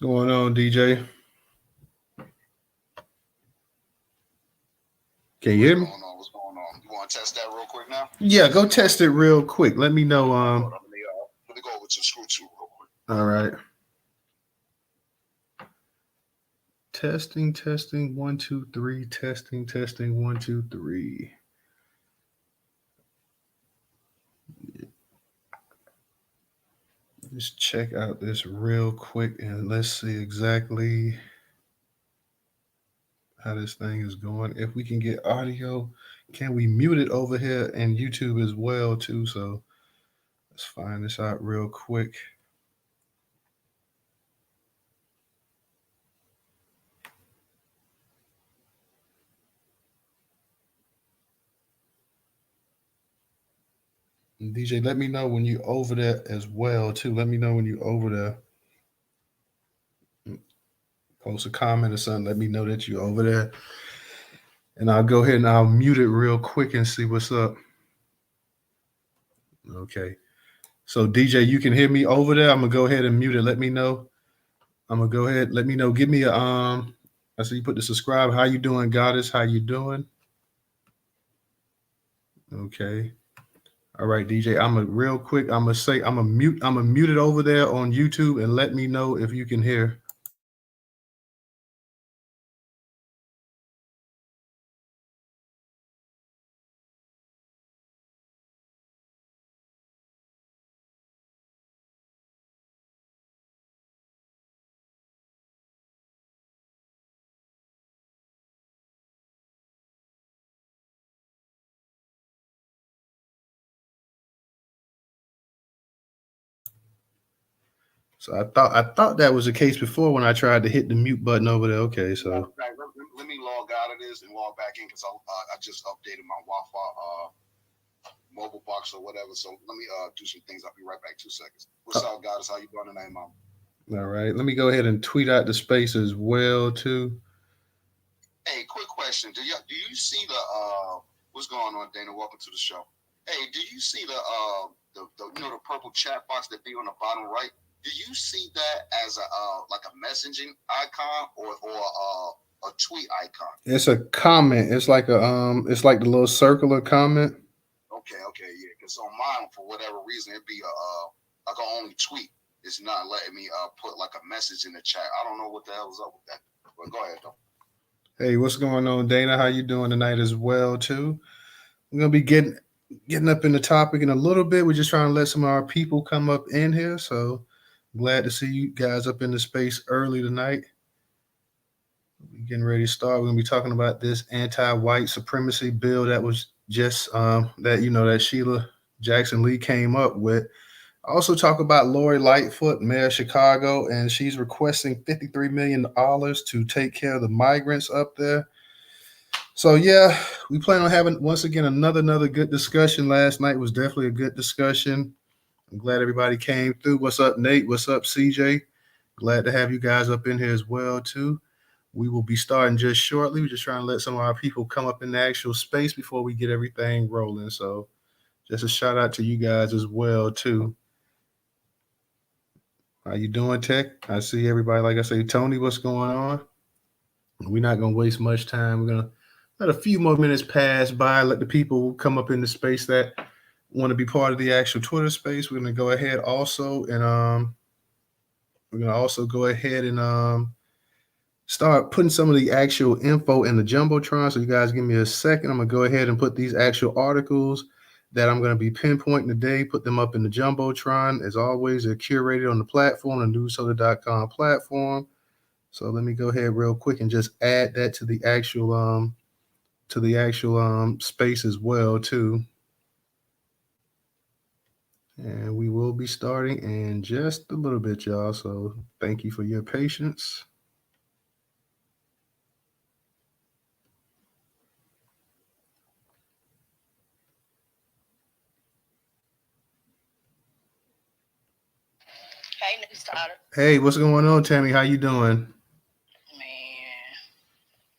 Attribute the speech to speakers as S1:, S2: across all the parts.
S1: Going on, DJ? Can you hear me?
S2: What's going on? You want to test that real quick now?
S1: Yeah, go test it real quick. Let me know.
S2: Let me go over to Screw 2 real quick.
S1: All right. Testing, 1, 2, 3. Testing, 1, 2, 3. Just check out this real quick and let's see exactly how this thing is going. If we can get audio, can we mute it over here and YouTube as well too? So let's find this out real quick. And DJ, let me know when you over there as well too. Let me know when you over there. Post a comment or something. Let me know that you over there, and I'll go ahead and I'll mute it real quick and see what's up. Okay. So DJ, you can hear me over there. I'm gonna go ahead and mute it. Let me know. I'm gonna go. Let me know. Give me a. I see you put the subscribe. How you doing, Goddess? How you doing? Okay. All right, DJ. I'm a real quick. I'm gonna say I'm gonna mute. I'm gonna mute it over there on YouTube and let me know if you can hear. So I thought that was the case before when I tried to hit the mute button over there. Okay, so
S2: Right, let me log out of this and log back in because I just updated my Wi-Fi mobile box or whatever. So let me do some things. I'll be right back. 2 seconds. What's up, guys? How you doing tonight, Mom?
S1: all right. Let me go ahead and tweet out the space as well too.
S2: Hey, quick question. Do you see the what's going on, Dana? Welcome to the show. Hey, do you see the the purple chat box that be on the bottom right? Do you see that as a like a messaging icon or a tweet icon?
S1: It's a comment. It's like a. It's like the little circular comment.
S2: Okay, yeah. Because on mine, for whatever reason, it'd be I can only tweet. It's not letting me put like a message in the chat. I don't know what the hell is up with that. But go ahead though.
S1: Hey, what's going on, Dana? How you doing tonight as well too? We're gonna be getting up in the topic in a little bit. We're just trying to let some of our people come up in here. So glad to see you guys up in the space early tonight. We're getting ready to start. We're gonna be talking about this anti-white supremacy bill that was just that Sheila Jackson Lee came up with. Also talk about Lori Lightfoot, Mayor of Chicago, and she's requesting $53 million to take care of the migrants up there. So yeah, we plan on having once again another good discussion. Last night was definitely a good discussion. I'm glad everybody came through. What's up, Nate? What's up, CJ? Glad to have you guys up in here as well too. We will be starting just shortly. We're just trying to let some of our people come up in the actual space before we get everything rolling. So just a shout out to you guys as well too. How you doing, Tech? I see everybody. Like I say, Tony, what's going on? We're not gonna waste much time. We're gonna let a few more minutes pass by. Let the people come up in the space that want to be part of the actual Twitter space. We're gonna go ahead also and start putting some of the actual info in the jumbotron. So you guys give me a second. I'm gonna go ahead and put these actual articles that I'm going to be pinpointing today, put them up in the jumbotron. As always, they're curated on the platform, the Newstoter.com platform. So let me go ahead real quick and just add that to the actual space as well too. And we will be starting in just a little bit, y'all. So thank you for your patience.
S3: Hey, Newstoter.
S1: Hey, what's going on, Tammy? How you doing?
S3: Man,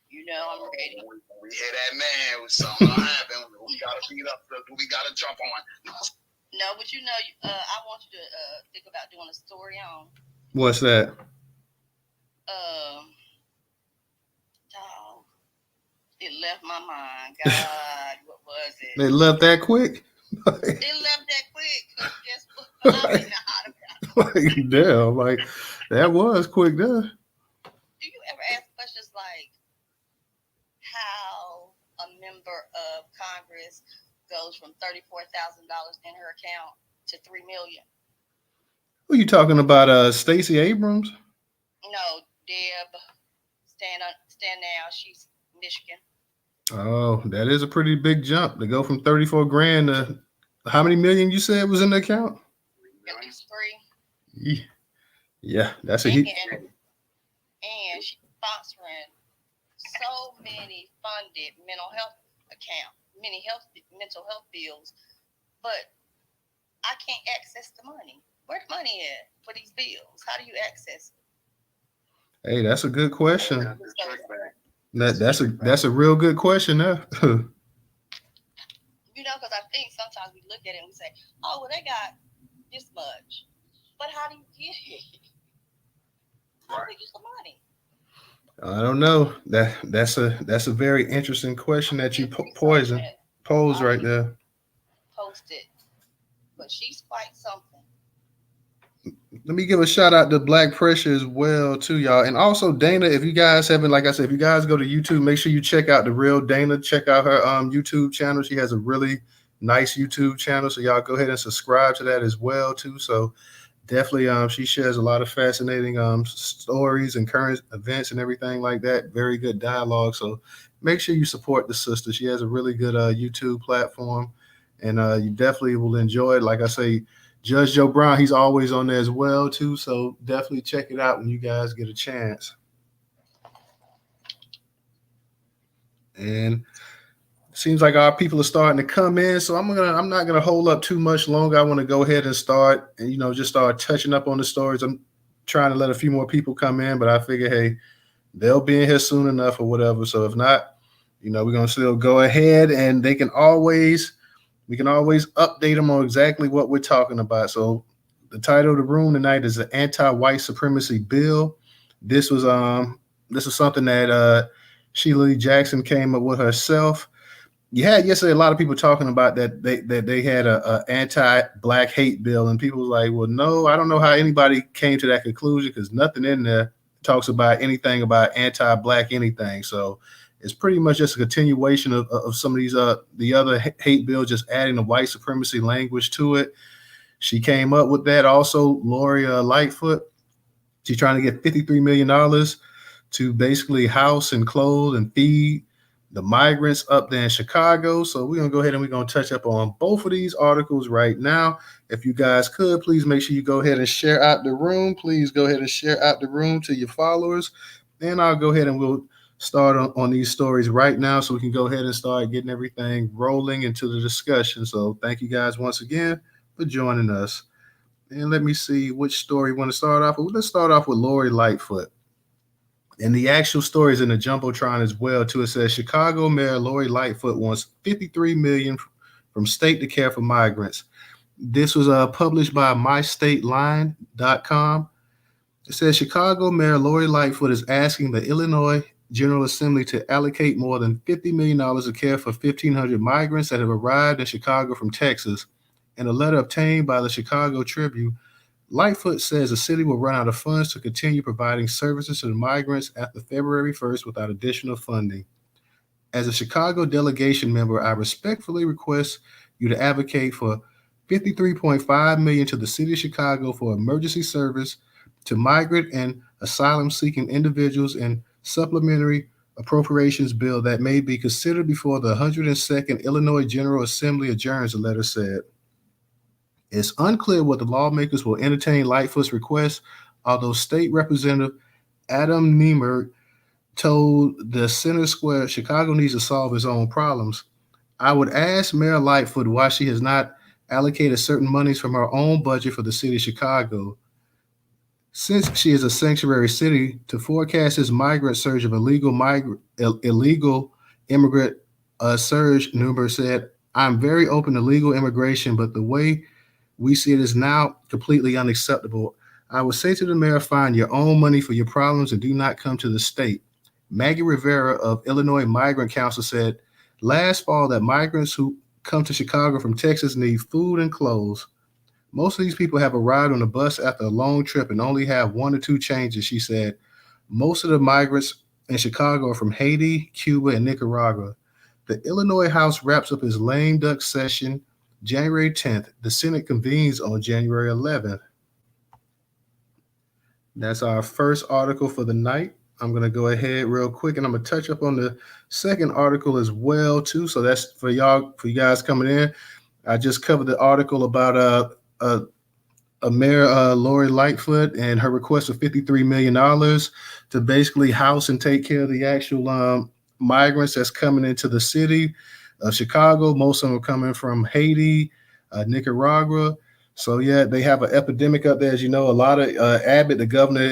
S3: you know I'm ready.
S2: We hear that man with something gonna happen. We gotta beat up. We gotta jump on.
S3: No, but I want you to think about doing a story on.
S1: What's that?
S3: Dog, it left my mind. God, what was it?
S1: They left that quick.
S3: It left that quick. 'Cause guess what? I mean,
S1: Like, damn, like that was quick there.
S3: do you ever ask questions like how a member of Congress goes from $34,000 in her account to $3 million?
S1: Who you talking about? Stacey Abrams?
S3: No, Deb, stand now. She's Michigan.
S1: Oh, that is a pretty big jump to go from 34 grand to how many million you said was in the account?
S3: At least three.
S1: Yeah, that's a
S3: And,
S1: heat.
S3: and she's sponsoring so many funded mental health bills, but I can't access the money. Where the money at for these bills? How do you access it?
S1: Hey, that's a good question.
S2: So,
S1: That's a real good question there.
S3: Because I think sometimes we look at it and we say, "Oh, well, they got this much," but how do you get it? How do you get the money?
S1: I don't know. That's a very interesting question that you pose right there.
S3: Posted, but she's quite something.
S1: Let me give a shout out to Black Pressure as well too, y'all, and also Dana. If you guys haven't, like I said, if you guys go to YouTube, make sure you check out the real Dana. Check out her YouTube channel. She has a really nice YouTube channel, so y'all go ahead and subscribe to that as well too. So definitely, she shares a lot of fascinating stories and current events and everything like that. Very good dialogue. So make sure you support the sister. She has a really good YouTube platform, and you definitely will enjoy it. Like I say, Judge Joe Brown, he's always on there as well too. So definitely check it out when you guys get a chance. And seems like our people are starting to come in, so I'm not gonna hold up too much longer. I want to go ahead and start and just start touching up on the stories. I'm trying to let a few more people come in, but I figure, hey, they'll be in here soon enough or whatever. So if not, we're gonna still go ahead, and we can always update them on exactly what we're talking about. So the title of the room tonight is the anti-white supremacy bill. This was something that Sheila Lee Jackson came up with herself. You had yesterday a lot of people talking about that they had a anti-black hate bill, and people was like, well, no, I don't know how anybody came to that conclusion because nothing in there talks about anything about anti-black anything. So it's pretty much just a continuation of some of these the other hate bills, just adding the white supremacy language to it. She came up with that. Also, Lori Lightfoot, she's trying to get $53 million to basically house and clothe and feed the migrants up there in Chicago. So we're going to go ahead and we're going to touch up on both of these articles right now. If you guys could, please make sure you go ahead and share out the room. Please go ahead and share out the room to your followers. And I'll go ahead and we'll start on these stories right now so we can go ahead and start getting everything rolling into the discussion. So thank you guys once again for joining us. And let me see which story you want to start off with. Let's start off with Lori Lightfoot. And the actual story is in the Jumbotron as well, too. It says Chicago Mayor Lori Lightfoot wants $53 million from state to care for migrants. This was published by mystateline.com. It says Chicago Mayor Lori Lightfoot is asking the Illinois General Assembly to allocate more than $50 million to care for 1,500 migrants that have arrived in Chicago from Texas. In a letter obtained by the Chicago Tribune, Lightfoot says the city will run out of funds to continue providing services to the migrants after February 1st without additional funding. As a Chicago delegation member, I respectfully request you to advocate for $53.5 million to the city of Chicago for emergency service to migrant and asylum-seeking individuals and supplementary appropriations bill that may be considered before the 102nd Illinois General Assembly adjourns, the letter said. It's unclear whether lawmakers will entertain Lightfoot's request, although State Representative Adam Niemer told the Center Square Chicago needs to solve its own problems. I would ask Mayor Lightfoot why she has not allocated certain monies from her own budget for the city of Chicago. Since she is a sanctuary city, to forecast this migrant surge of illegal immigrant surge, Niemer said, I'm very open to legal immigration, but the way we see it is now completely unacceptable. I would say to the mayor, find your own money for your problems and do not come to the state. Maggie Rivera of Illinois Migrant Council said last fall that migrants who come to Chicago from Texas need food and clothes. Most of these people have arrived on a bus after a long trip and only have one or two changes, she said. Most of the migrants in Chicago are from Haiti, Cuba, and Nicaragua. The Illinois House wraps up its lame duck session January 10th. The Senate convenes on January 11th. That's our first article for the night. I'm going to go ahead real quick and I'm going to touch up on the second article as well too. So that's for y'all, for you guys coming in. I just covered the article about Mayor Lori Lightfoot and her request of $53 million to basically house and take care of the actual migrants that's coming into the city of Chicago. Most of them are coming from Haiti, Nicaragua. So yeah, they have an epidemic up there. As you know, a lot of Abbott, the governor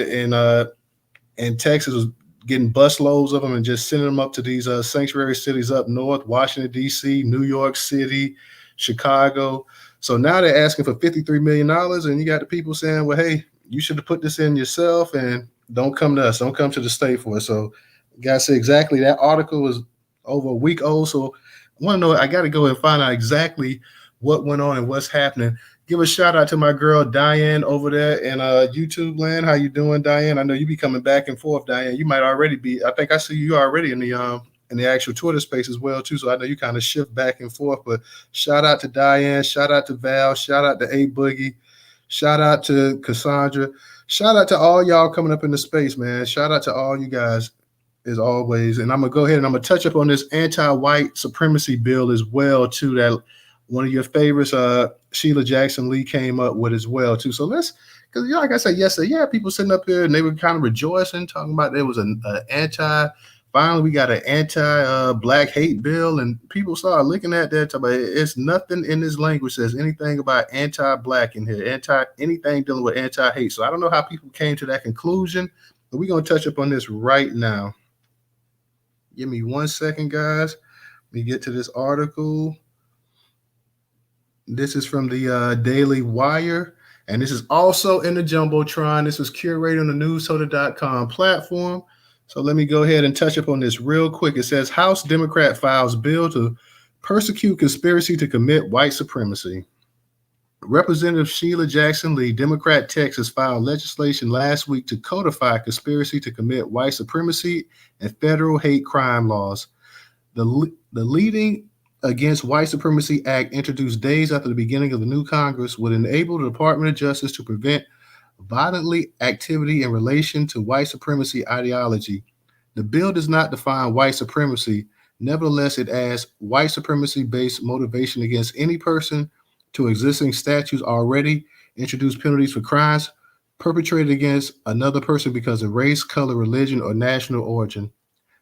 S1: in Texas, was getting busloads of them and just sending them up to these sanctuary cities up north, Washington, D.C., New York City, Chicago. So now they're asking for $53 million, and you got the people saying, well, hey, you should have put this in yourself and don't come to us. Don't come to the state for it. So gotta say exactly, that article was over a week old. So I want to know, I got to go and find out exactly what went on and what's happening. Give a shout out to my girl Diane over there in YouTube land. How you doing, Diane? I know you be coming back and forth, Diane. You might already be. I think I see you already in the actual Twitter space as well too. So I know you kind of shift back and forth. But shout out to Diane. Shout out to Val. Shout out to A Boogie. Shout out to Cassandra. Shout out to all y'all coming up in the space, man. Shout out to all you guys as always. And I'm gonna go ahead and I'm gonna touch up on this anti-white supremacy bill as well too. That one of your favorites, Sheila Jackson Lee, came up with as well too. So let's, because like I said yesterday, yeah, people sitting up here and they were kind of rejoicing, talking about there was an anti. Finally, we got an anti-black hate bill, and people started looking at that. About it's nothing in this language says anything about anti-black in here, anything dealing with anti-hate. So I don't know how people came to that conclusion, but we're gonna touch up on this right now. Give me 1 second, guys. Let me get to this article. This is from the Daily Wire, and this is also in the Jumbotron. This was curated on the Newstoter.com platform. So let me go ahead and touch up on this real quick. It says, House Democrat files bill to persecute conspiracy to commit white supremacy. Representative Sheila Jackson Lee, Democrat Texas, filed legislation last week to codify conspiracy to commit white supremacy and federal hate crime laws. The leading Against White Supremacy Act, introduced days after the beginning of the new Congress, would enable the Department of Justice to prevent violently activity in relation to white supremacy ideology. The bill does not define white supremacy. Nevertheless, it adds white supremacy-based motivation against any person to existing statutes already, introduce penalties for crimes perpetrated against another person because of race, color, religion, or national origin.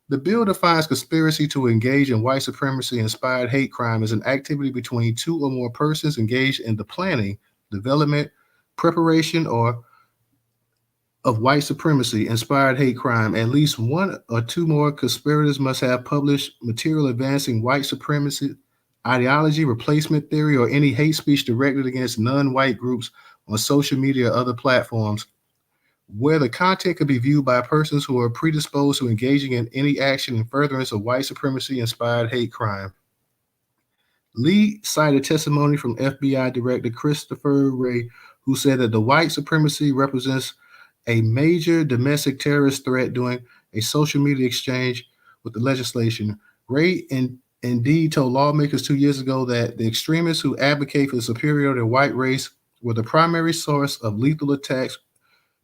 S1: The bill defines conspiracy to engage in white supremacy-inspired hate crime as an activity between two or more persons engaged in the planning, development, preparation, or of white supremacy-inspired hate crime. At least one or two more conspirators must have published material advancing white supremacy ideology, replacement theory, or any hate speech directed against non-white groups on social media or other platforms, where the content could be viewed by persons who are predisposed to engaging in any action in furtherance of white supremacy-inspired hate crime. Lee cited testimony from FBI Director Christopher Wray, who said that the white supremacy represents a major domestic terrorist threat during a social media exchange with the legislation. Wray indeed told lawmakers 2 years ago that the extremists who advocate for the superiority of white race were the primary source of lethal attacks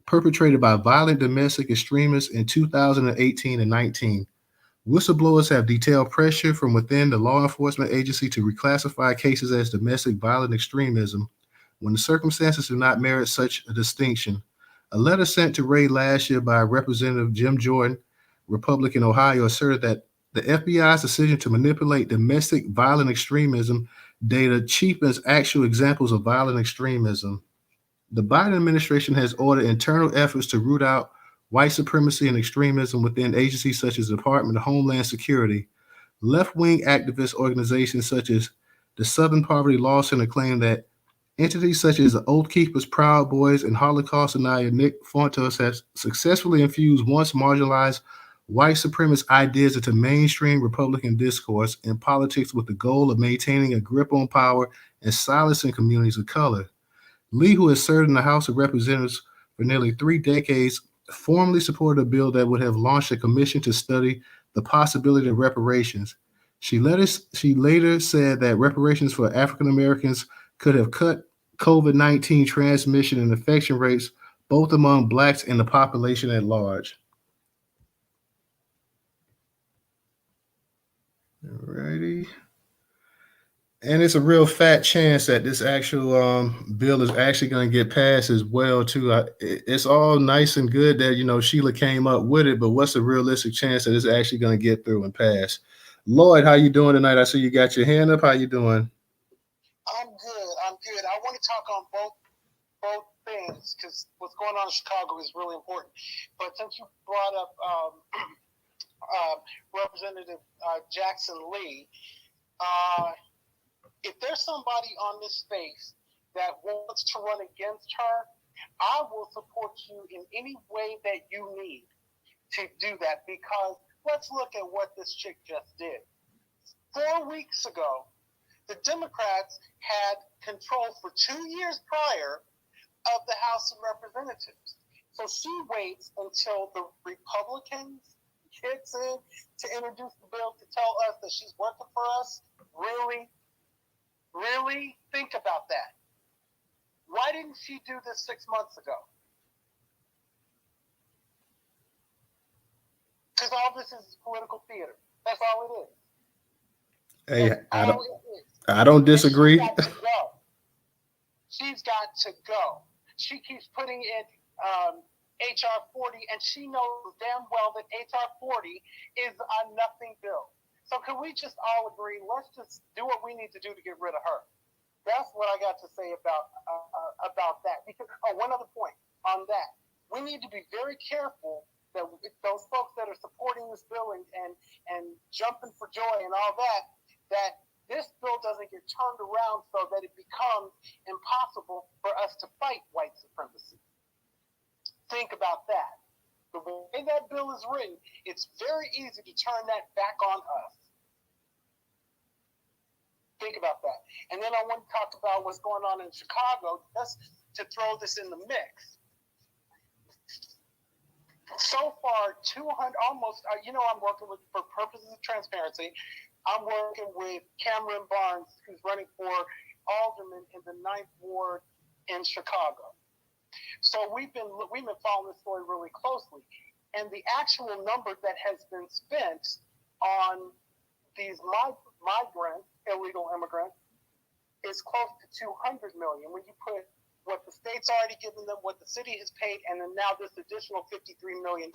S1: perpetrated by violent domestic extremists in 2018 and 19. Whistleblowers have detailed pressure from within the law enforcement agency to reclassify cases as domestic violent extremism when the circumstances do not merit such a distinction. A letter sent to Wray last year by Representative Jim Jordan, Republican Ohio, asserted that the FBI's decision to manipulate domestic violent extremism data cheapens actual examples of violent extremism. The Biden administration has ordered internal efforts to root out white supremacy and extremism within agencies such as the Department of Homeland Security. Left-wing activist organizations such as the Southern Poverty Law Center claim that Entities such as the Oath Keepers, Proud Boys, and Holocaust denier Nick Fuentes have successfully infused once marginalized white supremacist ideas into mainstream Republican discourse and politics with the goal of maintaining a grip on power and silencing communities of color. Lee, who has served in the House of Representatives for nearly 3 decades, formally supported a bill that would have launched a commission to study the possibility of reparations. She later said that reparations for African Americans could have cut COVID-19 transmission and infection rates both among blacks and the population at large. Alrighty. And it's a real fat chance that this actual bill is actually going to get passed as well too. It's all nice and good that Sheila came up with it, but what's the realistic chance that it's actually going to get through and pass? Lloyd, how you doing tonight? I see you got your hand up. How you doing?
S4: I'm good. I'm good. I want to talk on both things because what's going on in Chicago is really important. But since you brought up Representative Jackson Lee, if there's somebody on this space that wants to run against her, I will support you in any way that you need to do that, because let's look at what this chick just did. 4 weeks ago, the Democrats had control for 2 years prior of the House of Representatives. So she waits until the Republicans kicks in to introduce the bill to tell us that she's working for us. Really? Really? Think about that. Why didn't she do this 6 months ago? Because all this is political theater. That's all it is.
S1: Hey, I don't disagree.
S4: She's got to go. She keeps putting in HR 40, and she knows damn well that HR 40 is a nothing bill. So can we just all agree, let's just do what we need to do to get rid of her? That's what I got to say about that. Because, one other point on that. We need to be very careful that those folks that are supporting this bill and jumping for joy and all that this bill doesn't get turned around so that it becomes impossible for us to fight white supremacy. Think about that. The way that bill is written, it's very easy to turn that back on us. Think about that. And then I want to talk about what's going on in Chicago, just to throw this in the mix. So far, 200, almost, I'm working with, for purposes of transparency, I'm working with Cameron Barnes, who's running for alderman in the 9th Ward in Chicago. So we've been following this story really closely. And the actual number that has been spent on these migrants, illegal immigrants, is close to $200 million. When you put what the state's already given them, what the city has paid, and then now this additional $53 million.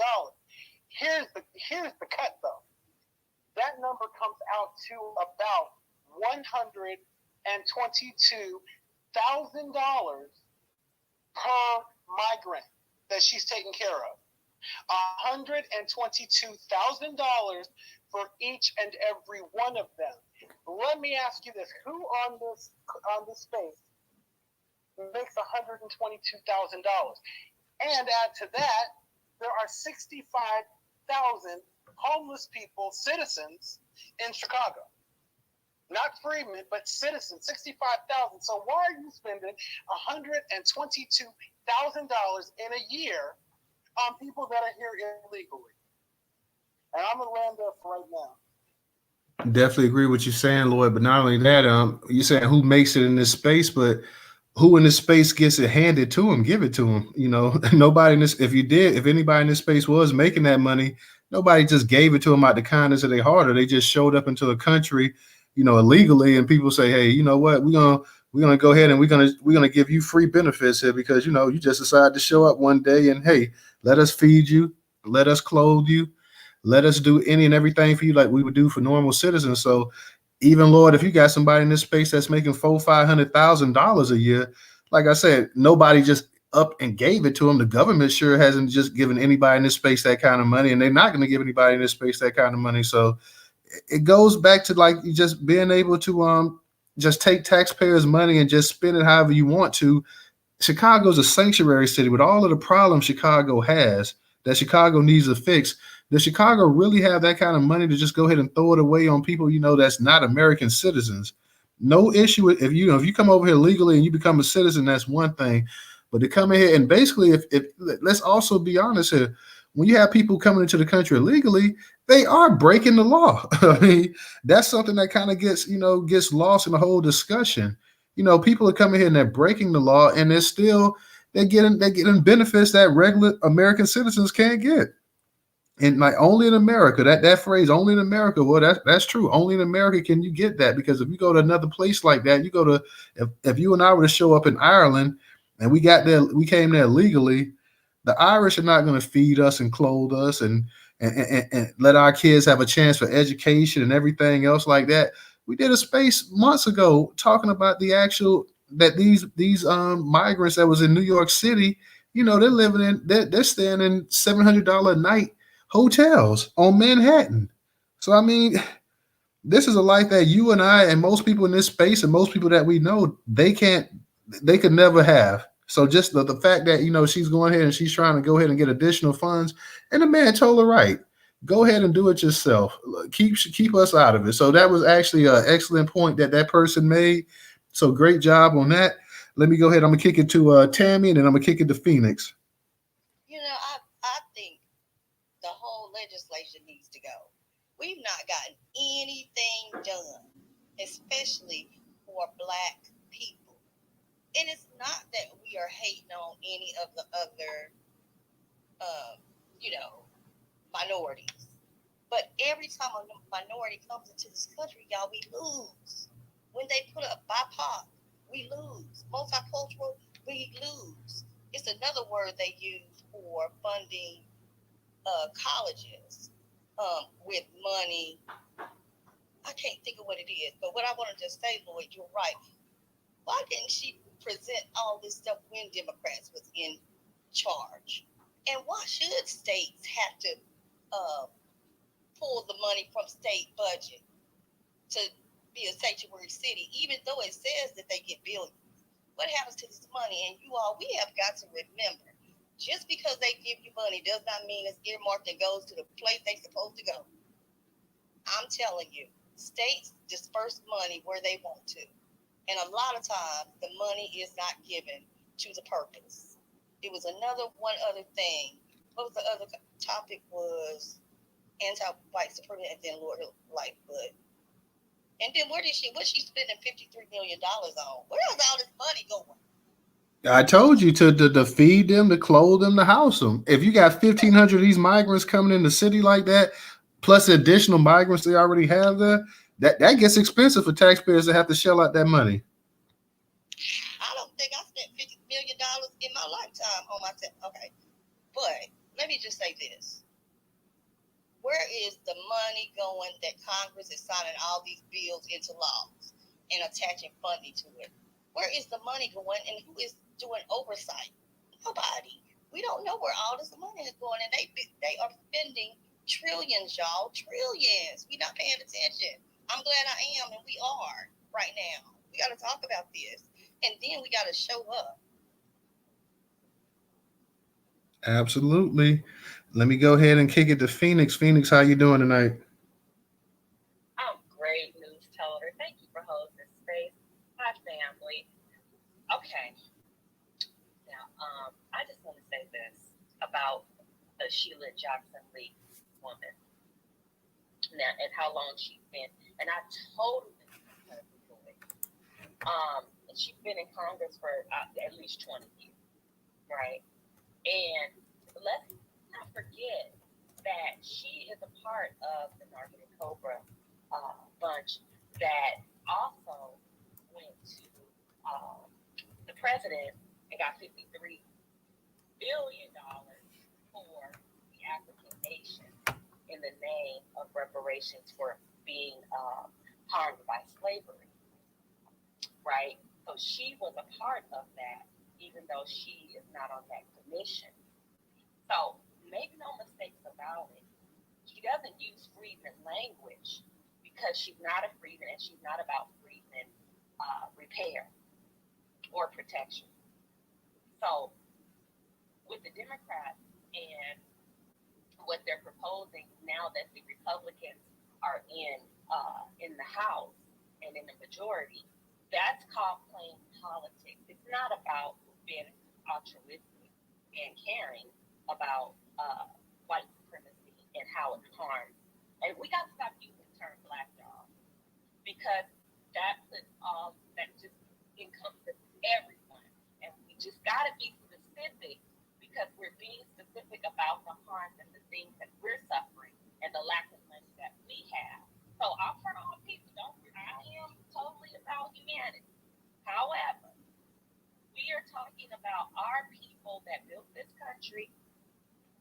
S4: Here's the cut, though. That number comes out to about $122,000 per migrant that she's taking care of. $122,000 for each and every one of them. Let me ask you this: who on this space makes $122,000? And add to that, there are 65,000 homeless people, citizens in Chicago. Not freemen, but citizens, 65,000. So why are you spending $122,000 in a year on people that are here illegally? And I'm going to land there for right now.
S1: Definitely agree with you saying, Lloyd. But not only that, you're saying who makes it in this space, but who in this space gets it handed to them, give it to them. Nobody in this, if anybody in this space was making that money, nobody just gave it to them out the kindness of their heart, or they just showed up into the country, illegally, and people say, hey, you know what, we're gonna go ahead and we're gonna give you free benefits here because you just decided to show up one day and hey, let us feed you, let us clothe you, let us do any and everything for you like we would do for normal citizens. So even, Lord, if you got somebody in this space that's making $400,000-$500,000 a year, like I said, nobody just up and gave it to them. The government sure hasn't just given anybody in this space that kind of money, and they're not going to give anybody in this space that kind of money. So it goes back to like just being able to just take taxpayers' money and just spend it however you want to. Chicago's a sanctuary city with all of the problems Chicago has that Chicago needs to fix. Does Chicago really have that kind of money to just go ahead and throw it away on people that's not American citizens? No issue if you come over here legally and you become a citizen, that's one thing. But to come in here and basically, if let's also be honest here, when you have people coming into the country illegally, they are breaking the law. I mean, that's something that kind of gets lost in the whole discussion. People are coming here and they're breaking the law, and they're getting benefits that regular American citizens can't get. And like only in America, that phrase "only in America," well, that's true. Only in America can you get that, because if you go to another place like that, you go to if you and I were to show up in Ireland and we came there legally, the Irish are not going to feed us and clothe us and let our kids have a chance for education and everything else like that. We did a space months ago talking about the actual that these migrants that was in New York City, they're living they're staying in $700 a night hotels on Manhattan. So I mean, this is a life that you and I and most people in this space and most people that we know they could never have. So just the fact that she's going ahead and she's trying to go ahead and get additional funds, and the man told her right, go ahead and do it yourself. Keep us out of it. So that was actually an excellent point that person made. So great job on that. Let me go ahead. I'm gonna kick it to Tammy, and then I'm gonna kick it to Phoenix.
S3: I think the whole legislation needs to go. We've not gotten anything done, especially for Black people. And it's not that we are hating on any of the other, uh, you know, minorities. But every time a minority comes into this country, y'all, we lose. When they put up BIPOC, we lose. Multicultural, we lose. It's another word they use for funding colleges with money. I can't think of what it is, but what I wanted to say, Lloyd, you're right. Why didn't she present all this stuff when Democrats was in charge? And why should states have to pull the money from state budget to be a sanctuary city, even though it says that they get billions? What happens to this money? And we have got to remember, just because they give you money does not mean it's earmarked and goes to the place they're supposed to go. I'm telling you, states disperse money where they want to. And a lot of times, the money is not given to the purpose. It was one other thing. What was the other topic? Was anti-white supremacy, and then Lord Lightfoot. And then what's she spending $53 million on? Where is all this money going?
S1: I told you to feed them, to clothe them, to house them. If you got 1,500 of these migrants coming in the city like that, plus the additional migrants they already have there, that gets expensive for taxpayers to have to shell out that money.
S3: I don't think I spent $50 million in my lifetime on myself. Okay, but let me just say this. Where is the money going that Congress is signing all these bills into laws and attaching funding to it? Where is the money going, and who is doing oversight? Nobody. We don't know where all this money is going, and they are spending trillions, y'all, trillions. We're not paying attention. I'm glad I am, and we are right now. We got to talk about this, and then we got to show up.
S1: Absolutely. Let me go ahead and kick it to Phoenix. Phoenix, how you doing tonight?
S5: I'm great, Newstoter. Thank you for holding this space. Hi, family. Okay. Now, I just want to say this about the Sheila Jackson Lee woman. Now, and how long she's been, and I totally enjoy. And she's been in Congress for at least 20 years, right? And let's not forget that she is a part of the Narcan and Cobra bunch that also went to the president and got $53 billion for the African nation in the name of reparations for being harmed by slavery, right? So she was a part of that, even though she is not on that commission. So make no mistakes about it. She doesn't use Friedman language because she's not a Friedman and she's not about Friedman repair or protection. So with the Democrats and what they're proposing now that the Republicans are in the House and in the majority, that's called playing politics. It's not about being altruistic and caring about white supremacy and how it harms. And we got to stop using the term black dog because that puts all that just encompasses everyone. And we just got to be specific because we're being specific about the harms and the things that we're suffering and the lack of money that we have. So I'm for all people. I am totally about humanity. However, we are talking about our people that built this country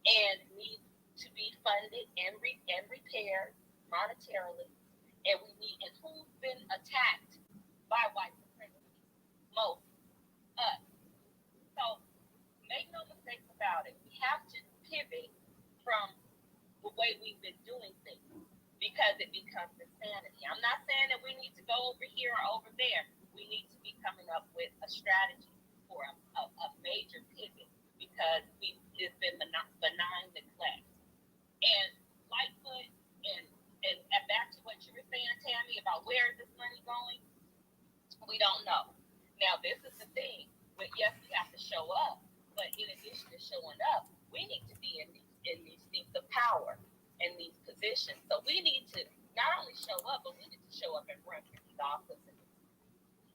S5: and need to be funded and repaired monetarily. And who's been attacked by white supremacy? Most, us. So make no mistakes about it. We have to pivot from the way we've been doing things because it becomes insanity. I'm not saying that we need to go over here or over there. We need to be coming up with a strategy for a major pivot because it's been benign neglect. And Lightfoot and back to what you were saying, Tammy, about where is this money going? We don't know. Now, this is the thing. But yes, we have to show up. But in addition to showing up, we need to be in these seats of power in these positions. So we need to not only show up, but we need to show up and run for these offices.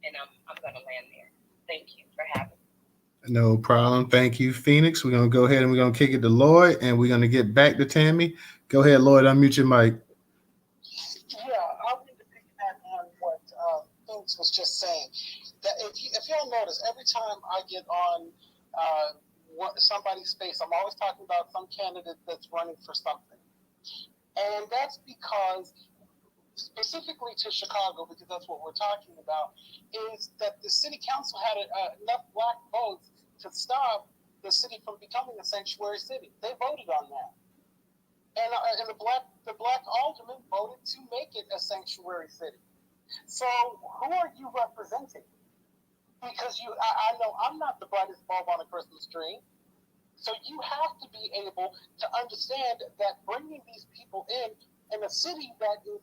S5: And I'm going to land there. Thank you for having me.
S1: No problem. Thank you, Phoenix. We're going to go ahead and we're going to kick it to Lloyd, and we're going to get back to Tammy. Go ahead, Lloyd. Unmute your mic.
S4: Yeah, I wanted to piggyback on what Phoenix was just saying. That if y'all notice, every time I get on somebody's space, I'm always talking about some candidate that's running for something. And that's because, specifically to Chicago, because that's what we're talking about, is that the city council had enough black votes to stop the city from becoming a sanctuary city. They voted on that. And the black aldermen voted to make it a sanctuary city. So who are you representing? Because I know I'm not the brightest bulb on a Christmas tree. So you have to be able to understand that bringing these people in a city that is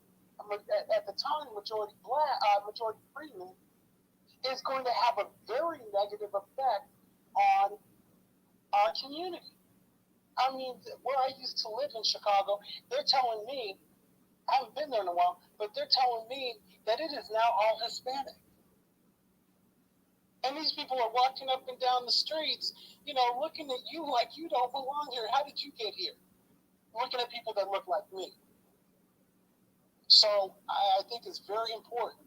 S4: at the time majority freeman is going to have a very negative effect on our community. I mean, where I used to live in Chicago, they're telling me, I haven't been there in a while, but they're telling me that it is now all Hispanic. And these people are walking up and down the streets, looking at you like you don't belong here. How did you get here? Looking at people that look like me. So I think it's very important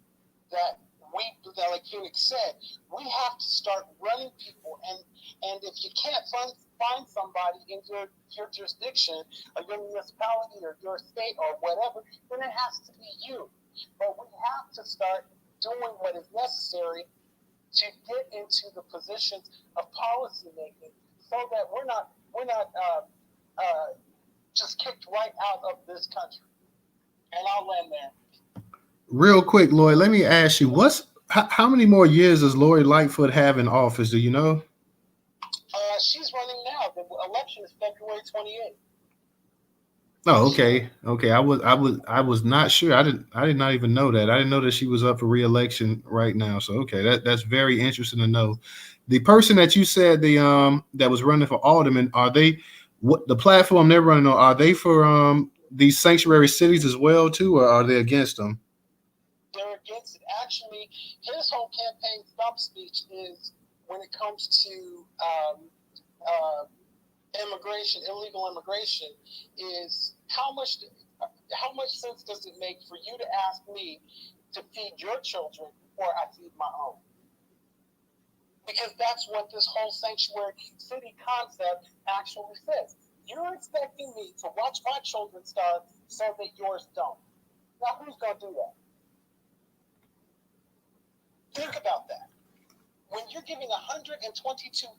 S4: that like Phoenix said, we have to start running people. And if you can't find somebody in your jurisdiction or your municipality or your state or whatever, then it has to be you. But we have to start doing what is necessary to get into the positions of policy making, so that we're not just kicked right out of this country. And I'll land there.
S1: Real quick, Lloyd, let me ask you, how many more years does Lori Lightfoot have in office? Do you know?
S4: She's running now. The election is February 28th.
S1: Oh, okay. I was not sure. I did not even know that. I didn't know that she was up for re-election right now. So okay, that's very interesting to know. The person that you said that was running for alderman, are they the platform they're running on? Are they for these sanctuary cities as well too, or are they against them?
S4: They're against it. Actually, his whole campaign stump speech is when it comes to illegal immigration, is how much sense does it make for you to ask me to feed your children before I feed my own? Because that's what this whole sanctuary city concept actually says. You're expecting me to watch my children starve so that yours don't. Now, who's going to do that? Think about that. When you're giving $122,000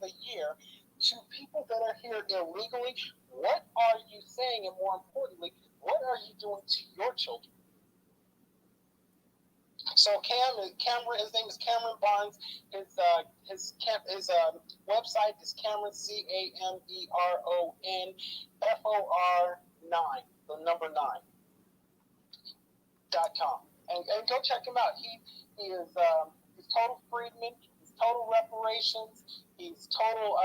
S4: a year to people that are here illegally, what are you saying? And more importantly, what are you doing to your children? So Cameron, his name is Cameron Barnes. His website is Cameron CameronFor9, the number 9.com, and go check him out. He is he's total freedman. He's total reparations. He's total.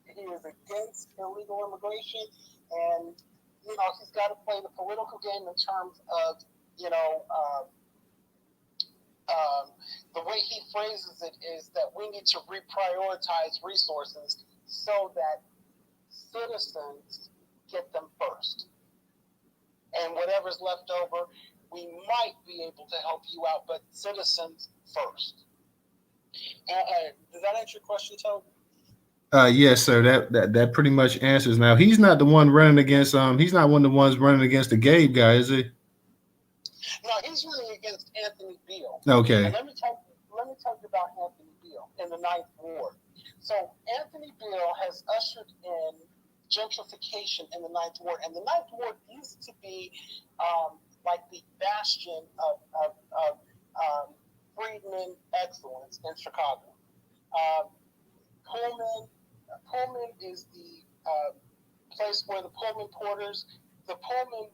S4: He is against illegal immigration, and he's got to play the political game in terms of the way he phrases it is that we need to reprioritize resources so that citizens get them first. And whatever's left over, we might be able to help you out, but citizens first. Does that answer your question, Toby?
S1: Yes, sir. That pretty much answers. Now he's not the one running against he's not one of the ones running against the Gabe guy, is he?
S4: No, he's running against Anthony Beale.
S1: Okay.
S4: And let me tell you about Anthony Beale in the 9th Ward. So Anthony Beale has ushered in gentrification in the 9th Ward, and the 9th Ward used to be like the bastion of freedmen excellence in Chicago. Pullman is the place where the Pullman porters, the Pullman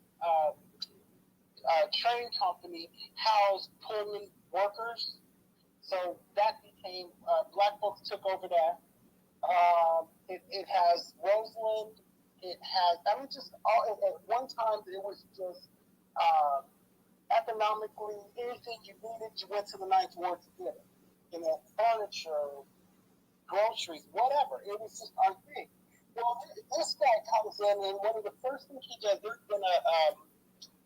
S4: train company housed Pullman workers. So that became, black folks took over that. It has Roseland. It has, at one time it was just economically, anything you needed, you went to the 9th Ward to get it. Furniture, groceries, whatever. It was just our thing. Well, this guy comes in, and one of the first things he does, they're going to,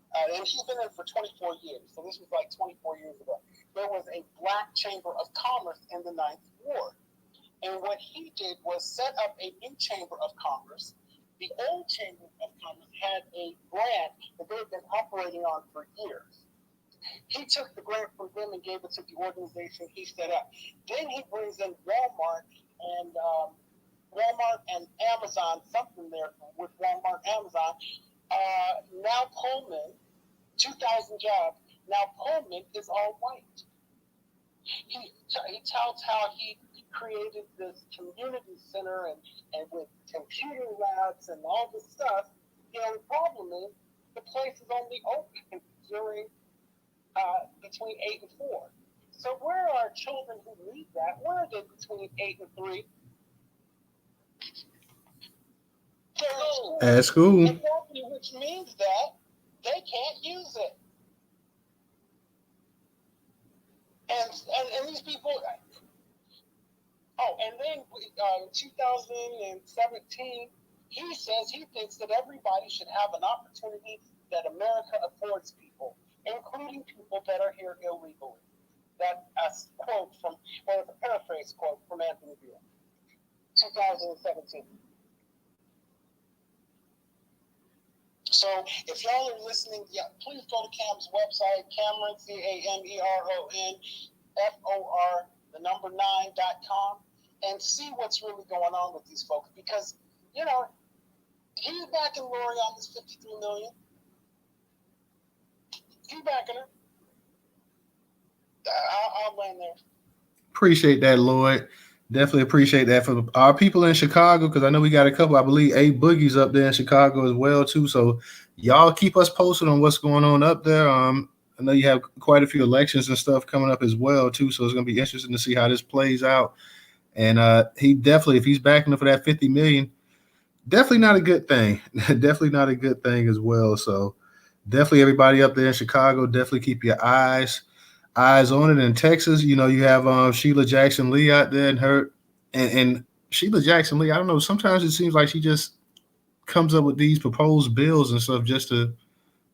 S4: and he's been in for 24 years, so this was like 24 years ago. There was a black chamber of commerce in the 9th Ward. And what he did was set up a new chamber of commerce. The old chamber of commerce had a grant that they had been operating on for years. He took the grant from them and gave it to the organization he set up. Then he brings in Walmart and Amazon, something there with Walmart, Amazon. Now Pullman, 2,000 jobs. Now Pullman is all white. He touts how he created this community center and with computer labs and all this stuff. The problem is the place is only open during between 8 and 4. So where are children who need that? Where are they between 8 and 3?
S1: At school.
S4: Exactly, which means that they can't use it. And these people. Oh, and then 2017, he says he thinks that everybody should have an opportunity that America affords people, including people that are here illegally. That's a quote from, well, it's a paraphrase quote from Anthony Beale, 2017. So if y'all are listening, please go to Cam's website, Cameron, CameronFor, the number 9.com, and see what's really going on with these folks. Because, he's backing Lori on this $53 million. He's backing her. I'll land there.
S1: Appreciate that, Lloyd. Definitely appreciate that for our people in Chicago, because I know we got a couple, I believe A Boogie's up there in Chicago as well too. So y'all keep us posted on what's going on up there. I know you have quite a few elections and stuff coming up as well too, so it's going to be interesting to see how this plays out. And he definitely, if he's backing up for that 50 million, definitely not a good thing. Definitely not a good thing as well. So definitely everybody up there in Chicago, definitely keep your eyes on it. In Texas, you have Sheila Jackson Lee out there, and Sheila Jackson Lee, I don't know, sometimes it seems like she just comes up with these proposed bills and stuff just to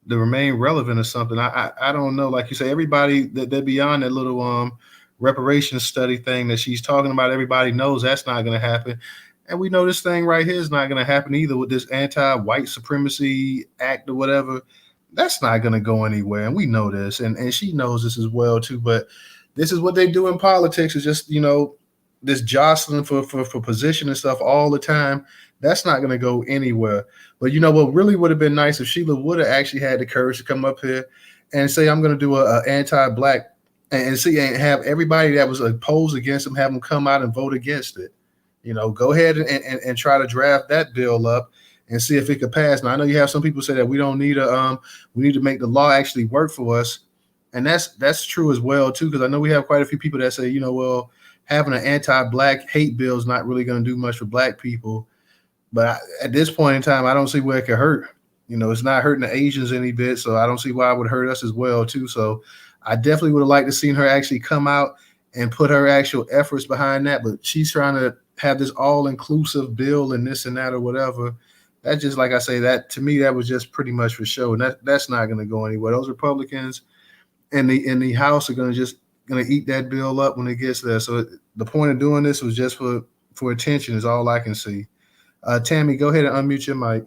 S1: remain relevant or something. I don't know. Like you say, everybody that they're beyond that little reparations study thing that she's talking about, everybody knows that's not going to happen. And we know this thing right here is not going to happen either with this anti-white supremacy act or whatever. That's not going to go anywhere. And we know this. And she knows this as well, too. But this is what they do in politics, is just, this jostling for position and stuff all the time. That's not going to go anywhere. But what really would have been nice if Sheila would have actually had the courage to come up here and say, I'm going to do a anti-black and see, and have everybody that was opposed against him, have them come out and vote against it. Go ahead and try to draft that bill up and see if it could pass. Now I know you have some people say that we don't need we need to make the law actually work for us, and that's true as well too. Because I know we have quite a few people that say, well, having an anti-black hate bill is not really going to do much for black people. But at this point in time, I don't see where it could hurt. It's not hurting the Asians any bit, so I don't see why it would hurt us as well too. So I definitely would have liked to seen her actually come out and put her actual efforts behind that. But she's trying to have this all-inclusive bill and this and that or whatever. That just, like I say, that to me, that was just pretty much for show, and that's not going to go anywhere. Those Republicans in the House are going to eat that bill up when it gets there. So the point of doing this was just for attention, is all I can see. Tammy, go ahead and unmute your mic.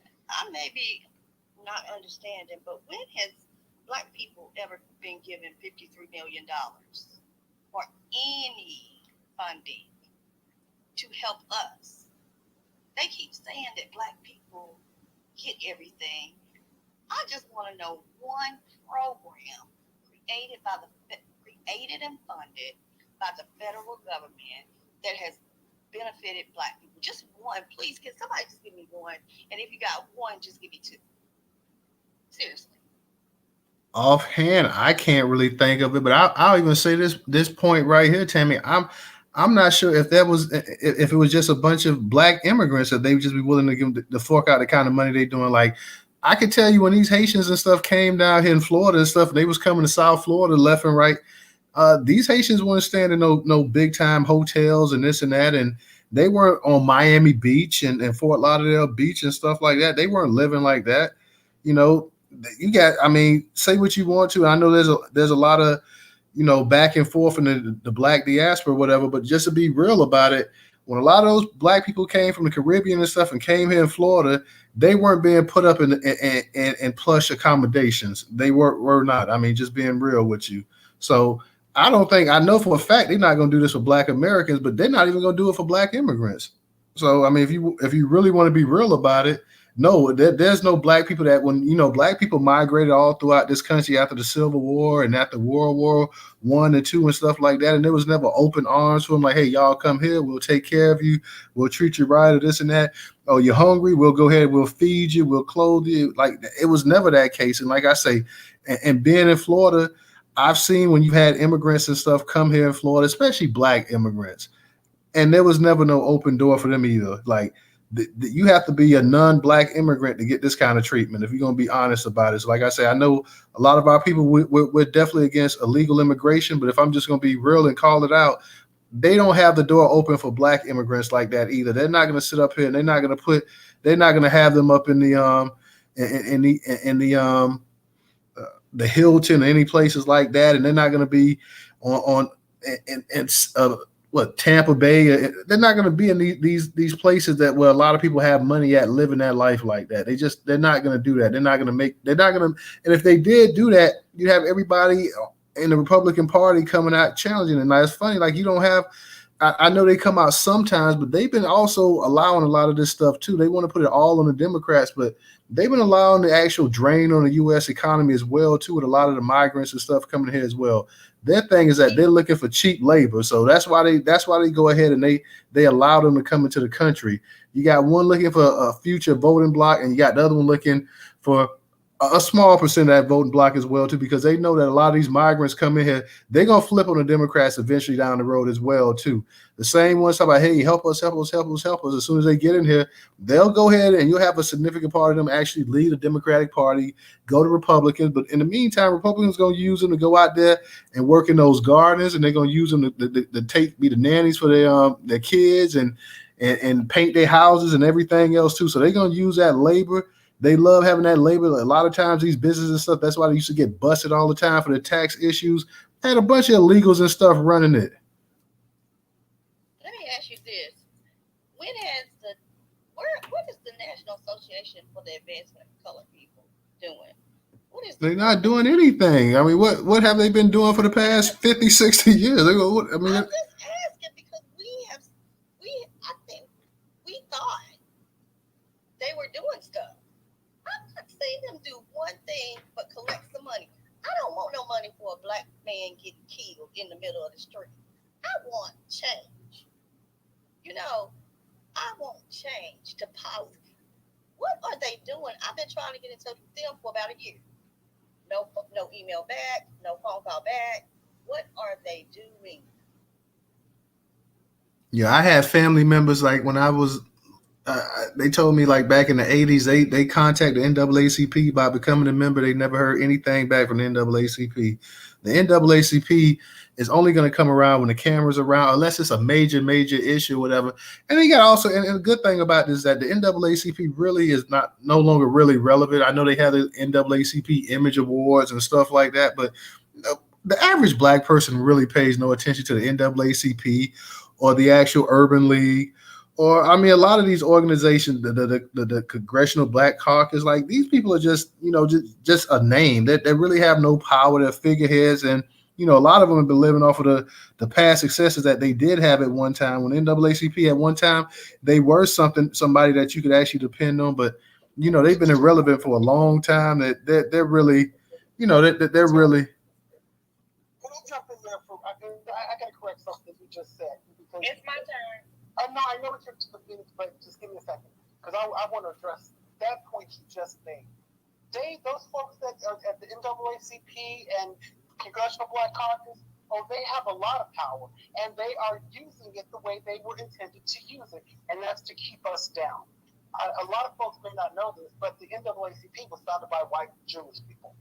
S3: I may be not understanding, but when has black people ever been given $53 million for any funding to help us? They keep saying that black people get everything. I just want to know one program created and funded by the federal government that has benefited black people. Just one, please. Can somebody just give me one? And if you got one, just give me two. Seriously.
S1: Offhand, I can't really think of it, but I'll even say this point right here, Tammy. I'm not sure if it was just a bunch of black immigrants that they would just be willing to give the fork out the kind of money they're doing. Like, I could tell you when these Haitians and stuff came down here in Florida and stuff, they was coming to South Florida left and right. These Haitians weren't staying in no big time hotels and this and that, and they weren't on Miami Beach and Fort Lauderdale Beach and stuff like that. They weren't living like that. You got, I mean, say what you want to. I know there's a lot of back and forth in the black diaspora or whatever, but just to be real about it, when a lot of those black people came from the Caribbean and stuff and came here in Florida, they weren't being put up in plush accommodations. They were not. I mean, just being real with you. So I know for a fact they're not going to do this for black Americans, but they're not even going to do it for black immigrants. So I mean, if you really want to be real about it, no, there's no black people that when black people migrated all throughout this country after the Civil War and after World War I and II and stuff like that, and there was never open arms for them. Like, hey, y'all come here, we'll take care of you, we'll treat you right, or this and that. Oh, you're hungry, we'll go ahead, we'll feed you, we'll clothe you. Like, it was never that case. And like I say, and being in Florida, I've seen when you've had immigrants and stuff come here in Florida, especially black immigrants, and there was never no open door for them either. Like, you have to be a non-black immigrant to get this kind of treatment if you're going to be honest about it. So like I say, I know a lot of our people, we're definitely against illegal immigration, but if I'm just going to be real and call it out, they don't have the door open for black immigrants like that either. They're not going to sit up here and they're not going to have them up in the the Hilton or any places like that, and they're not going to be on Tampa Bay. They're not going to be in these places that where a lot of people have money at, living that life like that. They're not going to do that. And if they did do that, you have everybody in the Republican Party coming out challenging it. Now it's funny, like you don't have. I know they come out sometimes, but they've been also allowing a lot of this stuff too. They want to put it all on the Democrats, but they've been allowing the actual drain on the U.S. economy as well too, with a lot of the migrants and stuff coming here as well. Their thing is that they're looking for cheap labor, so that's why they go ahead and they allow them to come into the country. You got one looking for a future voting block, and you got the other one looking for a small percent of that voting block as well too, because they know that a lot of these migrants come in here, they're gonna flip on the Democrats eventually down the road as well too. The same ones talk about, hey, help us. As soon as they get in here, they'll go ahead and you'll have a significant part of them actually leave the Democratic Party, go to Republicans. But in the meantime, Republicans gonna use them to go out there and work in those gardens, and they're gonna use them to be the nannies for their kids and paint their houses and everything else too. So they're gonna use that labor. They love having that labor. A lot of times these businesses and stuff, that's why they used to get busted all the time for the tax issues. They had a bunch of illegals and stuff running it.
S3: Let me ask you this. What is the National Association for the Advancement of Colored People doing?
S1: They're not doing anything. I mean, what have they been doing for the past 50, 60 years?
S3: I'm just asking because I think we thought they were doing stuff. I'm not seeing them do one thing but collect man getting killed in the middle of the street. I want change. You know, I want change to positive. What are they doing? I've been trying to get in touch with them for about a year. No email back, no phone call back. What are they doing?
S1: Yeah, I had family members like when I was. They told me like back in the '80s, they contacted the NAACP by becoming a member. They never heard anything back from the NAACP. The NAACP is only going to come around when the camera's around, unless it's a major issue, whatever. And then you got also, and the good thing about this is that the NAACP really is no longer really relevant. I know they have the NAACP Image Awards and stuff like that, but the average black person really pays no attention to the NAACP or the actual Urban League. Or I mean, a lot of these organizations, the Congressional Black Caucus, like these people are just just a name. They really have no power. They're figureheads, and a lot of them have been living off of the past successes that they did have at one time. When NAACP at one time, they were somebody that you could actually depend on. But they've been irrelevant for a long time. They're really, they're really.
S4: Can I jump in there for? I got to correct something you just said. Because
S5: It's my turn.
S4: no, I know what you're looking, but just give me a second because I want to address that point you just made. Those folks that are at the NAACP and Congressional Black Caucus, they have a lot of power, and they are using it the way they were intended to use it, and that's to keep us down. A lot of folks may not know this, but the NAACP was founded by white Jewish people.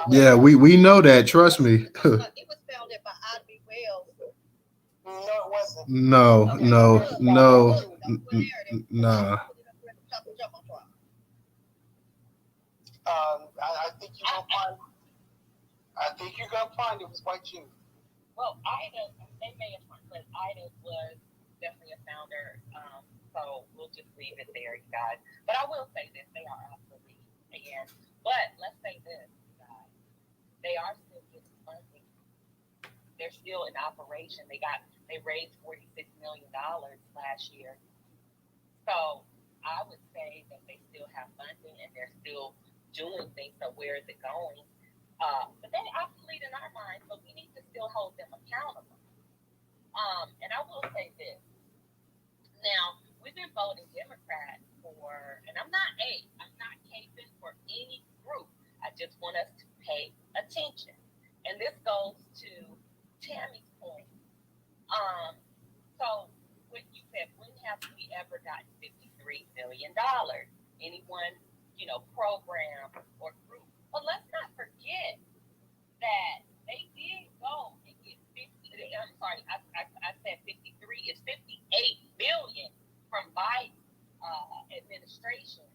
S1: Yeah, we know that. Trust me.
S3: It was founded by Ida Wells.
S4: No, it wasn't.
S1: No. Nah.
S4: I think you're gonna find. I think you're gonna find it was white Jews.
S5: Well, Ida, they may have, but Ida was definitely a founder. So we'll just leave it there, you guys. But I will say this: they are obsolete. But let's say this, guys: they are still getting funding. They're still in operation. They raised $46 million last year. So I would say that they still have funding and they're still doing things. So where is it going? But they're obsolete in our minds, so we need to still hold them accountable. And I will say this. Now, we've been voting Democrat and I'm not caping for any group. I just want us to pay attention. And this goes to Tammy's point. So when you said, when have we ever gotten $53 million? Anyone, program or group? But let's not forget that they did go and get 50. I'm sorry, I said 53. It's 58 billion from Biden administration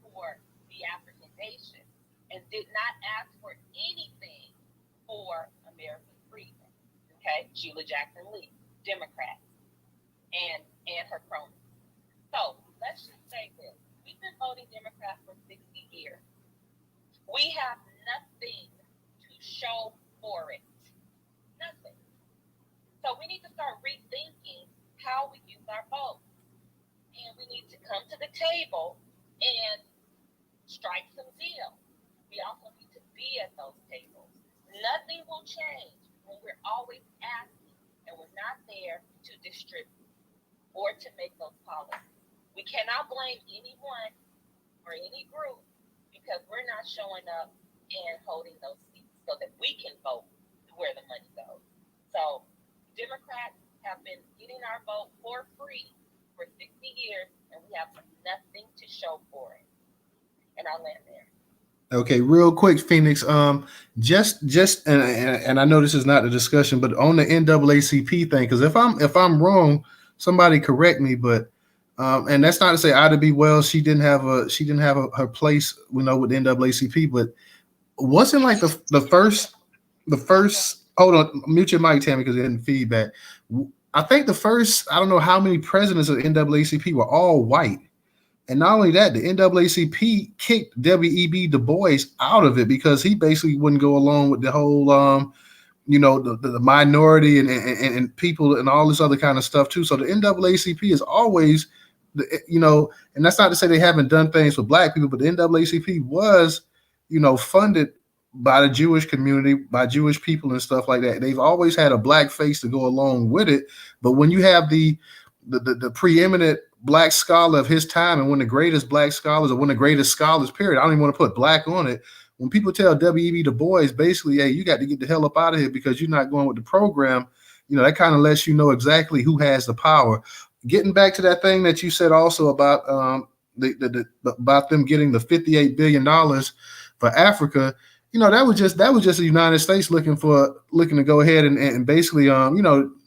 S5: for the African nation, and did not ask for anything for American freedom. Okay, Sheila Jackson Lee, Democrat, and her cronies. So let's just say this: we've been voting Democrat for 60 years. We have nothing to show for it. Nothing. So we need to start rethinking how we use our vote. And we need to come to the table and strike some deals. We also need to be at those tables. Nothing will change when we're always asking and we're not there to distribute or to make those policies. We cannot blame anyone or any group because we're not showing up and holding those seats so that we can vote where the money goes. So Democrats have been getting our vote for free for 60 years, and we have nothing to show for it. And I'll land there.
S1: Okay, real quick, Phoenix. Just and I know this is not the discussion, but on the NAACP thing, because if I'm wrong, somebody correct me. But and that's not to say Ida B. Wells, she didn't have her place, with the NAACP. But wasn't like the first. Hold on, mute your mic, Tammy, because it didn't feedback. I think the first, I don't know how many presidents of the NAACP were all white. And not only that, the NAACP kicked W.E.B. Du Bois out of it because he basically wouldn't go along with the whole, the minority and people and all this other kind of stuff too. So the NAACP is always, and that's not to say they haven't done things for black people, but the NAACP was, funded by the Jewish community, by Jewish people and stuff like that. They've always had a black face to go along with it. But when you have the preeminent black scholar of his time and one of the greatest black scholars or one of the greatest scholars, period, I don't even want to put black on it. When people tell W.E.B. Du Bois, basically, hey, you got to get the hell up out of here because you're not going with the program, that kind of lets you know exactly who has the power. Getting back to that thing that you said also about about them getting the $58 billion for Africa, that was just the United States looking to go ahead and basically,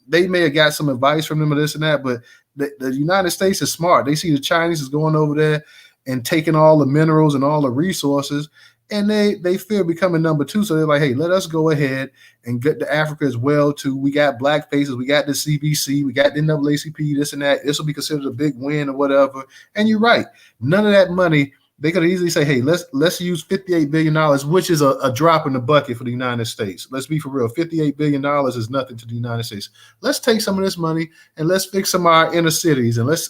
S1: they may have got some advice from them or this and that, but the United States is smart. They see the Chinese is going over there and taking all the minerals and all the resources, and they fear becoming number two. So they're like, hey, let us go ahead and get to Africa as well too. We got black faces, we got the CBC, we got the NAACP, this and that. This will be considered a big win or whatever. And you're right, none of that money. They could easily say, hey, let's use $58 billion, which is a drop in the bucket for the United States. Let's be for real. $58 billion is nothing to the United States. Let's take some of this money and let's fix some of our inner cities and let's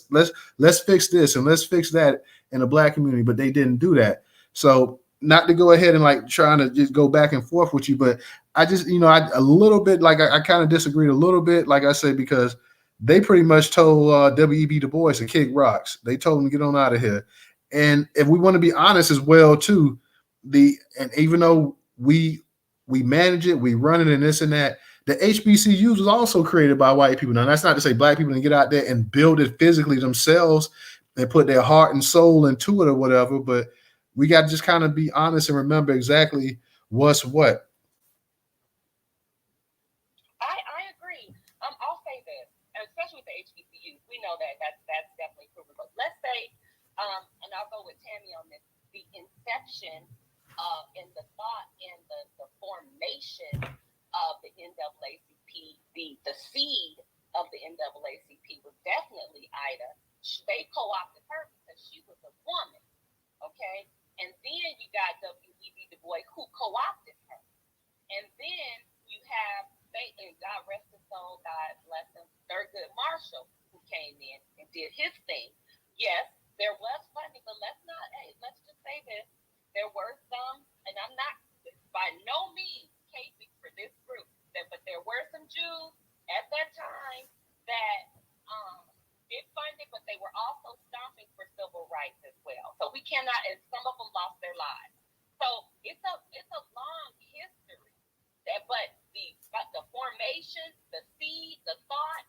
S1: fix this and let's fix that in the black community. But they didn't do that. So not to go ahead and like trying to just go back and forth with you, but I just, I a little bit, like I kind of disagreed a little bit, like I said, because they pretty much told W.E.B. Du Bois to kick rocks. They told him to get on out of here. And if we want to be honest as well, too, and even though we manage it, we run it and this and that, the HBCUs was also created by white people. Now, that's not to say black people can get out there and build it physically themselves and put their heart and soul into it or whatever, but we got to just kind of be honest and remember exactly what's what.
S5: I agree. I'll say this, especially with the HBCUs, we know that's definitely proven. But let's say, and I'll go with Tammy on this, the inception and the thought and the formation of the NAACP, the seed of the NAACP was definitely Ida. They co-opted her because she was a woman, okay? And then you got W.E.B. Du Bois who co-opted her. And then you have, and God rest his soul, God bless him, Thurgood Marshall, who came in and did his thing. Yes, there was funding, but let's just say this. There were some, and I'm not by no means caping for this group, but there were some Jews at that time that did fund it, but they were also stomping for civil rights as well. So we cannot, and some of them lost their lives. So it's a long history. But the formation, the seed, the thought,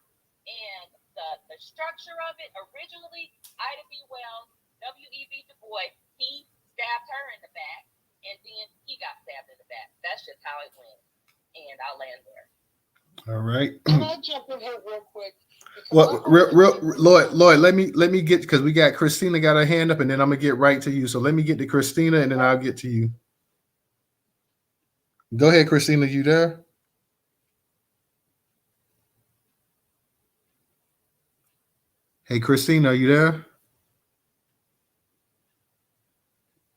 S5: and the structure of it, originally, Ida B. Wells, W.E.B. Du Bois, he stabbed her in the back, and then he got stabbed in the back. That's just how it went. And I'll land there.
S1: All right.
S4: Can I jump in here real quick?
S1: Well, Lloyd, let me get, because we got Christina got her hand up, and then I'm gonna get right to you. So let me get to Christina, and then I'll get to you. Go ahead, Christina. You there? Hey, Christina, are you there?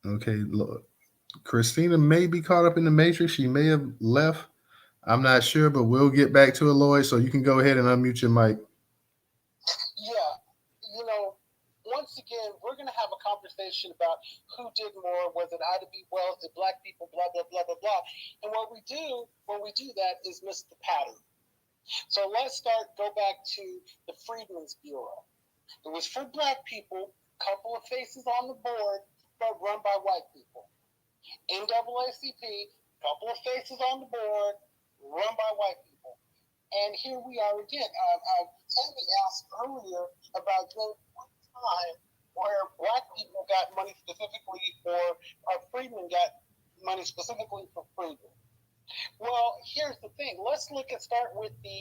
S1: Okay, Lord. Christina may be caught up in the matrix. She may have left. I'm not sure, but we'll get back to it, Lloyd. So you can go ahead and unmute your mic.
S4: Yeah, once again, we're going to have a conversation about who did more, was it Ida B. Wells, did black people, blah, blah, blah, blah, blah. And what we do when we do that is miss the pattern. So let's go back to the Freedmen's Bureau. It was for black people, couple of faces on the board, but run by white people. NAACP, couple of faces on the board, run by white people. And here we are again. Tammy asked earlier about one time where black people got money specifically for, freedmen got money specifically for freedmen. Well, here's the thing. Let's start with the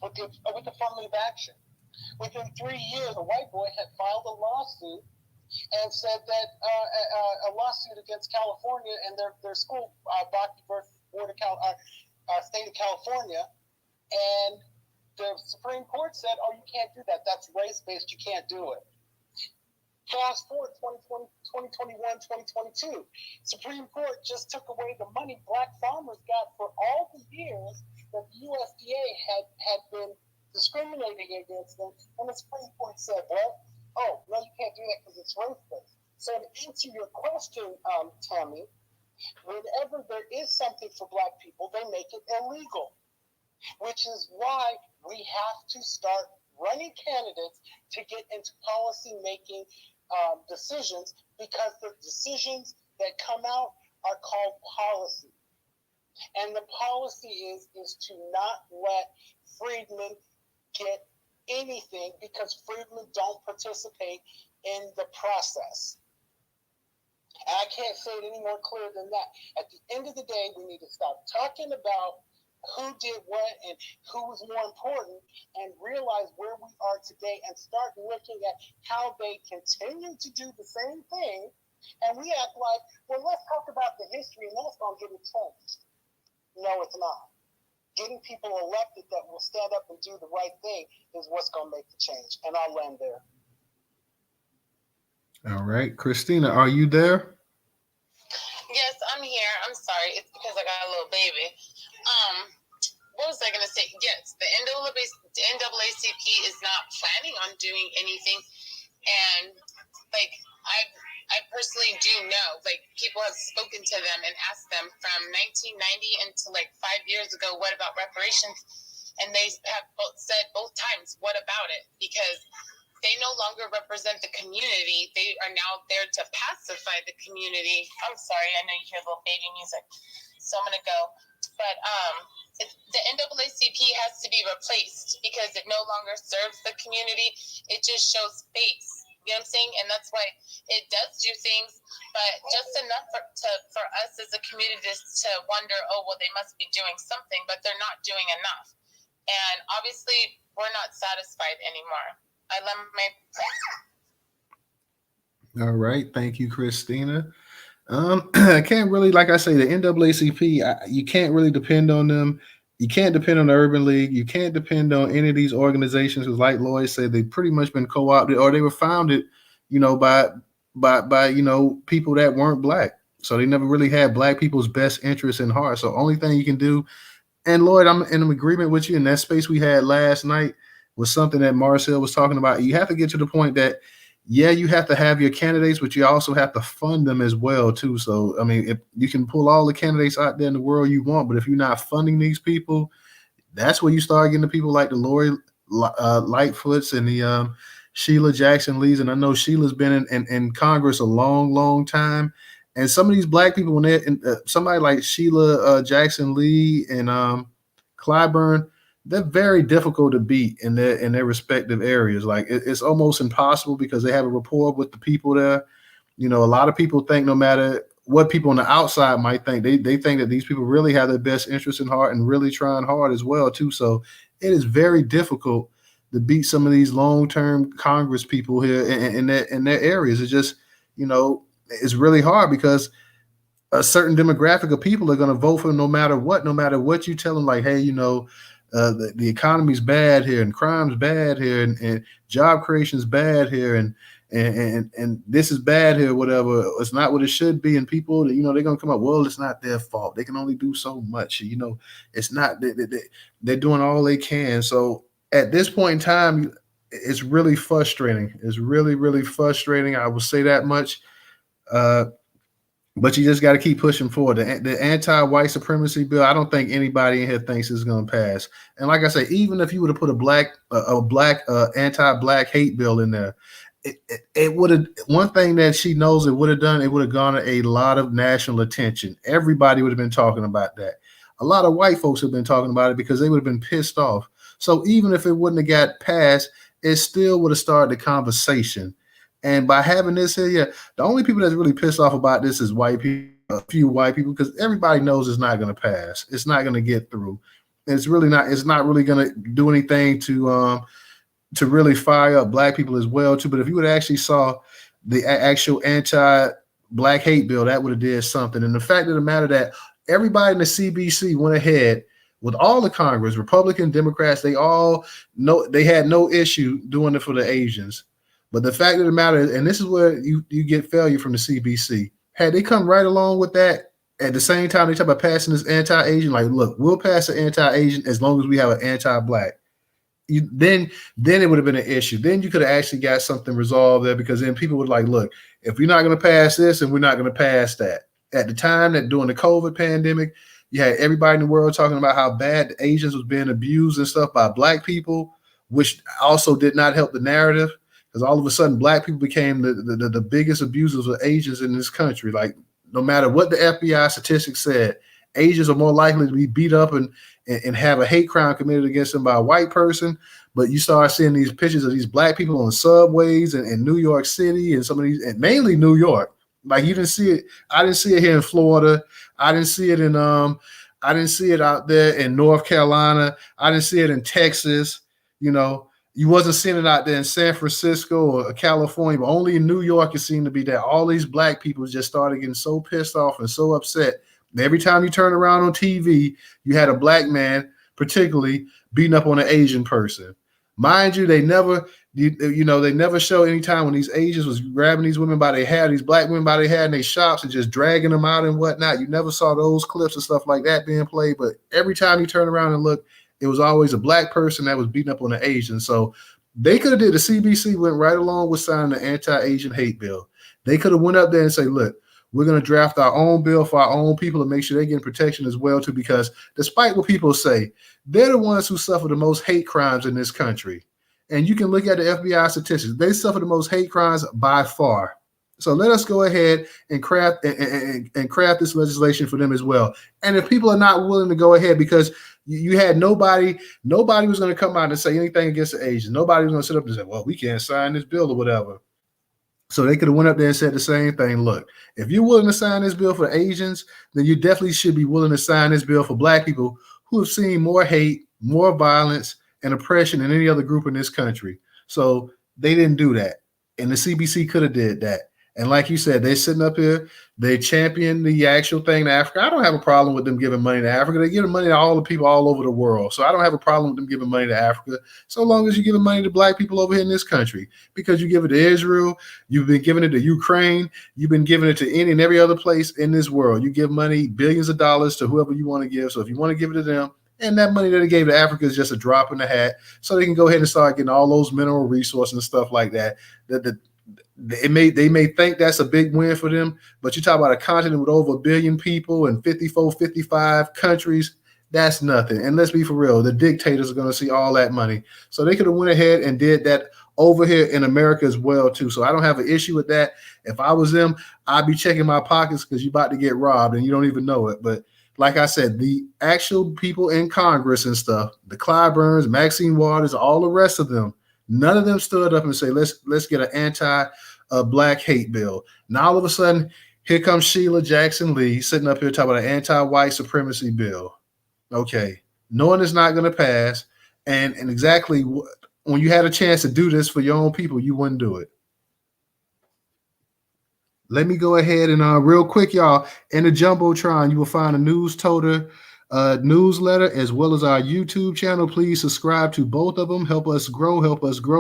S4: affirmative action. Within 3 years, a white boy had filed a lawsuit and said that a lawsuit against California and their school, Baki versus State of California, and the Supreme Court said, "Oh, you can't do that. That's race-based. You can't do it." Fast forward 2020, 2021, 2022. Supreme Court just took away the money black farmers got for all the years that the USDA had been discriminating against them. And the Supreme Court said, well, oh, no, you can't do that because it's race-based. So to answer your question, Tammy, whenever there is something for Black people, they make it illegal, which is why we have to start running candidates to get into policy making decisions, because the decisions that come out are called policy. And the policy is to not let freedmen get anything, because freedmen don't participate in the process. And I can't say it any more clear than that. At the end of the day, we need to stop talking about who did what and who was more important, and realize where we are today and start looking at how they continue to do the same thing. And we act like, well, let's talk about the history and that's going to get it changed. No, it's not. Getting people elected that will stand up and do the right thing is what's going to make the change. And I'll land there.
S1: All right, Christina, are you there?
S6: Yes, I'm here. I'm sorry. It's because I got a little baby. What was I going to say? Yes, the NAACP is not planning on doing anything. And, like, I personally do know, like, people have spoken to them and asked them from 1990 until, like, 5 years ago, what about reparations? And they have said both times, what about it? Because they no longer represent the community. They are now there to pacify the community. I'm sorry, I know you hear little baby music, so I'm gonna go. But the NAACP has to be replaced because it no longer serves the community. It just shows face. You know what I'm saying? And that's why it does do things, but just enough for us as a community to wonder, oh, well, they must be doing something, but they're not doing enough. And obviously, we're not satisfied anymore. I love my.
S1: All right, thank you, Christina. I can't really, like I say, the NAACP, you can't really depend on them. You can't depend on the Urban League. You can't depend on any of these organizations because, like Lloyd said, they've pretty much been co-opted, or they were founded, by people that weren't Black. So they never really had Black people's best interests in heart. So only thing you can do, and Lloyd, I'm in agreement with you. In that space we had last night was something that Marcel was talking about. You have to get to the point that, yeah, you have to have your candidates, but you also have to fund them as well, too. So, I mean, if you can pull all the candidates out there in the world you want, but if you're not funding these people, that's where you start getting the people like the Lori Lightfoots and the Sheila Jackson Lees. And I know Sheila's been in Congress a long, long time. And some of these Black people, when they're somebody like Sheila Jackson Lee and Clyburn, they're very difficult to beat in their respective areas. Like it's almost impossible because they have a rapport with the people there. A lot of people think no matter what people on the outside might think, they think that these people really have their best interest in heart and really trying hard as well too. So it is very difficult to beat some of these long-term Congress people here in their areas. It's just, it's really hard because a certain demographic of people are going to vote for them no matter what you tell them, like, hey, the economy's bad here and crime's bad here and job creation's bad here and this is bad here, whatever. It's not what it should be. And people, they're going to come up, well, it's not their fault. They can only do so much. It's not, they're doing all they can. So at this point in time, it's really frustrating. It's really, really frustrating. I will say that much. But you just got to keep pushing forward. The anti-white supremacy bill, I don't think anybody in here thinks it's going to pass. And like I say, even if you would have put a anti-Black hate bill in there, it would have, one thing that she knows it would have done, it would have garnered a lot of national attention. Everybody would have been talking about that. A lot of white folks have been talking about it because they would have been pissed off. So even if it wouldn't have got passed, it still would have started the conversation. And by having this here, the only people that's really pissed off about this is white people, a few white people, because everybody knows it's not going to pass. It's not going to get through. It's not really going to do anything to really fire up Black people as well, too. But if you would actually saw the actual anti-Black hate bill, that would have did something. And the fact of the matter that everybody in the CBC went ahead with all the Congress, Republican, Democrats, they had no issue doing it for the Asians. But the fact of the matter is, and this is where you get failure from the CBC, had they come right along with that at the same time they talk about passing this anti-Asian, like, look, we'll pass an anti-Asian as long as we have an anti-Black. Then it would have been an issue. Then you could have actually got something resolved there, because then people would like, look, if we're not going to pass this and we're not going to pass that. at the time that during the COVID pandemic, you had everybody in the world talking about how bad the Asians was being abused and stuff by black people, which also did not help the narrative because all of a sudden black people became the biggest abusers of Asians in this country. Like no matter what the FBI statistics said, Asians are more likely to be beat up and have a hate crime committed against them by a white person. But you start seeing these pictures of these black people on subways in New York City and some of these, and mainly New York. Like you didn't see it. I didn't see it here in Florida. I didn't see it in I didn't see it out there in North Carolina. I didn't see it in Texas. You know, you wasn't seeing it out there in San Francisco or California, but only in New York it seemed to be that all these black people just started getting so pissed off and so upset. Every time you turn around on TV, you had a black man, particularly beating up on an Asian person. Mind you, they never, they never show any time when these Asians was grabbing these women by their hair, these black women by their hair in their shops and just dragging them out and whatnot. You never saw those clips and stuff like that being played. But every time you turn around and look, it was always a black person that was beating up on an Asian. So they could have did, the CBC went right along with signing the anti-Asian hate bill. They could have went up there and say, look, we're going to draft our own bill for our own people and make sure they're getting protection as well, too, because despite what people say, they're the ones who suffer the most hate crimes in this country. And you can look at the FBI statistics. They suffer the most hate crimes by far. So let us go ahead and craft and craft this legislation for them as well. And if people are not willing to go ahead, because you had nobody was going to come out and say anything against the Asians. Nobody was going to sit up and say, well, we can't sign this bill or whatever. So they could have went up there and said the same thing. Look, if you're willing to sign this bill for Asians, then you definitely should be willing to sign this bill for black people who have seen more hate, more violence, and oppression than any other group in this country. So they didn't do that. And the CBC could have did that. And like you said, they're sitting up here, they champion the actual thing to Africa. I don't have a problem with them giving money to Africa. They give money to all the people all over the world. So I don't have a problem with them giving money to Africa, so long as you're giving money to black people over here in this country. Because you give it to Israel, you've been giving it to Ukraine, you've been giving it to any and every other place in this world. You give money, billions of dollars to whoever you want to give. So if you want to give it to them, and that money that they gave to Africa is just a drop in the hat, so they can go ahead and start getting all those mineral resources and stuff like that. They may think that's a big win for them, but you talk about a continent with over 1 billion people and 54, 55 countries, that's nothing. And let's be for real, the dictators are going to see all that money. So they could have went ahead and did that over here in America as well, too. So I don't have an issue with that. If I was them, I'd be checking my pockets because you're about to get robbed and you don't even know it. But like I said, the actual people in Congress and stuff, the Clyburns, Maxine Waters, all the rest of them, none of them stood up and say, let's get an anti-black hate bill. Now all of a sudden, here comes Sheila Jackson Lee sitting up here talking about an anti-white supremacy bill. Okay, knowing it's not going to pass, and exactly when you had a chance to do this for your own people, you wouldn't do it. Let me go ahead and real quick, y'all, in the Jumbotron, you will find a Newstoter newsletter as well as our YouTube channel. Please subscribe to both of them. Help us grow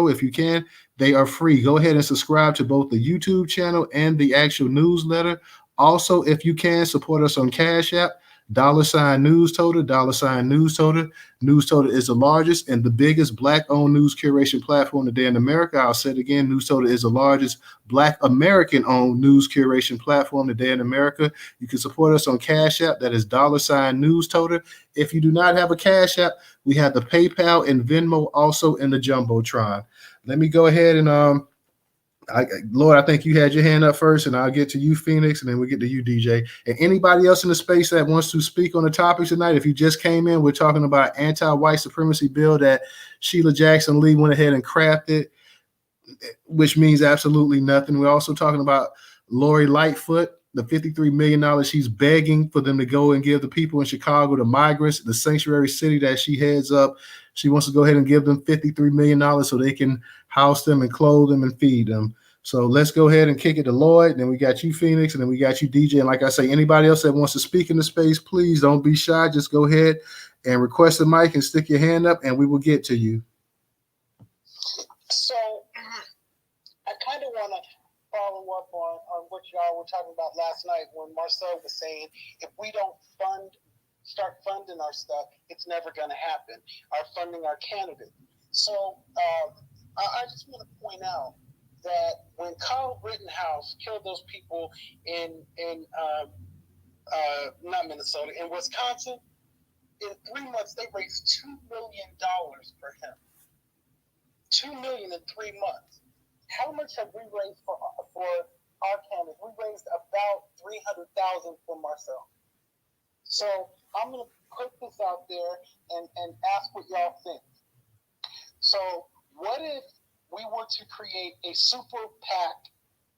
S1: if you can. They are free. Go ahead and subscribe to both the YouTube channel and the actual newsletter. Also, if you can, support us on Cash App. $Newstoter, $Newstoter. Newstoter is the largest and the biggest Black-owned news curation platform today in America. I'll say it again, Newstoter is the largest Black American-owned news curation platform today in America. You can support us on Cash App. That is $Newstoter. If you do not have a Cash App, we have the PayPal and Venmo also in the Jumbotron. Let me go ahead and Lord, I think you had your hand up first, and I'll get to you, Phoenix, and then we get to you, DJ. And anybody else in the space that wants to speak on the topics tonight, if you just came in, we're talking about anti-white supremacy bill that Sheila Jackson Lee went ahead and crafted, which means absolutely nothing. We're also talking about Lori Lightfoot, the $53 million she's begging for them to go and give the people in Chicago, the migrants, the sanctuary city that she heads up. She wants to go ahead and give them $53 million so they can house them and clothe them and feed them. So let's go ahead and kick it to Lloyd. Then we got you, Phoenix, and then we got you, DJ. And like I say, anybody else that wants to speak in the space, please don't be shy. Just go ahead and request a mic and stick your hand up, and we will get to you.
S4: So I kind of want to follow up on what y'all were talking about last night when Marcel was saying, if we don't start funding our stuff, it's never going to happen. Our funding our candidate. So I just want to point out that when Kyle Rittenhouse killed those people in not Minnesota, in Wisconsin, in 3 months they raised $2 million for him. $2 million in 3 months. How much have we raised for our candidate? We raised about $300,000 for Marcel. So I'm gonna put this out there and ask what y'all think. So what if we were to create a super PAC?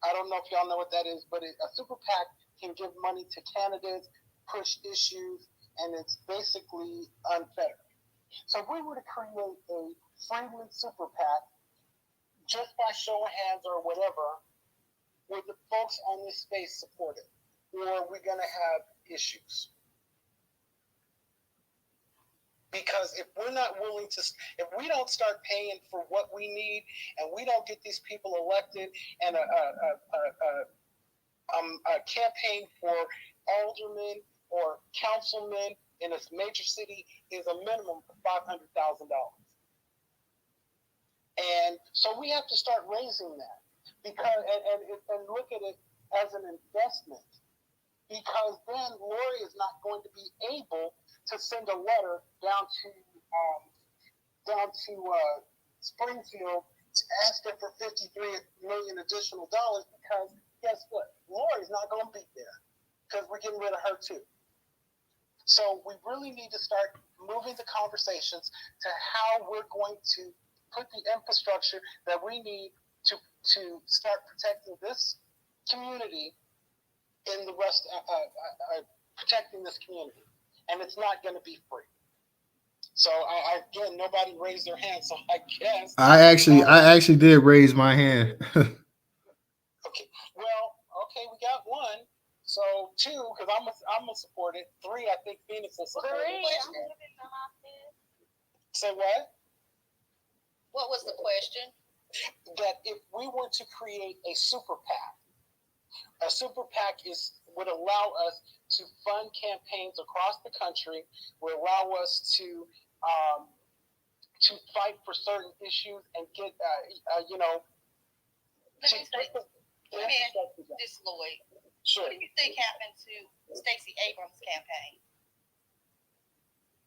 S4: I don't know if y'all know what that is, but a super PAC can give money to candidates, push issues, and it's basically unfettered. So if we were to create a friendly super PAC, just by show of hands or whatever, would the folks on this space support it? Or are we going to have issues? Because if we're not willing to, if we don't start paying for what we need, and we don't get these people elected, and a campaign for aldermen or councilmen in a major city is a minimum of $500,000. And so we have to start raising that, because and look at it as an investment, because then Lori is not going to be able to send a letter down to Springfield to ask them for $53 million additional dollars, because guess what? Lori's not going to be there, because we're getting rid of her too. So we really need to start moving the conversations to how we're going to put the infrastructure that we need to start protecting this community in the rest, protecting this community. And it's not going to be free. So again, nobody raised their hand, so I guess
S1: I actually did raise my hand.
S4: okay. Well, okay, we got one. So 2, because I'm gonna support it. 3, I think Phoenix will support it. Say what?
S3: What was the question?
S4: That if we were to create a super PAC would allow us to fund campaigns across the country, would allow us to fight for certain issues and get
S3: Let me ask this, Lloyd.
S4: Sure.
S3: What do you think happened to Stacey Abrams' campaign?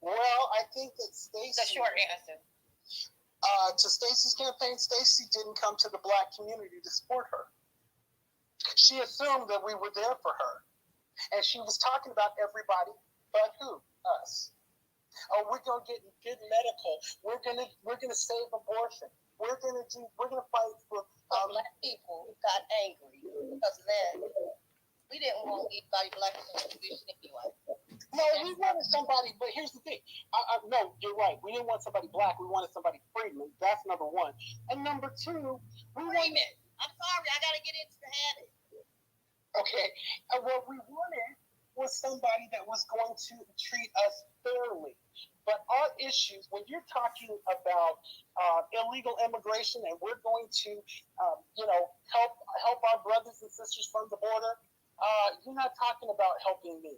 S4: Well, I think that Stacey.
S3: The short answer.
S4: To Stacey's campaign, Stacey didn't come to the Black community to support her. She assumed that we were there for her, and she was talking about everybody but who? Us. Oh, we're gonna get good medical. We're gonna save abortion. We're gonna fight for
S3: Black people got angry because of that. We didn't want anybody black in the position anyway.
S4: No, we wanted somebody, but here's the thing. No, you're right. We didn't want somebody black. We wanted somebody freedman. That's number 1. And number 2,
S3: Freeman. I'm sorry, I gotta get into the habit.
S4: Okay. And what we wanted was somebody that was going to treat us fairly. But our issues, when you're talking about illegal immigration, and we're going to, help our brothers and sisters from the border, you're not talking about helping me.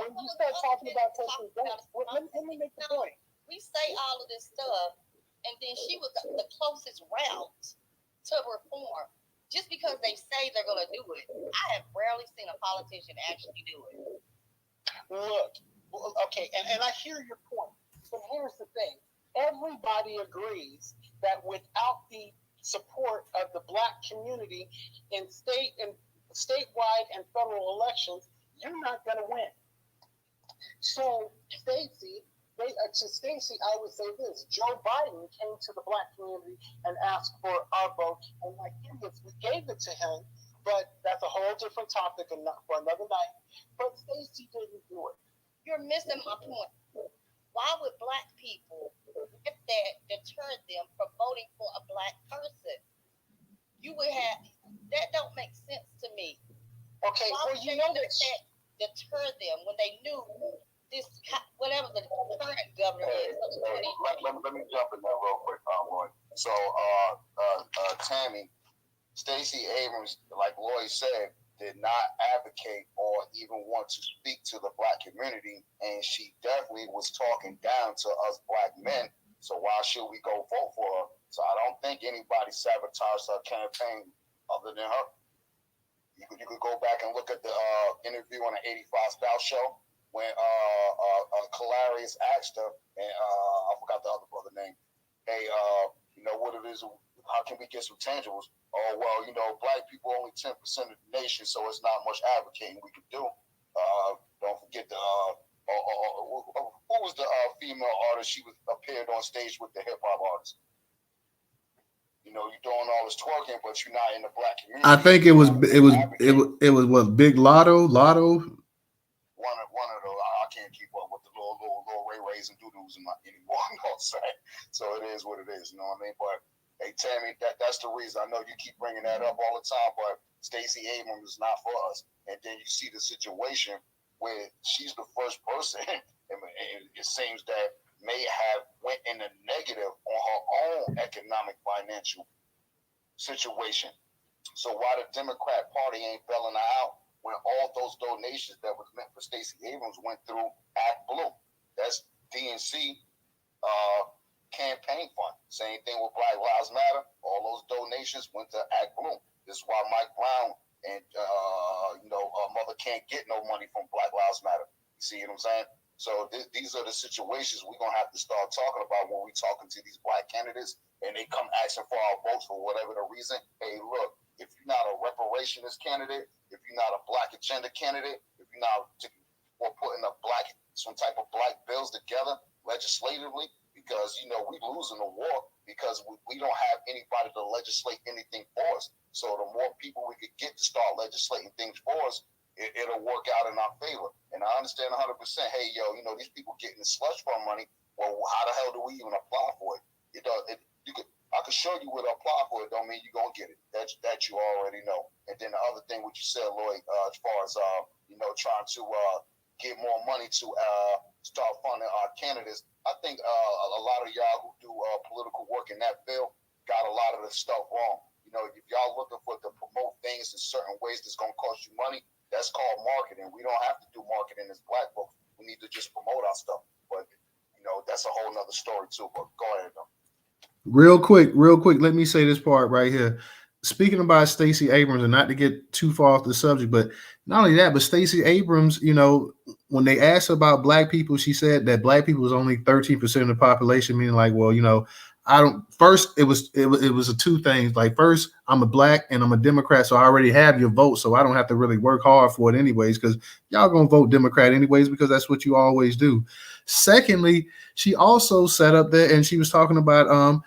S4: When you start talking about taking guns, let me make the point.
S3: We say all of this stuff, and then she was the closest route to reform. Just because they say they're going to do it, I have rarely seen a politician actually do it.
S4: Look, okay, and I hear your point, but here's the thing. Everybody agrees that without the support of the Black community in statewide and federal elections, you're not going to win. So, to Stacey, I would say this: Joe Biden came to the Black community and asked for our vote, and like idiots, we gave it to him. But that's a whole different topic and not for another night. But Stacey didn't do it.
S3: You're missing my point. Why would Black people let that deter them from voting for a Black person? You would have that. Don't make sense to me.
S4: Okay,
S3: why
S4: well, you know that
S3: deter them when they knew this, whatever the current governor is.
S2: Let me jump in there real quick, Lloyd. So, Tammy, Stacey Abrams, like Lloyd said, did not advocate or even want to speak to the Black community, and she definitely was talking down to us Black men. So why should we go vote for her? So I don't think anybody sabotaged her campaign other than her. You could go back and look at the interview on the 85 South show when Calarius asked her, and I forgot the other brother name. Hey, what it is? How can we get some tangibles? Oh well, black people only 10% of the nation, so it's not much advocating we can do. Don't forget the who was the female artist? She appeared on stage with the hip hop artist. You're doing all this twerking, but you're not in the black community.
S1: I think it was what, Big Lotto.
S2: One of those. I can't keep up with the little Ray Rays and doo-doos anymore. You know what I'm saying? So it is what it is. You know what I mean? But hey, Tammy, that's the reason. I know you keep bringing that up all the time, but Stacey Abrams is not for us. And then you see the situation where she's the first person, and it seems that may have went in the negative on her own economic financial situation. So why the Democrat Party ain't bailing her out when all those donations that was meant for Stacey Abrams went through Act Blue? That's DNC campaign fund. Same thing with Black Lives Matter. All those donations went to Act Blue. This is why Mike Brown and mother can't get no money from Black Lives Matter. You see what I'm saying? So these are the situations we're going to have to start talking about when we're talking to these black candidates and they come asking for our votes for whatever the reason. Hey, look, if you're not a reparationist candidate, if you're not a black agenda candidate, if you're not or putting some type of black bills together legislatively, because, we losing the war because we don't have anybody to legislate anything for us. So the more people we could get to start legislating things for us, it'll work out in our favor. And I understand 100%. Hey, these people getting the slush fund money. Well, how the hell do we even apply for it? I could show you where to apply for it. Don't mean you're gonna get it. That you already know. And then the other thing, what you said, Lloyd, as far as trying to get more money to start funding our candidates. I think a lot of y'all who do political work in that field got a lot of the stuff wrong. If y'all looking for to promote things in certain ways that's gonna cost you money, that's called marketing. We don't have to do marketing as black folks. We need to just promote our stuff. But that's a whole nother story too. But go ahead though.
S1: Real quick, let me say this part right here. Speaking about Stacey Abrams, and not to get too far off the subject, but not only that, but Stacey Abrams, when they asked her about black people, she said that black people is only 13% of the population, meaning like, well, it was two things. Like, first, I'm a black and I'm a Democrat, so I already have your vote, so I don't have to really work hard for it anyways, because y'all gonna vote Democrat anyways, because that's what you always do. Secondly, she also sat up there and she was talking about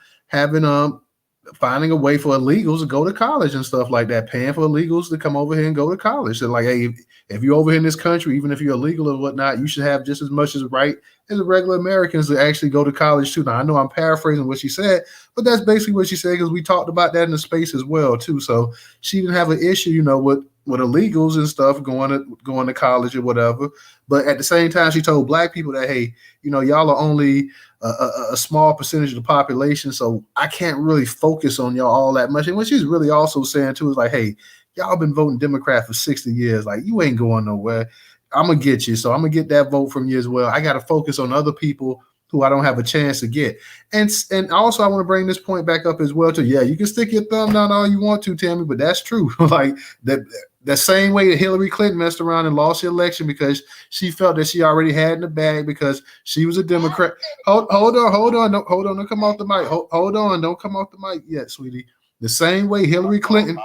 S1: finding a way for illegals to go to college and stuff like that, paying for illegals to come over here and go to college. So like, hey, if you're over here in this country, even if you're illegal or whatnot, you should have just as much as right as the regular Americans to actually go to college too. Now, I know I'm paraphrasing what she said, but that's basically what she said, because we talked about that in the space as well too. So she didn't have an issue, with illegals and stuff going to college or whatever. But at the same time, she told black people that, hey, y'all are only a small percentage of the population, so I can't really focus on y'all all that much. And what she's really also saying too is like, hey, y'all been voting Democrat for 60 years. Like, you ain't going nowhere. I'm going to get you. So I'm going to get that vote from you as well. I got to focus on other people who I don't have a chance to get. And also I want to bring this point back up as well too. Yeah, you can stick your thumb down all you want to, Tammy, but that's true. Like the same way that Hillary Clinton messed around and lost the election because she felt that she already had in the bag because she was a Democrat. Hold on. Don't come off the mic. Hold on. Don't come off the mic yet, sweetie. The same way Hillary Clinton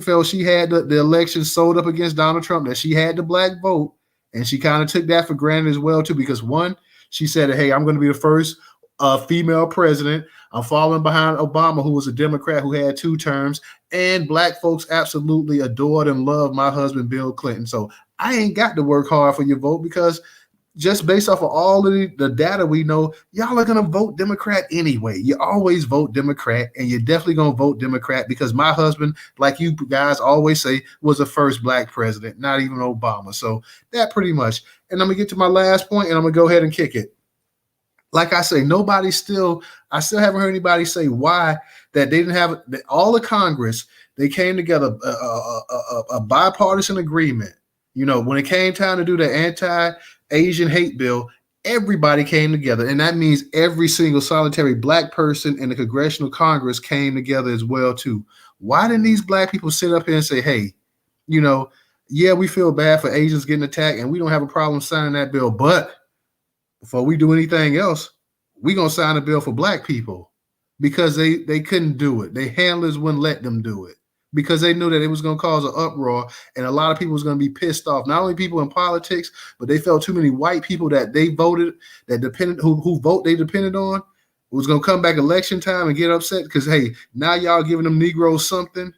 S1: felt she had the election sold up against Donald Trump, that she had the black vote. And she kind of took that for granted as well, too, because one, she said, hey, I'm going to be the first female president. I'm following behind Obama, who was a Democrat who had 2 terms. And black folks absolutely adored and loved my husband, Bill Clinton. So I ain't got to work hard for your vote, because just based off of all of the data we know, y'all are going to vote Democrat anyway. You always vote Democrat, and you're definitely going to vote Democrat because my husband, like you guys always say, was the first black president, not even Obama. So that pretty much. And I'm going to get to my last point, and I'm going to go ahead and kick it. Like I say, I still haven't heard anybody say why that they didn't have all the Congress. They came together, a bipartisan agreement. When it came time to do the anti-Asian hate bill, everybody came together. And that means every single solitary black person in the congressional Congress came together as well, too. Why didn't these black people sit up here and say, hey, you know, yeah, we feel bad for Asians getting attacked and we don't have a problem signing that bill, but before we do anything else, we gonna sign a bill for black people because they couldn't do it. Their handlers wouldn't let them do it because they knew that it was gonna cause an uproar and a lot of people was gonna be pissed off. Not only people in politics, but they felt too many white people that they voted that depended who vote they depended on was gonna come back election time and get upset because hey, now y'all giving them Negroes something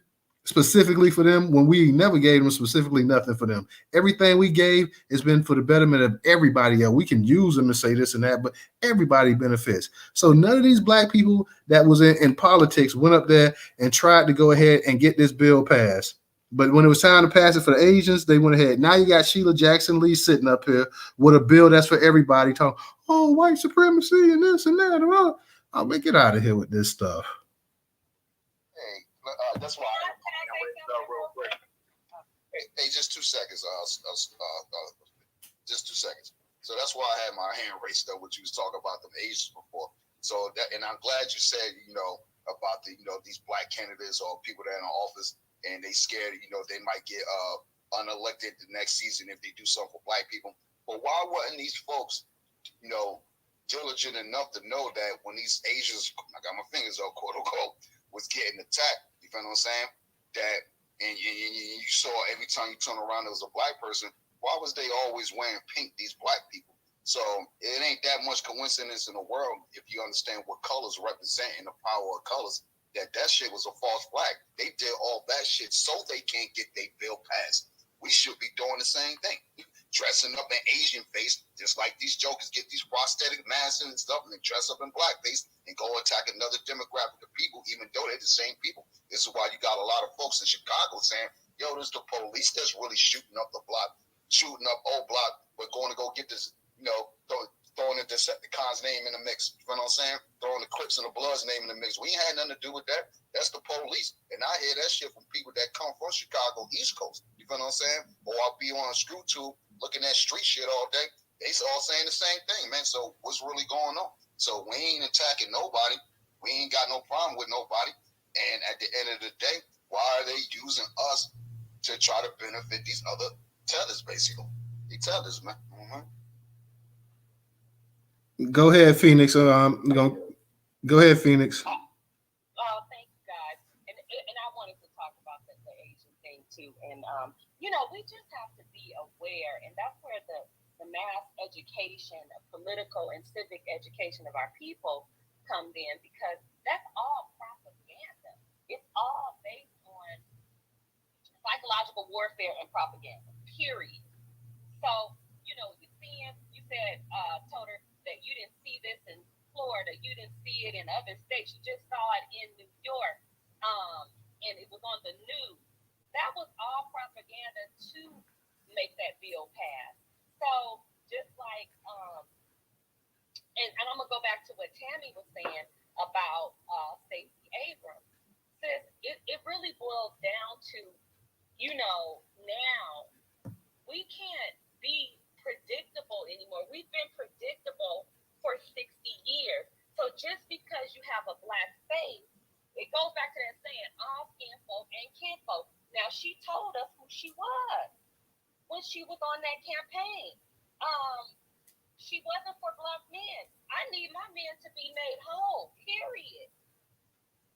S1: specifically for them when we never gave them specifically nothing for them. Everything we gave has been for the betterment of everybody else. We can use them and say this and that, but everybody benefits. So none of these black people that was in politics went up there and tried to go ahead and get this bill passed. But when it was time to pass it for the Asians, they went ahead. Now you got Sheila Jackson Lee sitting up here with a bill that's for everybody talking, oh, white supremacy and this and that. I'll make it out of here with this stuff.
S2: Hey, that's why real quick. Hey, just 2 seconds. Just 2 seconds. So that's why I had my hand raised up. What you was talking about the Asians before. So that, and I'm glad you said about the these black candidates or people that are in office and they scared they might get unelected the next season if they do something for black people. But why wasn't these folks diligent enough to know that when these Asians, I got my fingers up, quote unquote, was getting attacked? You feel what I'm saying? That and you saw every time you turn around there was a black person. Why was they always wearing pink? These black people. So it ain't that much coincidence in the world if you understand what colors represent and the power of colors. That shit was a false flag. They did all that shit so they can't get their bill passed. We should be doing the same thing. Dressing up in Asian face, just like these jokers get these prosthetic masks and stuff, and they dress up in blackface and go attack another demographic of people, even though they're the same people. This is why you got a lot of folks in Chicago saying, yo, this is the police that's really shooting up the block, shooting up old block. We're going to go get this, throwing the Decepticon's name in the mix. You know what I'm saying? Throwing the Crips and the Bloods name in the mix. We ain't had nothing to do with that. That's the police. And I hear that shit from people that come from Chicago, East Coast. You know what I'm saying? Or I'll be on a screw tube looking at street shit all day. They all saying the same thing, man. So what's really going on? So we ain't attacking nobody. We ain't got no problem with nobody. And at the end of the day, why are they using us to try to benefit these other tellers, basically? They tellers, man. Mm-hmm.
S1: Go ahead, Phoenix. Go ahead, Phoenix.
S5: Thank you guys. And I wanted to talk about the Asian thing too. And we just have to be aware, and that's where the mass education, political and civic education of our people comes in, because that's all propaganda. It's all based on psychological warfare and propaganda, period. So, you said, Toter, that you didn't see this in Florida, you didn't see it in other states, you just saw it in New York, and it was on the news. That was all propaganda to make that bill pass. So just like, and I'm gonna go back to what Tammy was saying about Stacey Abrams. Sis, it really boils down to, now we can't be predictable anymore. We've been predictable for 60 years. So just because you have a black face, it goes back to that saying, all skin folk and kinfolk. Now, she told us who she was when she was on that campaign. She wasn't for black men. I need my men to be made whole, period.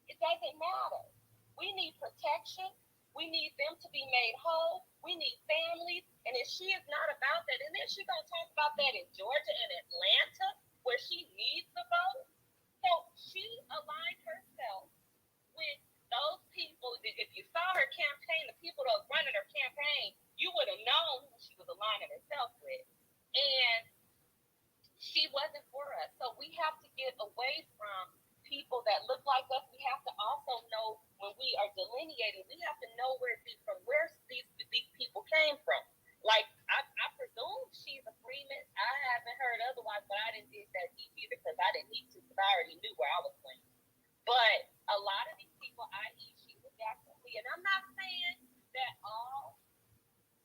S5: It doesn't matter. We need protection. We need them to be made whole. We need families. And if she is not about that, and then she's going to talk about that in Georgia and Atlanta, where she needs the vote. So she aligned herself with those people. If you saw her campaign, the people that were running her campaign, you would have known who she was aligning herself with. And she wasn't for us. So we have to get away from people that look like us. We have to also know, when we are delineating, we have to know where these people came from. Like, I presume she's a Freeman. I haven't heard otherwise, but I didn't dig that deep either because I didn't need to, because I already knew where I was going. But a lot of these people, i.e. Sheila Jackson Lee, and I'm not saying that all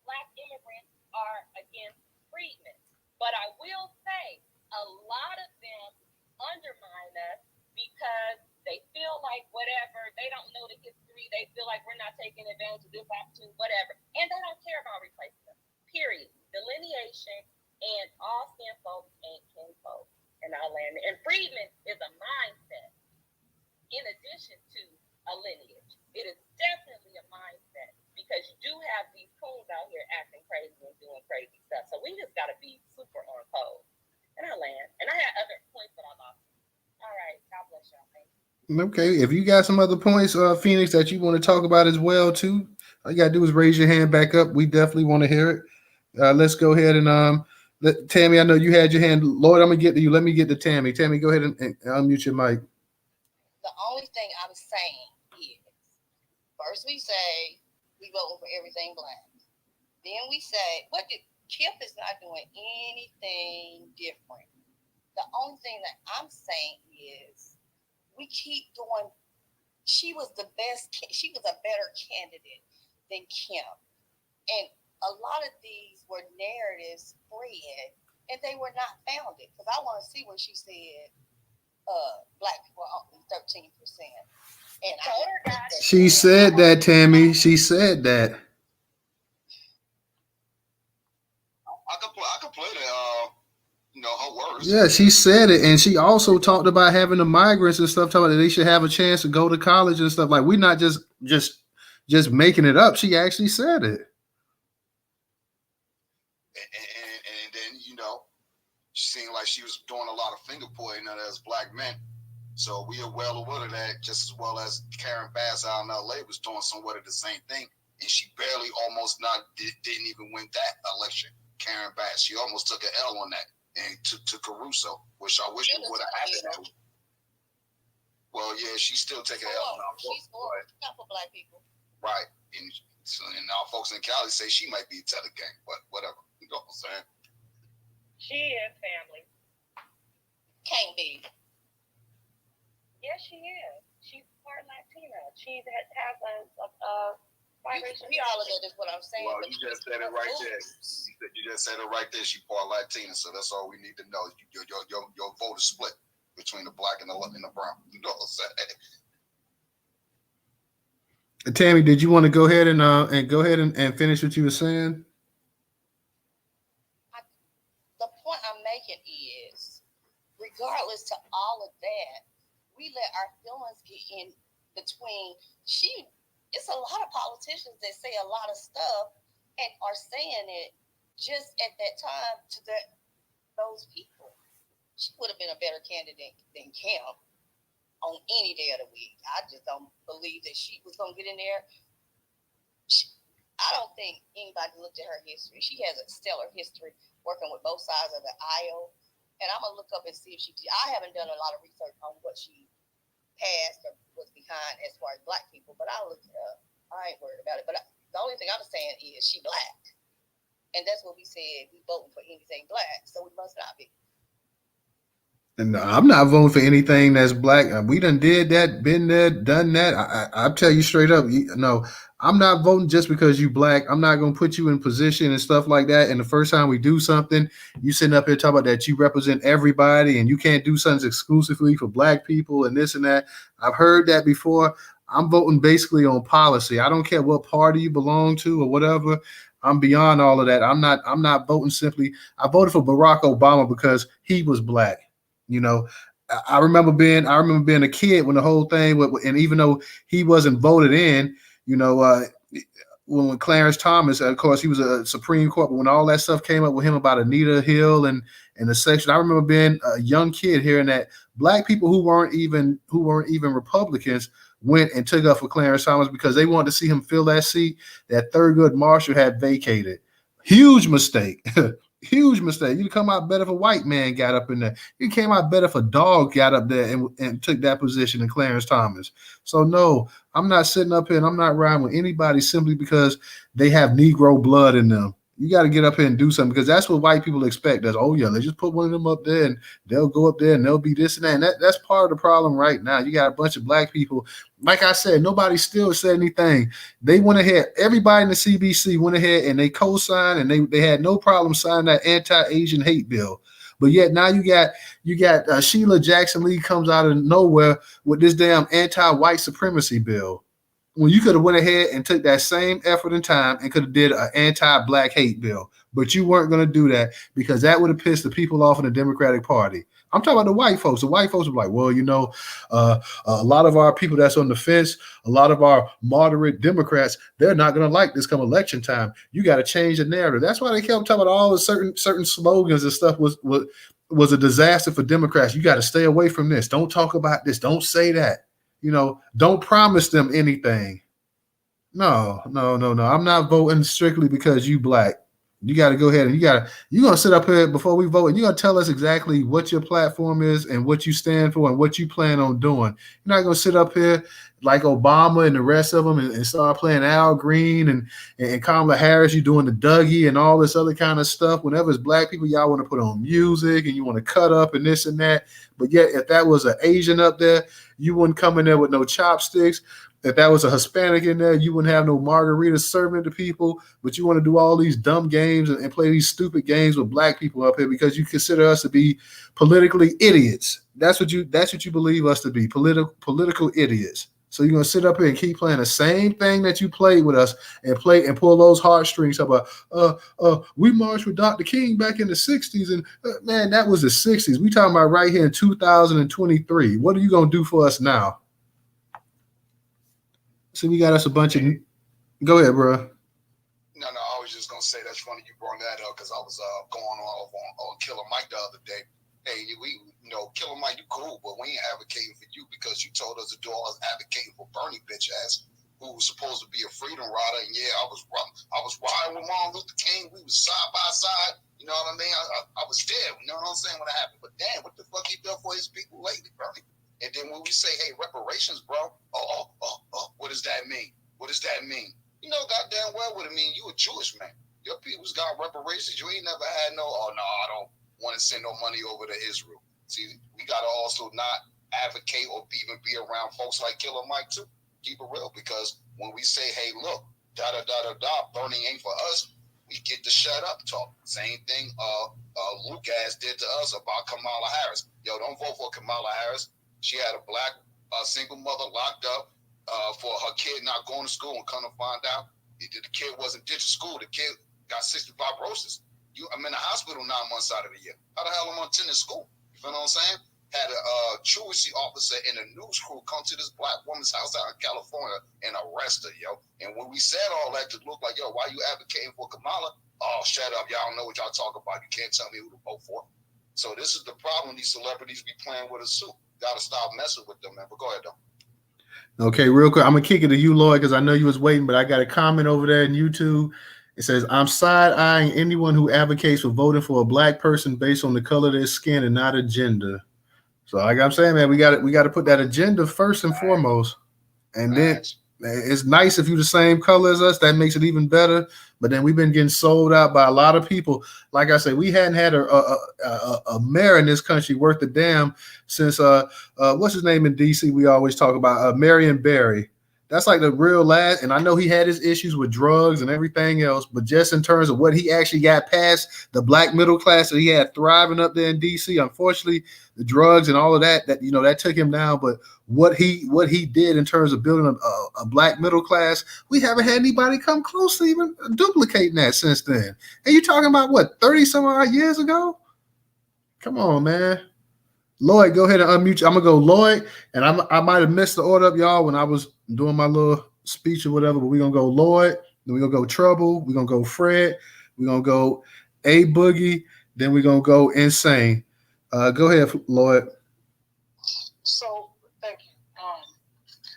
S5: black immigrants are against freedmen, but I will say a lot of them undermine us because they feel like whatever, they don't know the history, They feel like we're not taking advantage of this opportunity, whatever. And they don't care about replacing them. Period. Delineation and all skin folks ain't kin folks in our land. And freedmen is a mindset in addition to a lineage. It is definitely a mindset because you do have these coons out here acting crazy and doing crazy stuff. So we just got to be super on code in our land. And I had other points, but I lost. All right. God bless y'all. Thank you.
S1: Okay, if you got some other points, Phoenix, that you want to talk about as well too, all you gotta do is raise your hand back up. We definitely want to hear it. Let's go ahead and let Tammy. I know you had your hand. Lord, I'm gonna get to you. Let me get to Tammy. Tammy, go ahead and unmute your mic.
S3: The only thing I'm saying is, first we say we voting for everything black. Then we say, Kip is not doing anything different. The only thing that I'm saying is we keep doing, she was the best, she was a better candidate than Kim. And a lot of these were narratives spread and they were not founded. Because I want to see when she said black people are only 13%. And
S1: she said that, Tammy. She said that.
S2: I could play the her words.
S1: Yeah, she said it, and she also talked about having the migrants and stuff, talking about that they should have a chance to go to college and stuff. Like, we're not just making it up. She actually said it.
S2: And then she seemed like she was doing a lot of finger pointing at us black men. So we are well aware of that, just as well as Karen Bass out in LA was doing somewhat of the same thing, and she barely didn't even win that election. Karen Bass, she almost took an L on that. And to Caruso, which I wish it would have happened. Well, yeah, she's still taking an L now.
S3: She's not for black people.
S2: Right. And our folks in Cali say she might be a tether gang, but whatever. You know what I'm saying?
S5: She is family.
S3: Can't be.
S5: Yes, she is. She's part Latina. She has a
S3: We all of that is what I'm saying.
S2: Well, you just said it right there. You just said it right there. She part Latina, so that's all we need to know. Your vote is split between the black and the brown. You know what I'm saying?
S1: Tammy, did you want to go ahead and finish what you were saying?
S3: The point I'm making is, regardless to all of that, we let our feelings get in between. It's a lot of politicians that say a lot of stuff and are saying it just at that time to those people. She would have been a better candidate than Kim on any day of the week. I just don't believe that she was going to get in there. I don't think anybody looked at her history. She has a stellar history working with both sides of the aisle. And I'm going to look up and see if she did. I haven't done a lot of research on what she passed or was behind as far as black people, but I looked it up. I ain't worried about it. But the only thing I'm saying is she black. And that's what we said. We voting for anything black, so we must not be.
S1: And I'm not voting for anything that's black. We done did that, been there, done that. I'll tell you straight up. No, I'm not voting just because you black. I'm not going to put you in position and stuff like that. And the first time we do something, you sitting up here talking about that you represent everybody and you can't do something exclusively for black people and this and that. I've heard that before. I'm voting basically on policy. I don't care what party you belong to or whatever. I'm beyond all of that. I'm not voting simply. I voted for Barack Obama because he was black. I remember being a kid when the whole thing, and even though he wasn't voted in, when Clarence Thomas, of course, he was a Supreme Court, but when all that stuff came up with him about Anita Hill and the section, I remember being a young kid hearing that black people who weren't even Republicans went and took up for Clarence Thomas because they wanted to see him fill that seat that Thurgood Marshall had vacated. Huge mistake. Huge mistake. You come out better if a white man got up in there. You came out better if a dog got up there and took that position than Clarence Thomas. So no, I'm not sitting up here and I'm not riding with anybody simply because they have Negro blood in them. You got to get up here and do something because that's what white people expect. That's, oh yeah, they just put one of them up there and they'll go up there and they'll be this and that. And that's part of the problem right now. You got a bunch of black people. Like I said, nobody still said anything. They went ahead. Everybody in the CBC went ahead and they co-signed and they had no problem signing that anti-Asian hate bill. But yet now you got Sheila Jackson Lee comes out of nowhere with this damn anti-white supremacy bill. when you could have went ahead and took that same effort and time and could have did an anti-black hate bill, but you weren't going to do that because that would have pissed the people off in the Democratic Party. I'm talking about the white folks. The white folks were like, well, a lot of our people that's on the fence, a lot of our moderate Democrats, they're not going to like this come election time. You got to change the narrative. That's why they kept talking about all the certain slogans and stuff was a disaster for Democrats. You got to stay away from this. Don't talk about this. Don't say that. Don't promise them anything. No. I'm not voting strictly because you black. You got to go ahead and you're going to sit up here before we vote and you're going to tell us exactly what your platform is and what you stand for and what you plan on doing. You're not going to sit up here like Obama and the rest of them and start playing Al Green and Kamala Harris. You doing the Dougie and all this other kind of stuff. Whenever it's black people, y'all want to put on music and you want to cut up and this and that. But yet, if that was an Asian up there, you wouldn't come in there with no chopsticks. If that was a Hispanic in there, you wouldn't have no margarita serving to people, but you want to do all these dumb games and play these stupid games with black people up here because you consider us to be politically idiots. That's what you believe us to be, political idiots. So you're gonna sit up here and keep playing the same thing that you played with us and pull those heartstrings about. We marched with Dr. King back in the '60s, and man, that was the '60s. We talking about right here in 2023. What are you gonna do for us now? So we got us a bunch of. Go ahead, bro.
S2: No, I was just gonna say that's funny you brought that up because I was going off on Killer Mike the other day. Hey, Killer Mike, you cool, but we ain't advocating for you because you told us to do all this advocating for Bernie bitch ass, who was supposed to be a freedom rider. And yeah, I was riding with Martin Luther King. We was side by side. You know what I mean? I was there. You know what I'm saying when it happened. But damn, what the fuck he done for his people lately, Bernie? And then when we say, hey, reparations, bro, what does that mean? What does that mean? You know goddamn well what it mean. You a Jewish man. Your people's got reparations. You ain't never had no, I don't want to send no money over to Israel. See, we got to also not advocate or even be around folks like Killer Mike, too. Keep it real, because when we say, hey, look, Bernie ain't for us, we get the shut up talk. Same thing Luke ass did to us about Kamala Harris. Yo, don't vote for Kamala Harris. She had a black single mother locked up for her kid not going to school, and come to find out the kid wasn't ditching school. The kid got cystic fibrosis. I'm in the hospital 9 months out of the year. How the hell am I attending school? You feel what I'm saying? Had a truancy officer and a news crew come to this black woman's house out in California and arrest her, yo. And when we said all that to look like, yo, why you advocating for Kamala? Oh, shut up. Y'all don't know what y'all talk about. You can't tell me who to vote for. So this is the problem. These celebrities be playing with us too. Got to stop messing with them, man. But go ahead, though.
S1: Okay, real quick. I'm going to kick it to you, Lloyd, because I know you was waiting, but I got a comment over there in YouTube. It says, I'm side-eyeing anyone who advocates for voting for a black person based on the color of their skin and not a gender. So like I'm saying, man, we got to put that agenda first and foremost. And then it's nice if you're the same color as us. That makes it even better. But then we've been getting sold out by a lot of people. Like I said, we hadn't had a mayor in this country worth a damn since what's his name in DC? We always talk about Marion Barry. That's like the real last. And I know he had his issues with drugs and everything else, but just in terms of what he actually got past the black middle class that he had thriving up there in DC, unfortunately, the drugs and all of that that took him down. But what he did in terms of building a black middle class, we haven't had anybody come close to even duplicating that since then. And you're talking about what, 30 some odd years ago? Come on, man. Lloyd, go ahead and unmute you. I'm gonna go Lloyd, and I might have missed the order up, y'all, when I was doing my little speech or whatever. But we're gonna go Lloyd, then we're gonna go Trouble, we're gonna go Fred, we're gonna go A Boogie, then we're gonna go Insane. Go ahead, Lloyd.
S4: So thank you.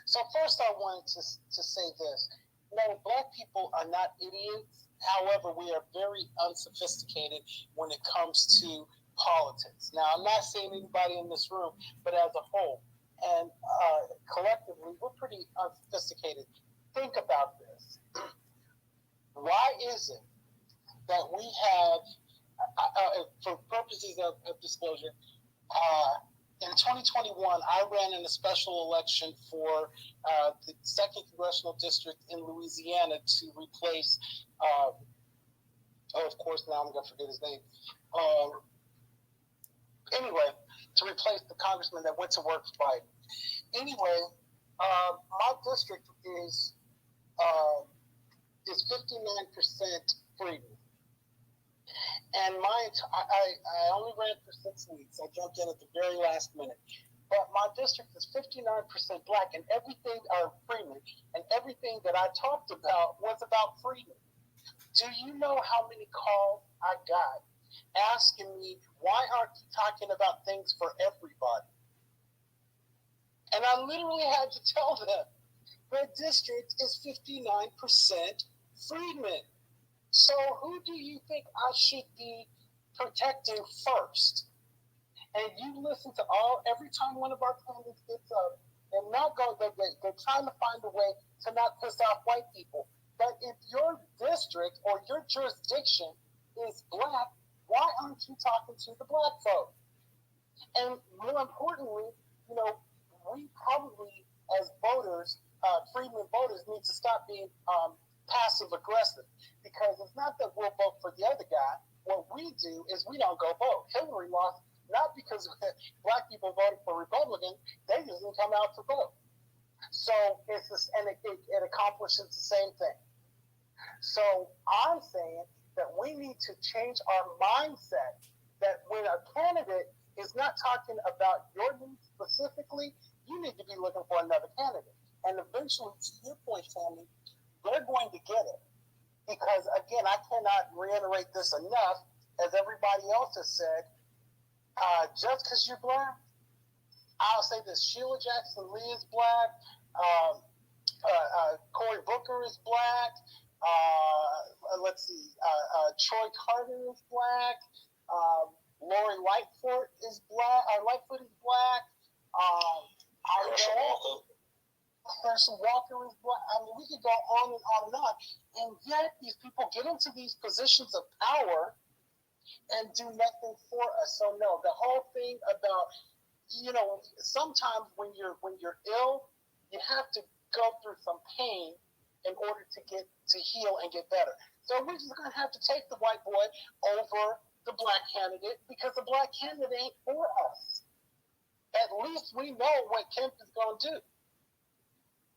S4: So first, I wanted to say this: no, black people are not idiots. However, we are very unsophisticated when it comes to politics. Now, I'm not saying anybody in this room, but as a whole, and collectively, we're pretty unsophisticated. Think about this. Why is it that we have, for purposes of disclosure, in 2021, I ran in a special election for the 2nd Congressional District in Louisiana to replace, of course, now I'm going to forget his name. Anyway, to replace the congressman that went to work for Biden. Anyway, My district is 59% freedom. And I only ran for 6 weeks. I jumped in at the very last minute. But my district is 59% black, and everything are freedom, and everything that I talked about was about freedom. Do you know how many calls I got asking me, why aren't you talking about things for everybody? And I literally had to tell them, the district is 59% freedmen. So who do you think I should be protecting first? And you listen to every time one of our candidates gets up, they're trying to find a way to not piss off white people. But if your district or your jurisdiction is black, why aren't you talking to the black folk? And more importantly, we probably, as voters, freedmen voters, need to stop being passive aggressive, because it's not that we'll vote for the other guy. What we do is we don't go vote. Hillary lost not because black people voted for Republicans, they just didn't come out to vote. So it's this, and it accomplishes the same thing. So I'm saying that we need to change our mindset, that when a candidate is not talking about your needs specifically, you need to be looking for another candidate. And eventually, to your point, Tammy, they're going to get it. Because again, I cannot reiterate this enough, as everybody else has said, just because you're black, I'll say this: Sheila Jackson Lee is black, Cory Booker is black, Troy Carter is black, Lori Lightfoot is black, Lightfoot is black, Herschel Walker is black. I mean, we could go on and on and on. And yet these people get into these positions of power and do nothing for us. So no, the whole thing about, sometimes when you're ill, you have to go through some pain in order to heal and get better. So we're just gonna have to take the white boy over the black candidate, because the black candidate ain't for us. At least we know what Kemp is gonna do.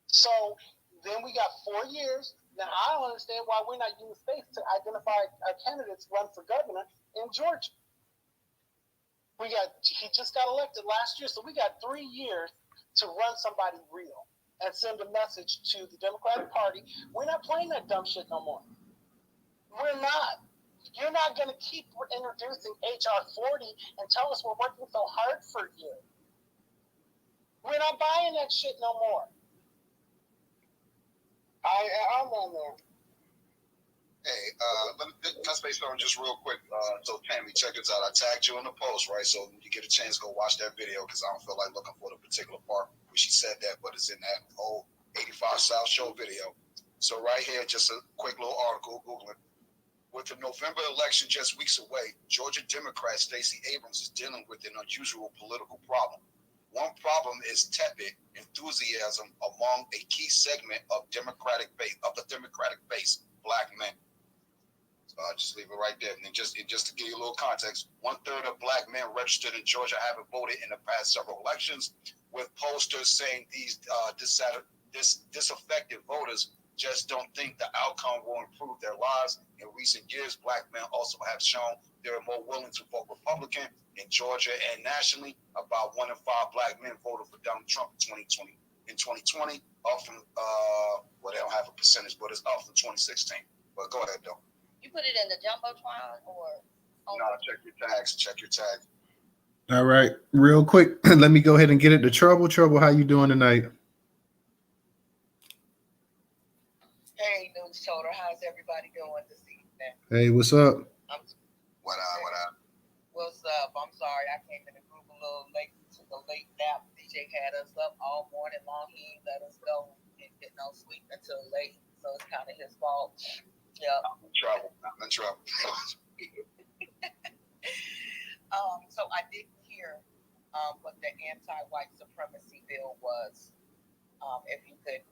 S4: So then we got 4 years. Now I don't understand why we're not using space to identify candidates to run for governor in Georgia. He just got elected last year, so we got 3 years to run somebody real and send a message to the Democratic Party. We're not playing that dumb shit no more. We're not. You're not going to keep introducing HR 40 and tell us we're working so hard for you. We're not buying that shit no more. I'm on there.
S2: Hey, let me touch base on just real quick. So Tammy, check this out. I tagged you in the post, right? So when you get a chance, go watch that video, because I don't feel like looking for the particular part where she said that, but it's in that whole 85 South Show video. So right here, just a quick little article, Google it. With the November election just weeks away, Georgia Democrat Stacey Abrams is dealing with an unusual political problem. One problem is tepid enthusiasm among a key segment of the Democratic base, black men. So I'll just leave it right there. And just to give you a little context, 1/3 of black men registered in Georgia haven't voted in the past several elections, with posters saying these disaffected voters just don't think the outcome will improve their lives. In recent years, black men also have shown they're more willing to vote Republican in Georgia and nationally. About 1 in 5 black men voted for Donald Trump in 2020, up from they don't have a percentage, but it's up from 2016. But go ahead, though.
S3: You put it in the Jumbotron or?
S2: No, check your tags.
S1: All right, real quick, let me go ahead and get it to Trouble. Trouble, how you doing tonight?
S3: Hey, Newstoter, how's everybody doing this evening?
S1: Hey, what's up?
S2: What up?
S3: What's up? I'm sorry, I came in the group a little late, took a late nap. DJ had us up all morning long. He ain't let us go and get no sleep until late, so it's kind of his fault. Yeah.
S2: I'm in trouble.
S3: So I didn't hear what the anti-white supremacy bill was. If you could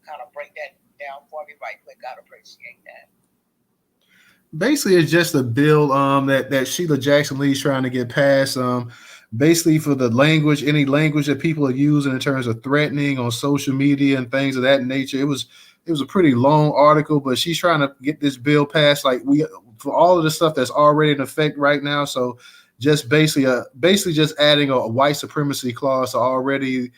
S3: kind of break that down for me right quick, I'd appreciate that.
S1: Basically, it's just a bill that Sheila Jackson Lee's trying to get passed. basically for the language, any language that people are using in terms of threatening on social media and things of that nature. It was a pretty long article, but she's trying to get this bill passed. Like we for all of the stuff that's already in effect right now. So just basically just adding a white supremacy clause to already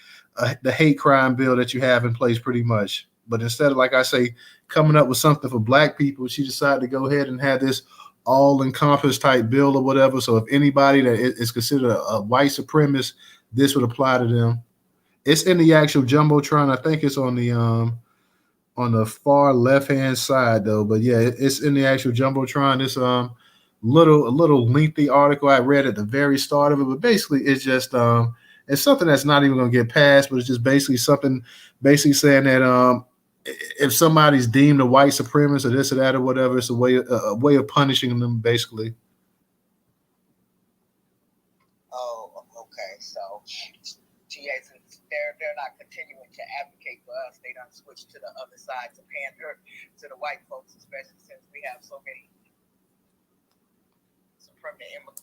S1: the hate crime bill that you have in place, pretty much. But instead of, like I say, coming up with something for black people, she decided to go ahead and have this all encompass type bill or whatever. So if anybody that is considered a white supremacist, this would apply to them. It's in the actual jumbotron. I think it's on the far left hand side though. But yeah, it's in the actual jumbotron. It's a little lengthy article I read at the very start of it, but basically it's just it's something that's not even going to get passed, but it's just basically something basically saying that if somebody's deemed a white supremacist or this or that or whatever, it's a way of punishing them basically.
S7: Oh, okay. So, TA, since they're not continuing to advocate for us, they done switched to the other side to pander to the white folks, especially since we have so many supremacist immigrants.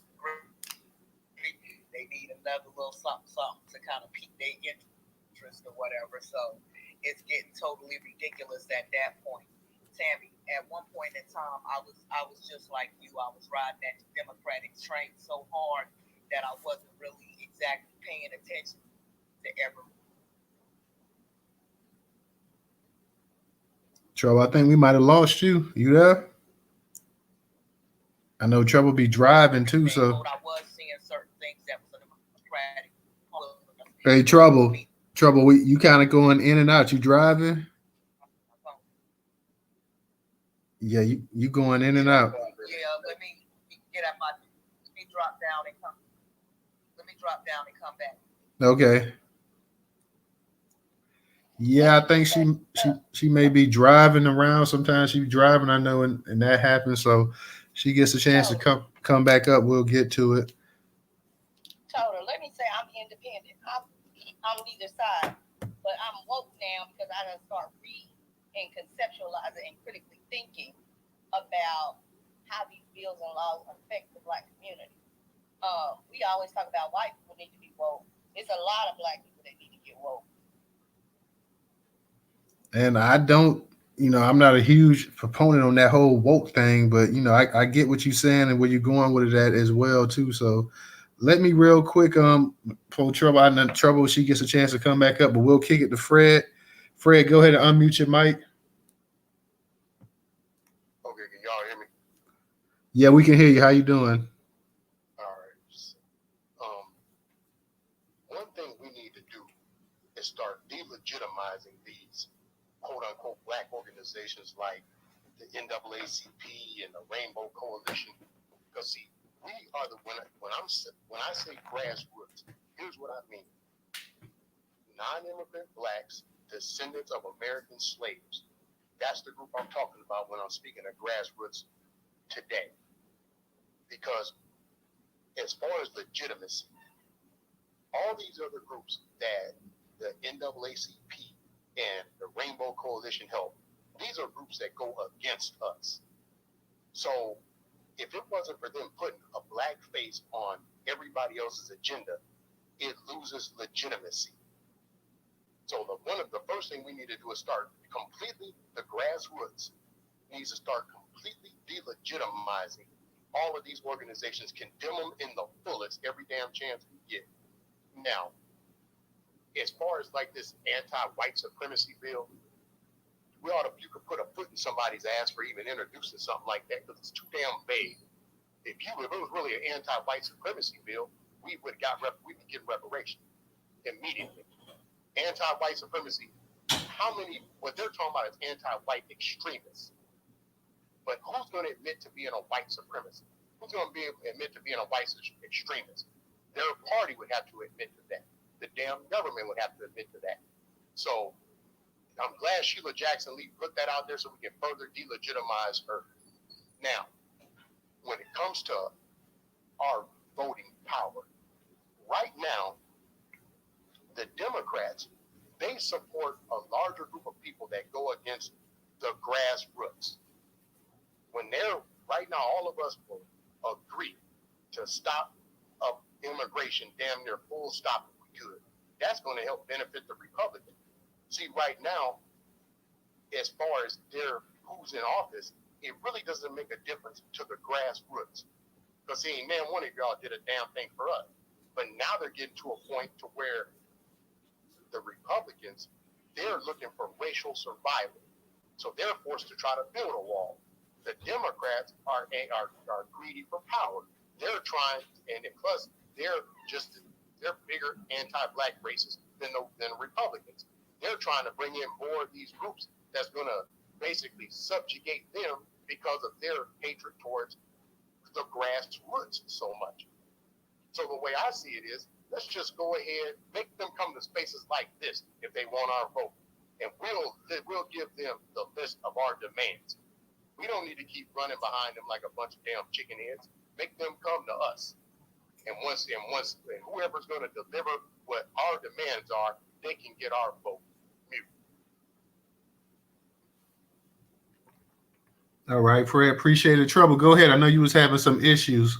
S7: They need another little something to kind of pique their interest or whatever. So, it's getting totally ridiculous at that point. Tammy, at one point in time, I was just like you. I was riding that Democratic train so hard that I wasn't really exactly paying attention to every.
S1: Trouble, I think we might have lost you. You there? I know Trouble be driving too, so.
S7: I was seeing certain things that was Democratic.
S1: Hey, Trouble, you kind of going in and out. You driving? Yeah, you going in and out.
S7: Yeah, let me get at my. Let me drop down and come. Let me drop down and come back.
S1: Okay. Yeah, I think she may be driving around. Sometimes she be driving, I know, and that happens. So she gets a chance to come back up. We'll get to it.
S3: Total. Let me say I'm independent. I'm neither side, but I'm woke now because I done start reading and conceptualizing and critically thinking about how these bills and laws affect the black community. We always talk about white people need to be woke. It's a lot of black people that need to get woke.
S1: And I don't, I'm not a huge proponent on that whole woke thing, but I get what you're saying and where you're going with it at as well too. So let me real quick, pull Trouble out of Trouble. She gets a chance to come back up, but we'll kick it to Fred. Fred, go ahead and unmute your mic.
S8: Okay, can y'all hear me?
S1: Yeah, we can hear you. How you doing?
S8: All right. One thing we need to do is start delegitimizing these quote unquote black organizations like the NAACP and the Rainbow Coalition. Because see, we are when I say grassroots, here's what I mean. Non-immigrant blacks, descendants of American slaves. That's the group I'm talking about when I'm speaking of grassroots today. Because as far as legitimacy, all these other groups that the NAACP and the Rainbow Coalition help, these are groups that go against us. So if it wasn't for them putting a black face on everybody else's agenda, it loses legitimacy. So the first thing we need to do is start completely, the grassroots needs to start completely delegitimizing all of these organizations, condemn them in the fullest every damn chance we get. Now, as far as like this anti-white supremacy bill, you could put a foot in somebody's ass for even introducing something like that because it's too damn vague. If it was really an anti-white supremacy bill, we would get reparation immediately. Anti-white supremacy, what they're talking about is anti-white extremists. But who's going to admit to being a white supremacist? Who's going to admit to being a white extremist? Their party would have to admit to that. The damn government would have to admit to that. So I'm glad Sheila Jackson Lee put that out there so we can further delegitimize her. Now, when it comes to our voting power, right now, the Democrats, they support a larger group of people that go against the grassroots. When right now, all of us will agree to stop immigration damn near full stop if we could. That's going to help benefit the Republicans. See, right now, as far as who's in office, it really doesn't make a difference to the grassroots. Because see, man, one of y'all did a damn thing for us. But now they're getting to a point to where the Republicans, they're looking for racial survival. So they're forced to try to build a wall. The Democrats are greedy for power. They're trying, and plus they're bigger anti-black racists than the Republicans. They're trying to bring in more of these groups that's going to basically subjugate them because of their hatred towards the grassroots so much. So the way I see it is, let's just go ahead, make them come to spaces like this if they want our vote, and we'll give them the list of our demands. We don't need to keep running behind them like a bunch of damn chicken heads. Make them come to us, and once whoever's going to deliver what our demands are, they can get our vote.
S1: All right, Fred, appreciate the trouble. Go ahead. I know you was having some issues.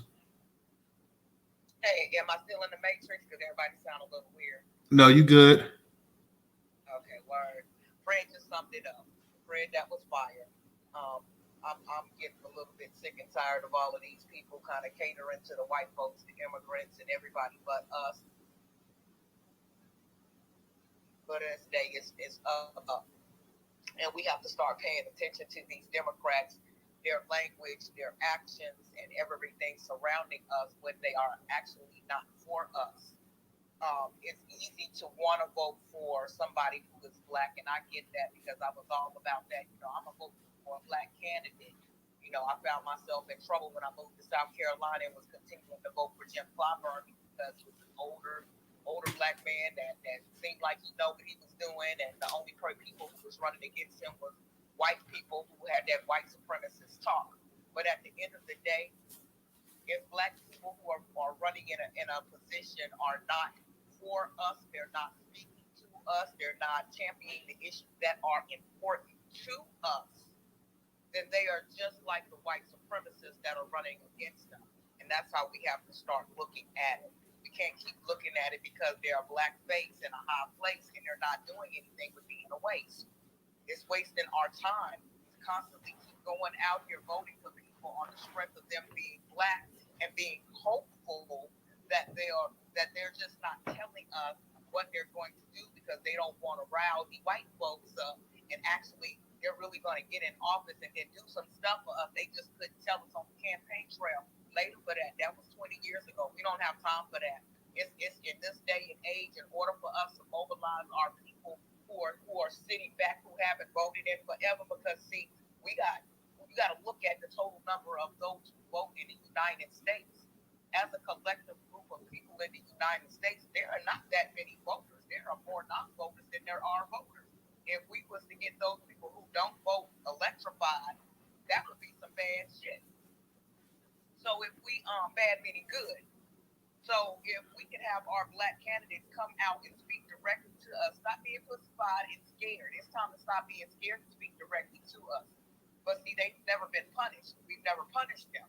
S7: Hey, am I still in the matrix? Because everybody sound a little weird.
S1: No, you good.
S7: Okay, word. Fred just summed it up. Fred, that was fire. I'm getting a little bit sick and tired of all of these people kind of catering to the white folks, the immigrants, and everybody but us. But this day is up. And we have to start paying attention to these Democrats, their language, their actions, and everything surrounding us when they are actually not for us. It's easy to want to vote for somebody who is black, and I get that because I was all about that. I'm a vote for a black candidate. I found myself in trouble when I moved to South Carolina and was continuing to vote for Jim Clyburn because he was an older black man that seemed like he knew what he was doing, and the only people who was running against him was white people who had that white supremacist talk. But at the end of the day, if black people who are running in a position are not for us, they're not speaking to us, they're not championing the issues that are important to us, then they are just like the white supremacists that are running against them. And that's how we have to start looking at it. We can't keep looking at it because they're a black face in a high place and they're not doing anything but being a waste. It's wasting our time to constantly keep going out here voting for people on the strength of them being black and being hopeful that they're just not telling us what they're going to do because they don't want to rile the white folks up, and actually they're really going to get in office and then do some stuff for us. They just couldn't tell us on the campaign trail later for that. That was 20 years ago. We don't have time for that. It's in this day and age, in order for us to mobilize our people who are sitting back, who haven't voted in forever, because see, you got to look at the total number of those who vote in the United States. As a collective group of people in the United States, there are not that many voters. There are more non-voters than there are voters. If we was to get those people who don't vote electrified, that would be some bad shit. So if we bad meaning good. So if we can have our black candidates come out and speak directly to us, stop being pussified and scared. It's time to stop being scared to speak directly to us. But see, they've never been punished. We've never punished them.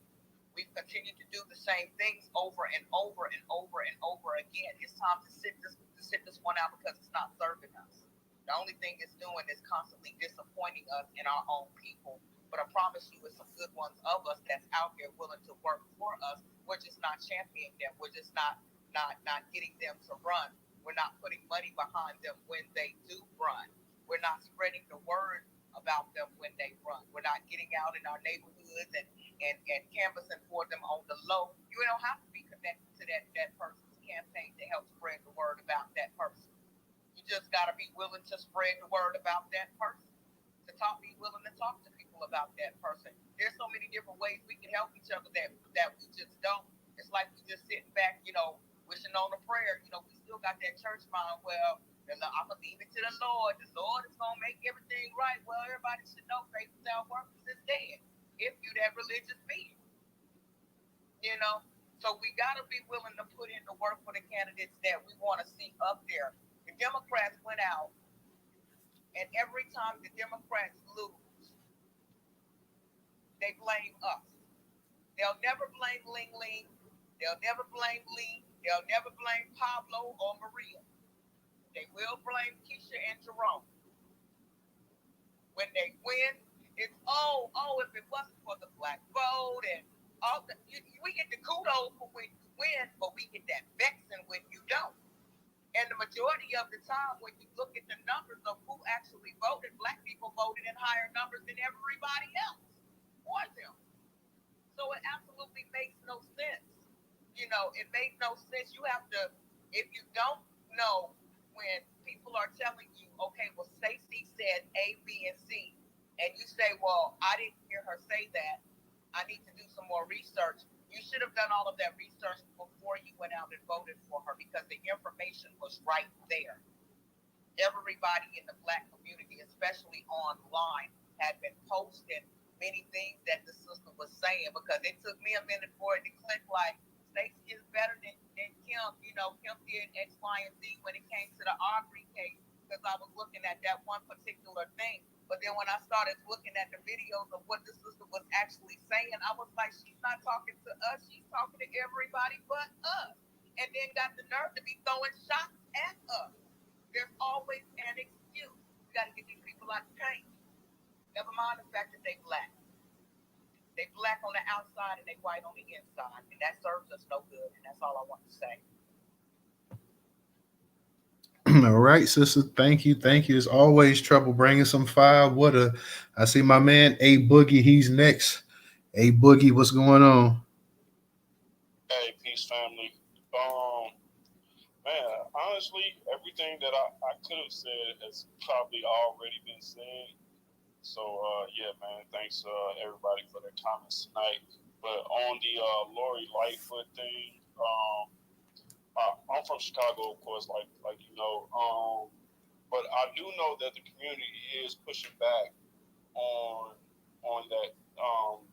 S7: We've continued to do the same things over and over and over and over again. It's time to sit this one out because it's not serving us. The only thing it's doing is constantly disappointing us and our own people. But I promise you, it's some good ones of us that's out here willing to work for us. We're just not championing them. We're just not getting them to run. We're not putting money behind them when they do run. We're not spreading the word about them when they run. We're not getting out in our neighborhoods and canvassing for them on the low. You don't have to be connected to that person's campaign to help spread the word about that person. You just got to be willing to spread the word about that person. Be willing to talk to people about that person. There's so many different ways we can help each other that we just don't. It's like we just sitting back, wishing on a prayer. We still got that church mind. Well, I'm going to leave it to the Lord. The Lord is going to make everything right. Well, everybody should know faith without works is dead. If you that religious being. So we got to be willing to put in the work for the candidates that we want to see up there. The Democrats went out, and every time the Democrats lose, they blame us. They'll never blame Ling Ling. They'll never blame Lee. They'll never blame Pablo or Maria. They will blame Keisha and Jerome. When they win, it's if it wasn't for the black vote and all the, we get the kudos for when you win, but we get that vexing when you don't. And the majority of the time, when you look at the numbers of who actually voted, black people voted in higher numbers than everybody else for them. So it absolutely makes no sense. It makes no sense. You have to, if you don't know when people are telling you, okay, well, Stacey said A, B, and C, and you say, well, I didn't hear her say that. I need to do some more research. You should have done all of that research before you went out and voted for her because the information was right there. Everybody in the black community, especially online, had been posting many things that the sister was saying because it took me a minute for it to click like, Stacey is better than Kim. Kim did X, Y, and Z when it came to the Aubrey case because I was looking at that one particular thing. But then when I started looking at the videos of what the sister was actually saying, I was like, she's not talking to us. She's talking to everybody but us. And then got the nerve to be throwing shots at us. There's always an excuse. You got to get these people out of pain. Never mind the fact that they black. They black on the outside and they white on the inside, and that serves us no good. And that's all I want to say.
S1: All right, sister. Thank you. Thank you. It's always trouble bringing some fire. I see my man A Boogie. He's next. A Boogie, what's going on?
S9: Hey, peace, family. Man, honestly, everything that I could have said has probably already been said. So, yeah, man, thanks everybody for their comments tonight. But on the Lori Lightfoot thing, I'm from Chicago, of course, like you know. But I do know that the community is pushing back on that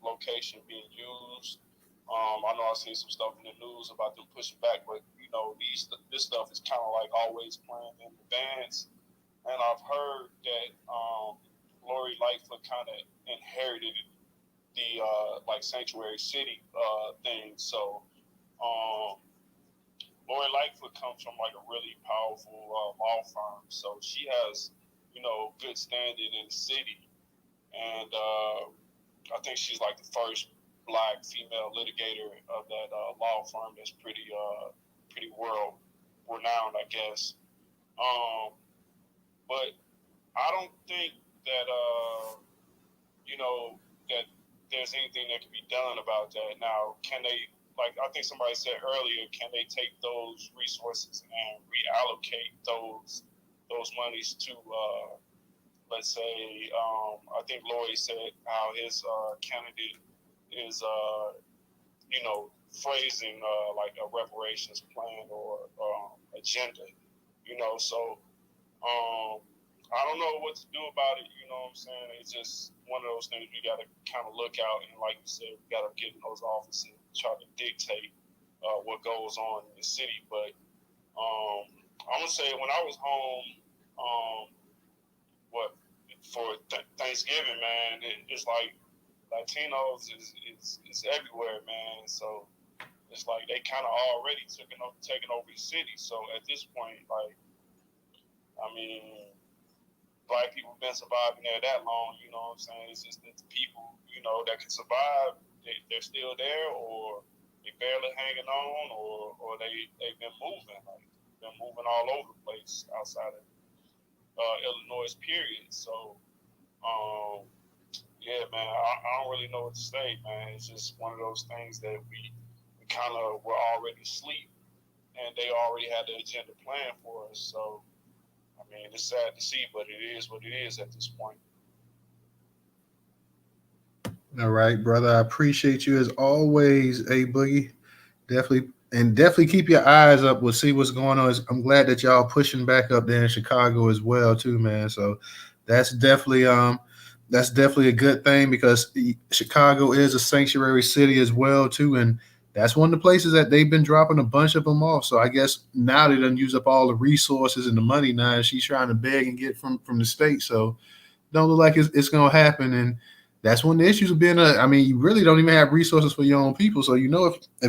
S9: location being used. I know I've seen some stuff in the news about them pushing back, but this stuff is kind of like always planned in advance. And I've heard that Lori Lightfoot kind of inherited the like sanctuary city thing. So Lori Lightfoot comes from like a really powerful law firm, so she has good standing in the city, and I think she's like the first black female litigator of that law firm that's pretty world renowned, I guess. But I don't think that that there's anything that can be done about that. Now, can they? Like I think somebody said earlier, can they take those resources and reallocate those monies to, let's say, I think Lori said how his candidate is, phrasing like a reparations plan or agenda, So I don't know what to do about it. You know what I'm saying? It's just one of those things we got to kind of look out and, like you said, we got to get in those offices and try to dictate what goes on in the city. But I'm gonna say when I was home, for Thanksgiving, man, it's like Latinos is everywhere, man. So it's like they kind of already taking over the city. So at this point, like, I mean, black people been surviving there that long, you know what I'm saying? It's just that the people, that can survive, they're still there, or they barely hanging on, or they've been moving, like been moving all over the place outside of Illinois, period. So, yeah, man, I don't really know what to say, man. It's just one of those things that we kind of were already asleep, and they already had the agenda planned for us. So, I mean, it's sad to see, but it is what it is at this point.
S1: All right, brother. I appreciate you as always, A Boogie. Definitely keep your eyes up. We'll see what's going on. I'm glad that y'all pushing back up there in Chicago as well, too, man. So that's definitely a good thing because Chicago is a sanctuary city as well, too, and that's one of the places that they've been dropping a bunch of them off. So I guess now they done use up all the resources and the money now, and she's trying to beg and get from the state. So don't look like it's gonna happen. And That's one of the issues of being I mean, you really don't even have resources for your own people. So if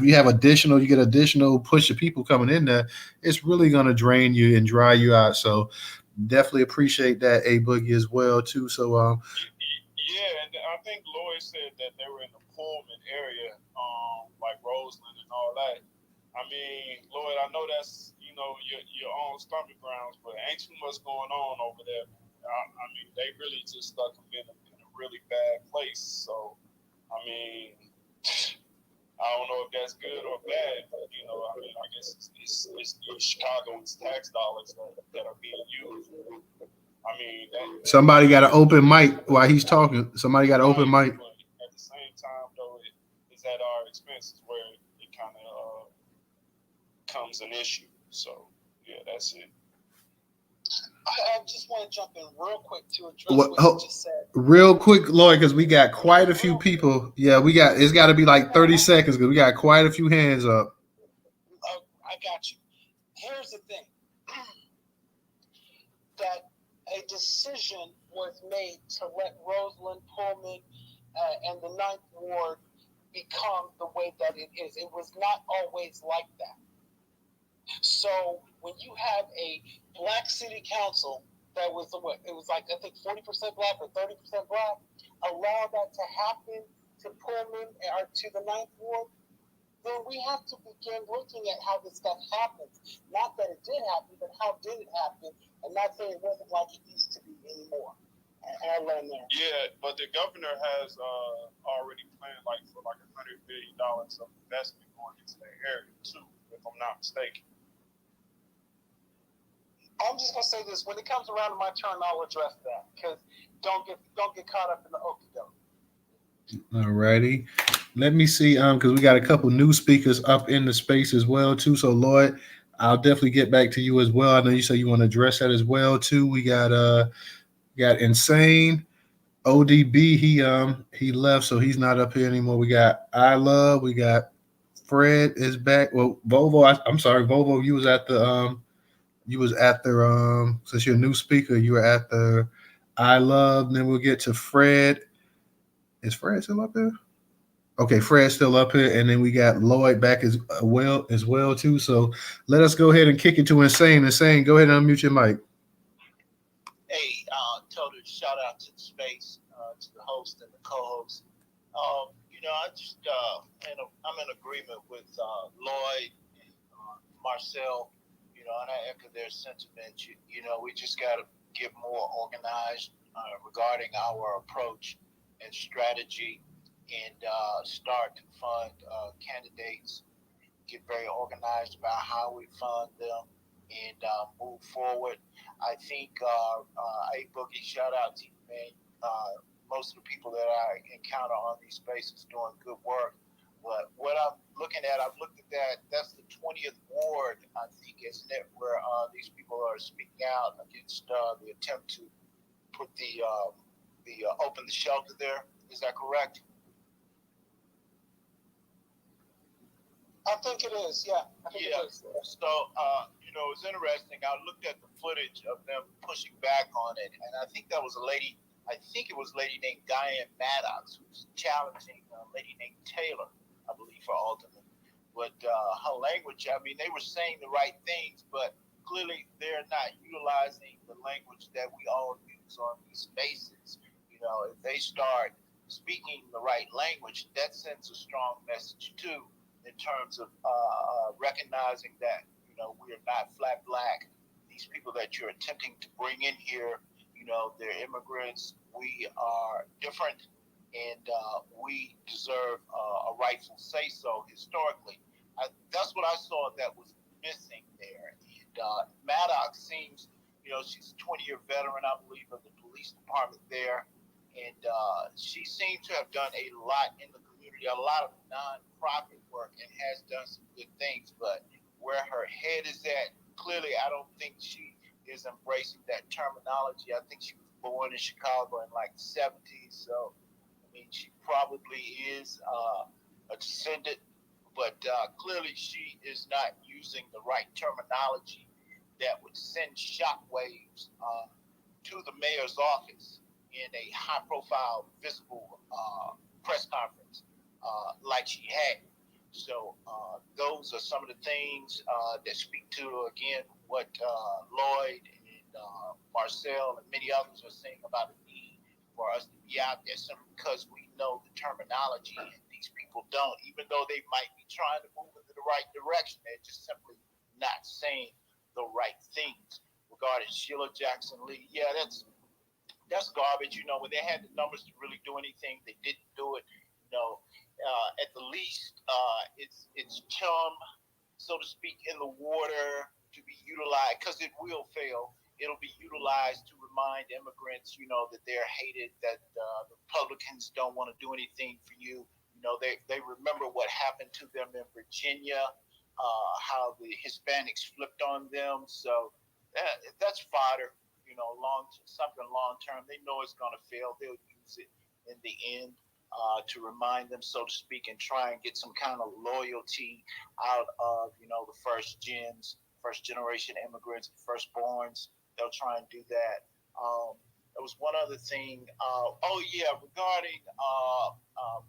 S1: you have you get additional push of people coming in there, it's really gonna drain you and dry you out. So definitely appreciate that, A Boogie, as well too. So
S9: Yeah, and I think Lloyd said that they were in the Pullman area, like Roseland and all that. I mean, Lloyd, I know that's your own stomping grounds, but ain't too much going on over there. I mean, they really just stuck them in a really bad place. So, I mean, I don't know if that's good or bad, but I mean, I guess it's Chicago's tax dollars that are being used. I mean,
S1: somebody got an open mic while he's talking. Somebody got an open
S9: right,
S1: mic.
S9: but at the same time, though, it is at our expenses where it kind of comes an issue. So, yeah, that's it.
S4: I just want to jump in real quick to address what you just said.
S1: Real quick, Lloyd, because we got quite a few people. Yeah, it's got to be like 30 seconds because we got quite a few hands up.
S4: I got you. Here's the thing. That a decision was made to let Roseland, Pullman, and the Ninth Ward become the way that it is. It was not always like that. So when you have a black city council that was it was like I think 40% black or 30% black, allow that to happen to Pullman or to the Ninth Ward, then we have to begin looking at how this stuff happens. Not that it did happen, but how did it happen? And not saying it wasn't like it used to be anymore. And I'll learn there.
S9: Yeah, but the governor has already planned for $100 billion of investment going into that area too, if I'm not mistaken.
S4: I'm just gonna say this: when it comes around to my turn, I'll address that because don't get caught up in the okie doke.
S1: Alrighty. Let me see, because we got a couple new speakers up in the space as well too. So Lloyd, I'll definitely get back to you as well. I know you said you want to address that as well too. We got Insane ODB. He left, so he's not up here anymore. We got I Love. We got Fred is back. Well, Volvo. I'm sorry, Volvo. You was at the since you're a new speaker, you were at the I Love. And then we'll get to Fred. Is Fred still up there? Okay, Fred's still up here, and then we got Lloyd back as well too. So let us go ahead and kick it to Insane. Insane, go ahead and unmute your mic.
S10: Hey, total shout out to the space, to the host and the co-host. I just I'm in agreement with Lloyd and Marcel. And I echo their sentiment. We just got to get more organized regarding our approach and strategy, and start to fund candidates. Get very organized about how we fund them and move forward. I think A Boogie, shout out to you, man. Most of the people that I encounter on these spaces doing good work. But what I'm looking at, I've looked at that. That's the 20th ward, I think, isn't it, where these people are speaking out against the attempt to put the open the shelter there. Is that correct?
S4: I think it is. Yeah. I think it is.
S10: So it's interesting. I looked at the footage of them pushing back on it, and I think that was a lady. I think it was a lady named Diane Maddox who was challenging a lady named Taylor, I believe, for alderman. But her language, I mean, they were saying the right things, but clearly they're not utilizing the language that we all use on these spaces. If they start speaking the right language, that sends a strong message too, in terms of recognizing that we are not flat black. These people that you're attempting to bring in here, they're immigrants. We are different, and we deserve a rightful say so historically. That's what I saw that was missing there. And Maddox seems, she's a 20-year veteran, I believe, of the police department there. And she seems to have done a lot in the community, a lot of nonprofit work, and has done some good things. But where her head is at, clearly, I don't think she is embracing that terminology. I think she was born in Chicago in like the 70s. So, I mean, she probably is a descendant, but clearly she is not using the right terminology that would send shockwaves to the mayor's office in a high-profile, visible press conference like she had. So those are some of the things that speak to, again, what Lloyd and Marcel and many others are saying about the need for us to be out there simply because we know the terminology and these people don't, even though they might be trying to move in the right direction, they're just simply not saying the right things. Regarding Sheila Jackson Lee, yeah, that's garbage. When they had the numbers to really do anything, they didn't do it. At the least, it's chum, so to speak, in the water to be utilized because it will fail. It'll be utilized to remind immigrants, that they're hated, that the Republicans don't want to do anything for you. They remember what happened to them in Virginia, how the Hispanics flipped on them. So that's fodder. Something long term. They know it's going to fail. They'll use it in the end to remind them, so to speak, and try and get some kind of loyalty out of, the first generation immigrants, firstborns. They'll try and do that. There was one other thing. Regarding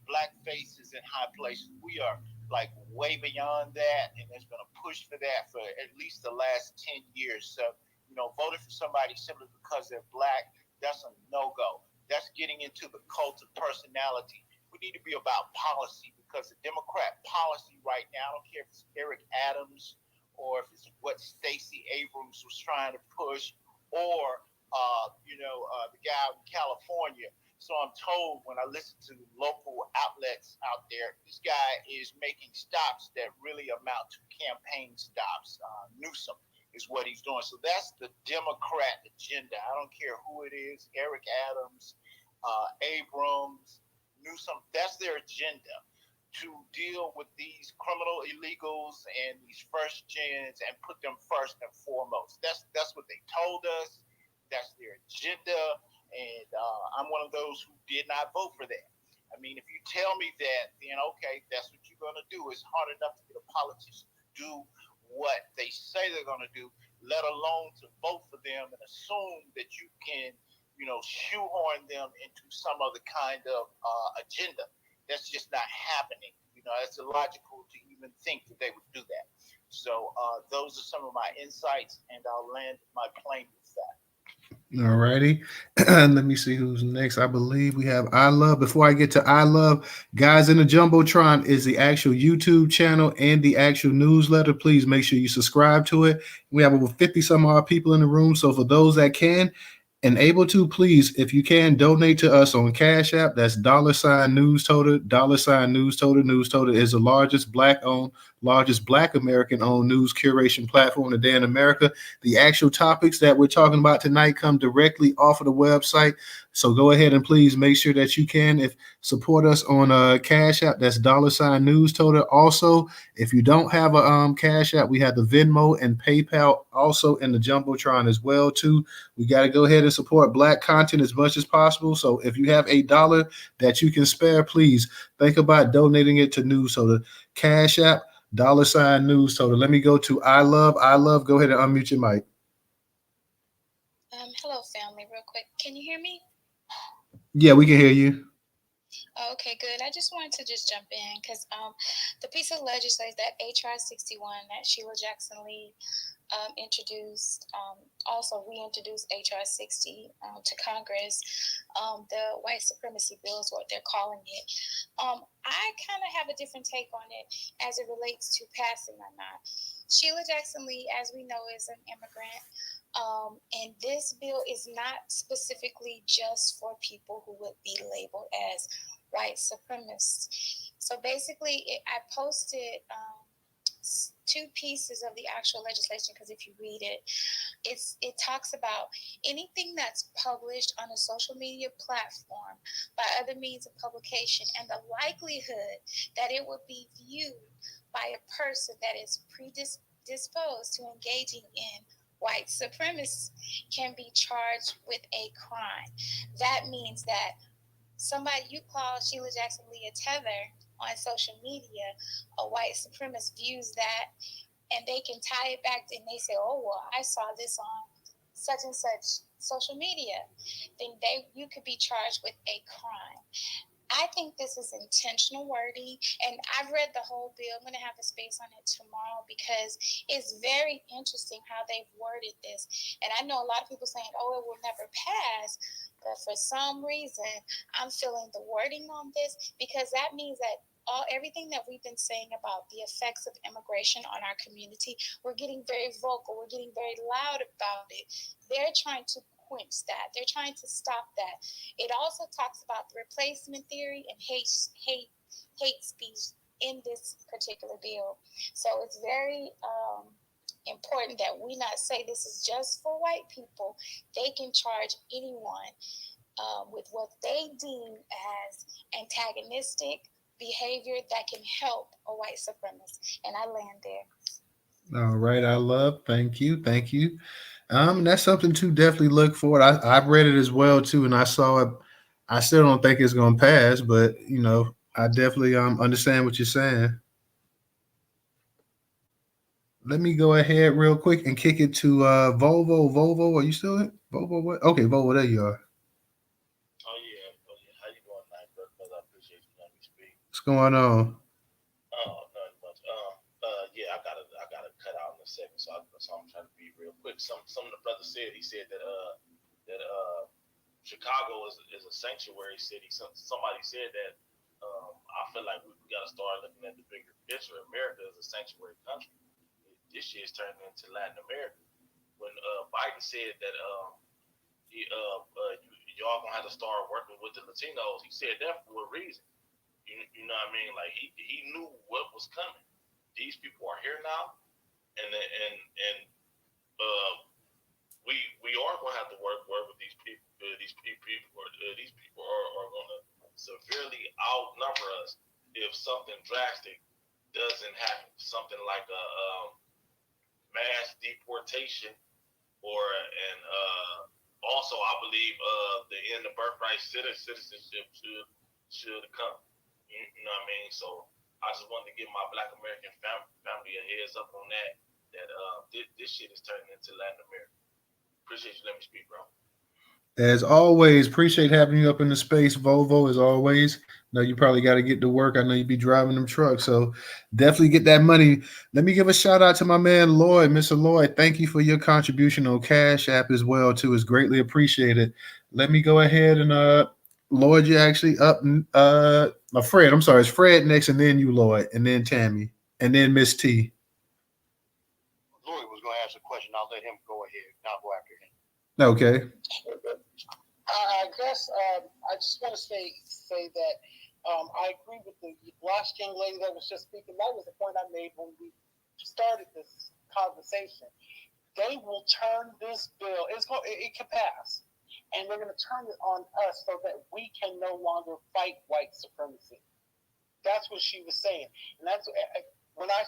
S10: black faces in high places, we are like way beyond that, and there's been a push for that for at least the last 10 years. So, voting for somebody simply because they're black, that's a no-go. That's getting into the cult of personality. We need to be about policy because the Democrat policy right now, I don't care if it's Eric Adams or if it's what Stacey Abrams was trying to push or, the guy out in California. So I'm told when I listen to local outlets out there, this guy is making stops that really amount to campaign stops. Newsom is what he's doing. So that's the Democrat agenda. I don't care who it is, Eric Adams, Abrams, Newsom. That's their agenda, to deal with these criminal illegals and these first gens and put them first and foremost. That's what they told us. That's their agenda. And I'm one of those who did not vote for that. I mean, if you tell me that, then okay, that's what you're going to do. It's hard enough to get a politician to do what they say they're going to do, let alone to vote for them and assume that you can, shoehorn them into some other kind of agenda. That's just not happening. It's illogical to even think that they would do that. So those are some of my insights, and I'll land my plane with that.
S1: All righty. Let me see who's next. I believe we have I Love. Before I get to I Love, Guys in the Jumbotron is the actual YouTube channel and the actual newsletter. Please make sure you subscribe to it. We have over 50 some odd people in the room. So for those that can and able to, please, if you can, donate to us on Cash App. That's $Newstoter, $Newstoter. Newstoter is the largest Black American-owned news curation platform today in America. The actual topics that we're talking about tonight come directly off of the website. So go ahead and please make sure that you can support us on Cash App. That's $Newstoter. Also, if you don't have a Cash App, we have the Venmo and PayPal also in the Jumbotron as well too. We got to go ahead and support Black content as much as possible. So if you have $1 that you can spare, please think about donating it to Newstoter. Cash App, $Newstoter. Let me go to I Love. I Love, go ahead and unmute your mic.
S11: Hello, family, real quick. Can you hear me?
S1: Yeah, we can hear you.
S11: Okay, good. I just wanted to just jump in because the piece of legislation, that HR 61 that Sheila Jackson Lee introduced, also reintroduced HR 60 to Congress. The white supremacy bill is what they're calling it. I kind of have a different take on it as it relates to passing or not. Sheila Jackson Lee, as we know, is an immigrant. And this bill is not specifically just for people who would be labeled as white supremacists. So basically, I posted two pieces of the actual legislation because if you read it, it talks about anything that's published on a social media platform by other means of publication and the likelihood that it would be viewed by a person that is predisposed to engaging in white supremacy can be charged with a crime. That means that somebody, you call Sheila Jackson Lee a tether on social media, a white supremacist views that and they can tie it back and they say, oh, well, I saw this on such and such social media, then you could be charged with a crime. I think this is intentional wording, and I've read the whole bill. I'm going to have a space on it tomorrow because it's very interesting how they've worded this. And I know a lot of people saying, oh, it will never pass. But for some reason, I'm feeling the wording on this because that means that everything that we've been saying about the effects of immigration on our community, we're getting very vocal, we're getting very loud about it. They're trying to quench that. They're trying to stop that. It also talks about the replacement theory and hate speech in this particular bill. So it's very important that we not say this is just for white people. They can charge anyone with what they deem as antagonistic behavior that can help a white supremacist. And I land there.
S1: All right, I love. Thank you, thank you. That's something to definitely look for. I've read it as well too, and I saw it. I still don't think it's gonna pass, but I definitely understand what you're saying. Let me go ahead real quick and kick it to Volvo. Volvo, are you still in? Volvo, what? Okay, Volvo, there you are.
S12: Oh yeah, oh yeah. How you doing tonight, brother? I appreciate you letting me speak.
S1: What's going on?
S12: Oh, nothing much. Yeah, I gotta cut out in a second, so I'm trying to be real quick. Some of the brother said he said that Chicago is a sanctuary city. Somebody said that. I feel like we got to start looking at the bigger picture. America is a sanctuary country. This year's turning into Latin America. When Biden said that y'all gonna have to start working with the Latinos, he said that for a reason. You know what I mean? Like he knew what was coming. These people are here now, and uh, we are going to have to work with these people. These people are going to severely outnumber us if something drastic doesn't happen. Something like a mass deportation, also I believe the end of birthright citizenship should come. You know what I mean? So I just wanted to give my Black American family a heads up on that. That this shit is turning into Latin America. Appreciate you letting me speak, bro.
S1: As always, appreciate having you up in the space, Volvo. As always, know you probably got to get to work. I know you be driving them trucks, so definitely get that money. Let me give a shout out to my man Lloyd, Mr. Lloyd. Thank you for your contribution on Cash App as well too. It's greatly appreciated. Let me go ahead and Lloyd, you actually up. Fred. I'm sorry, it's Fred next, and then you, Lloyd, and then Tammy, and then Miss T.
S8: Lloyd was going to ask a question. I'll let him go ahead. I'll go after him.
S1: Okay.
S4: I guess I just want to say that I agree with the last young lady that was just speaking. That was the point I made when we started this conversation. They will turn this bill. It can pass, and they're going to turn it on us so that we can no longer fight white supremacy. That's what she was saying, and that's when I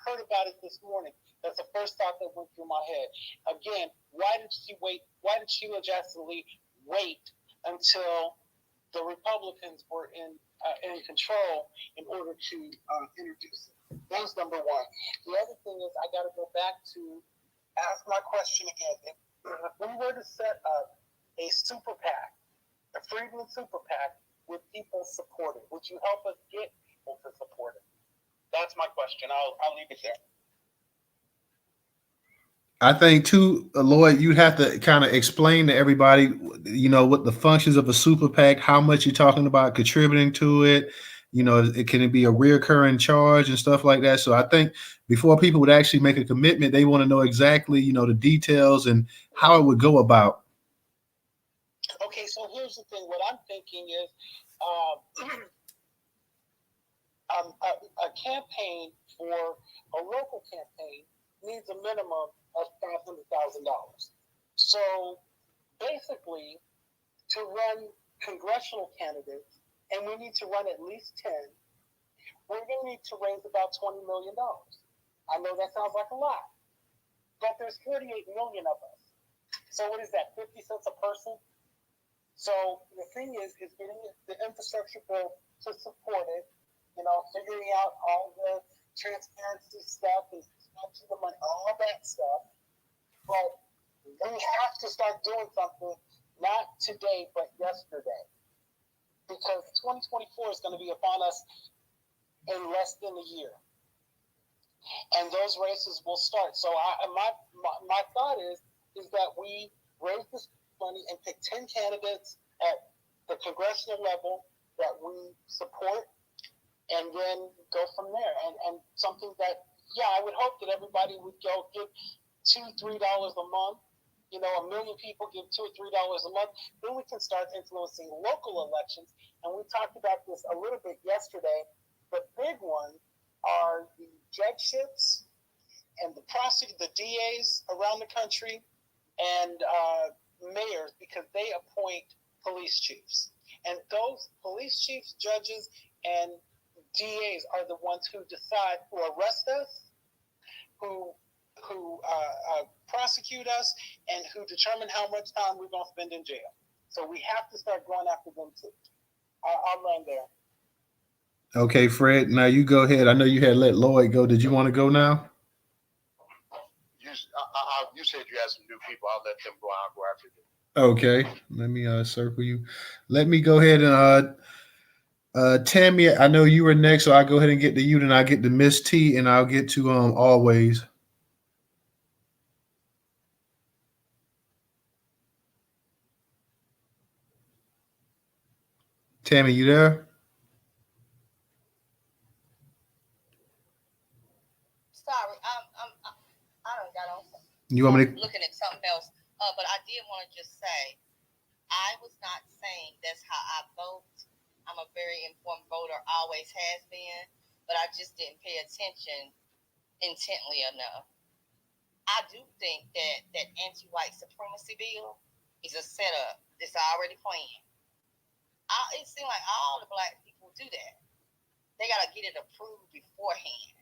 S4: heard about it this morning. That's the first thought that went through my head. Again, why did she wait? Why did Sheila Jackson Lee wait until the Republicans were in control in order to introduce it? That's number one. The other thing is I got to go back to ask my question again. If we were to set up a super PAC, a Freedman super PAC with people supporting, would you help us get people to support it? That's my question. I'll leave it there.
S1: I think too, Lloyd, you'd have to kind of explain to everybody, what the functions of a super PAC, how much you're talking about contributing to it. Can it be a reoccurring charge and stuff like that? So I think before people would actually make a commitment, they want to know exactly, the details and how it would go about.
S4: Okay, so here's the thing. What I'm thinking is a campaign for a local campaign needs a minimum of $500,000. So basically, to run congressional candidates, and we need to run at least 10, we're going to need to raise about $20 million. I know that sounds like a lot, but there's 48 million of us. So what is that, 50 cents a person? So the thing is getting the infrastructure bill to support it, figuring out all the transparency stuff and the money, all that stuff. But we have to start doing something, not today, but yesterday. because 2024 is going to be upon us in less than a year. And those races will start. So my thought is that we raise this money and pick 10 candidates at the congressional level that we support, and then go from there. And something that, I would hope that everybody would go give $2-3 a month. You know, 1 million people give $2 or $3 a month. Then we can start influencing local elections. And we talked about this a little bit yesterday. The big one are the judgeships and the DAs around the country, and mayors, because they appoint police chiefs. And those police chiefs, judges, and DAs are the ones who decide who arrest us, who prosecute us, and who determine how much time we're going to spend in jail. So we have to start going after them too. I'll land there.
S1: Okay, Fred. Now you go ahead. I know you had let Lloyd go. Did you want to go now?
S8: You said you had some new people. I'll let them go. I'll go after them.
S1: Okay. Let me circle you. Let me go ahead and Tammy. I know you were next, so I'll go ahead and get to you. Then I get to Miss T, and I'll get to Always. Tammy, you there?
S3: Sorry, I don't got on.
S1: You want me to?
S3: Looking at something else, but I did want to just say, I was not saying that's how I vote. I'm a very informed voter, always has been, but I just didn't pay attention intently enough. I do think that anti-white supremacy bill is a setup. It's already planned. It seems like all the black people do that. They got to get it approved beforehand.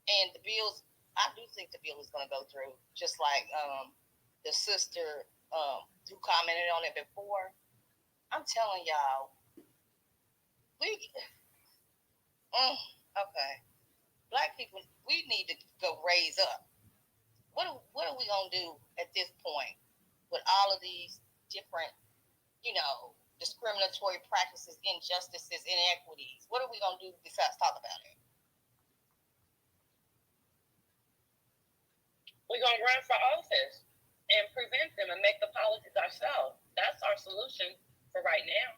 S3: And the bills, I do think the bill is going to go through, just like the sister who commented on it before. I'm telling y'all, okay, black people, we need to go raise up. What are we going to do at this point with all of these different, discriminatory practices, injustices, inequities? What are we going to do besides talk about it?
S5: We're going to run for office and prevent them and make the policies ourselves. That's our solution for right now.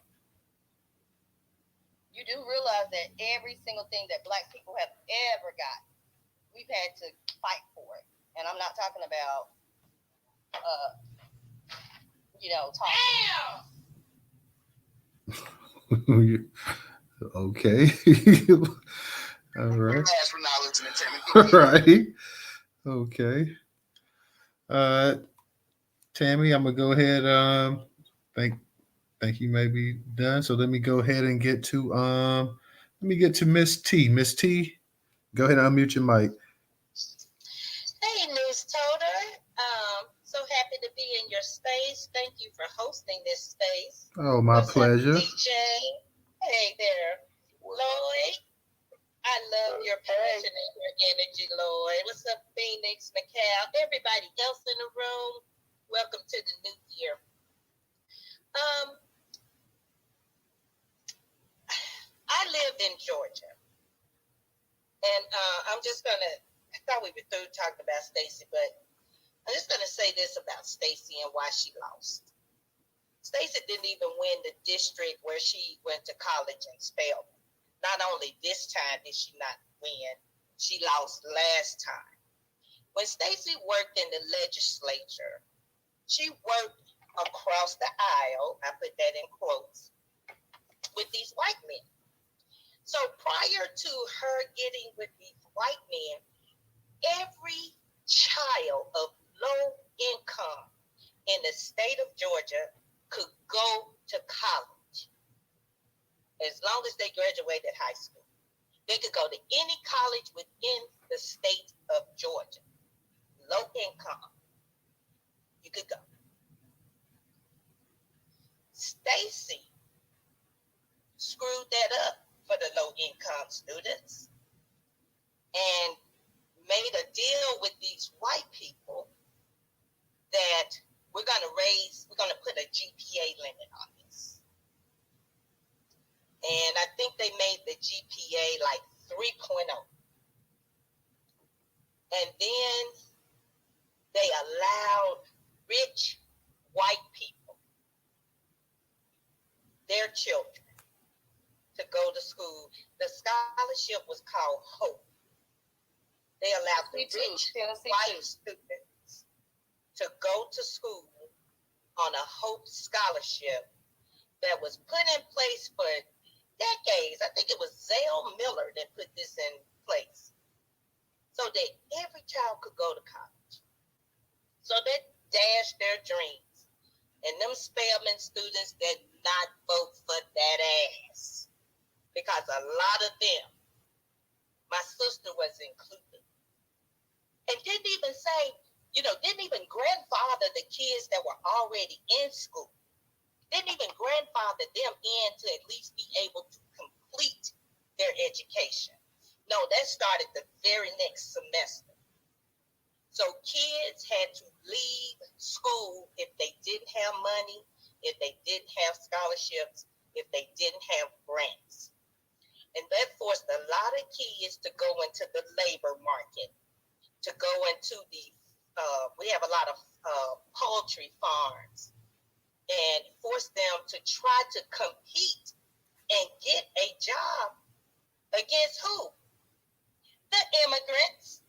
S3: You do realize that every single thing that black people have ever got, we've had to fight for it. And I'm not talking about, talking.
S1: Okay. All right.
S2: Ask for knowledge and
S1: All right. Okay. Tammy, I'm gonna go ahead. Think you may be done. So let me go ahead and get to Miss T. Miss T, go ahead and unmute your mic.
S13: Hey, Newstoter. So happy to be in your space. Thank you for hosting this space.
S1: Oh, my pleasure.
S13: DJ? Hey there, Lloyd. I love your passion and your energy, Lloyd. What's up, Phoenix, McCall, everybody else in the room? Welcome to the new year. I lived in Georgia, and I thought we were through talking about Stacey, but I'm just going to say this about Stacey and why she lost. Stacey didn't even win the district where she went to college in Spelman. Not only this time did she not win, she lost last time. When Stacey worked in the legislature, she worked across the aisle, I put that in quotes, with these white men. So prior to her getting with these white men, every child of low income in the state of Georgia could go to college as long as they graduated high school. They could go to any college within the state of Georgia. Low income. You could go. Stacey screwed that up for the low income students and made a deal with these white people that we're going to put a GPA limit on this. they made the GPA like 3.0. And then they allowed rich white people, their children, to go to school. The scholarship was called Hope. They allowed the rich white students to go to school on a Hope scholarship that was put in place for decades. I think it was Zell Miller that put this in place so that every child could go to college. So that dashed their dreams. And them Spelman students did not vote for that ass. Because a lot of them, my sister was included, and didn't even say, didn't even grandfather the kids that were already in school. Didn't even grandfather them in to at least be able to complete their education. No, that started the very next semester. So kids had to leave school if they didn't have money, if they didn't have scholarships, if they didn't have grants. And that forced a lot of kids to go into the labor market, to go into we have a lot of poultry farms, and forced them to try to compete and get a job against who? The immigrants,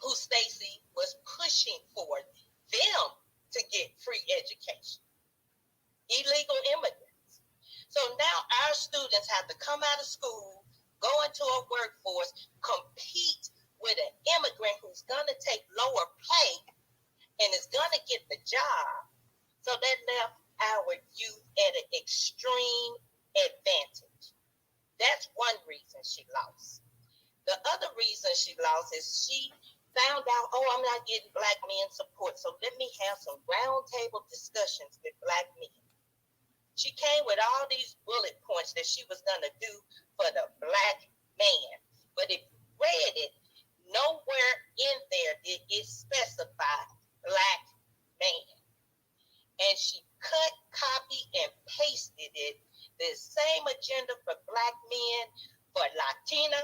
S13: who Stacey was pushing for them to get free education. Illegal immigrants. So now our students have to come out of school, go into a workforce, compete with an immigrant who's going to take lower pay and is going to get the job. So that left our youth at an extreme advantage. That's one reason she lost. The other reason she lost is she found out, I'm not getting black men support, so let me have some roundtable discussions with black men. She came with all these bullet points that she was going to do for the black man. But if you read it, nowhere in there did it specify black man. And she cut, copied, and pasted it, the same agenda for black men, for Latina,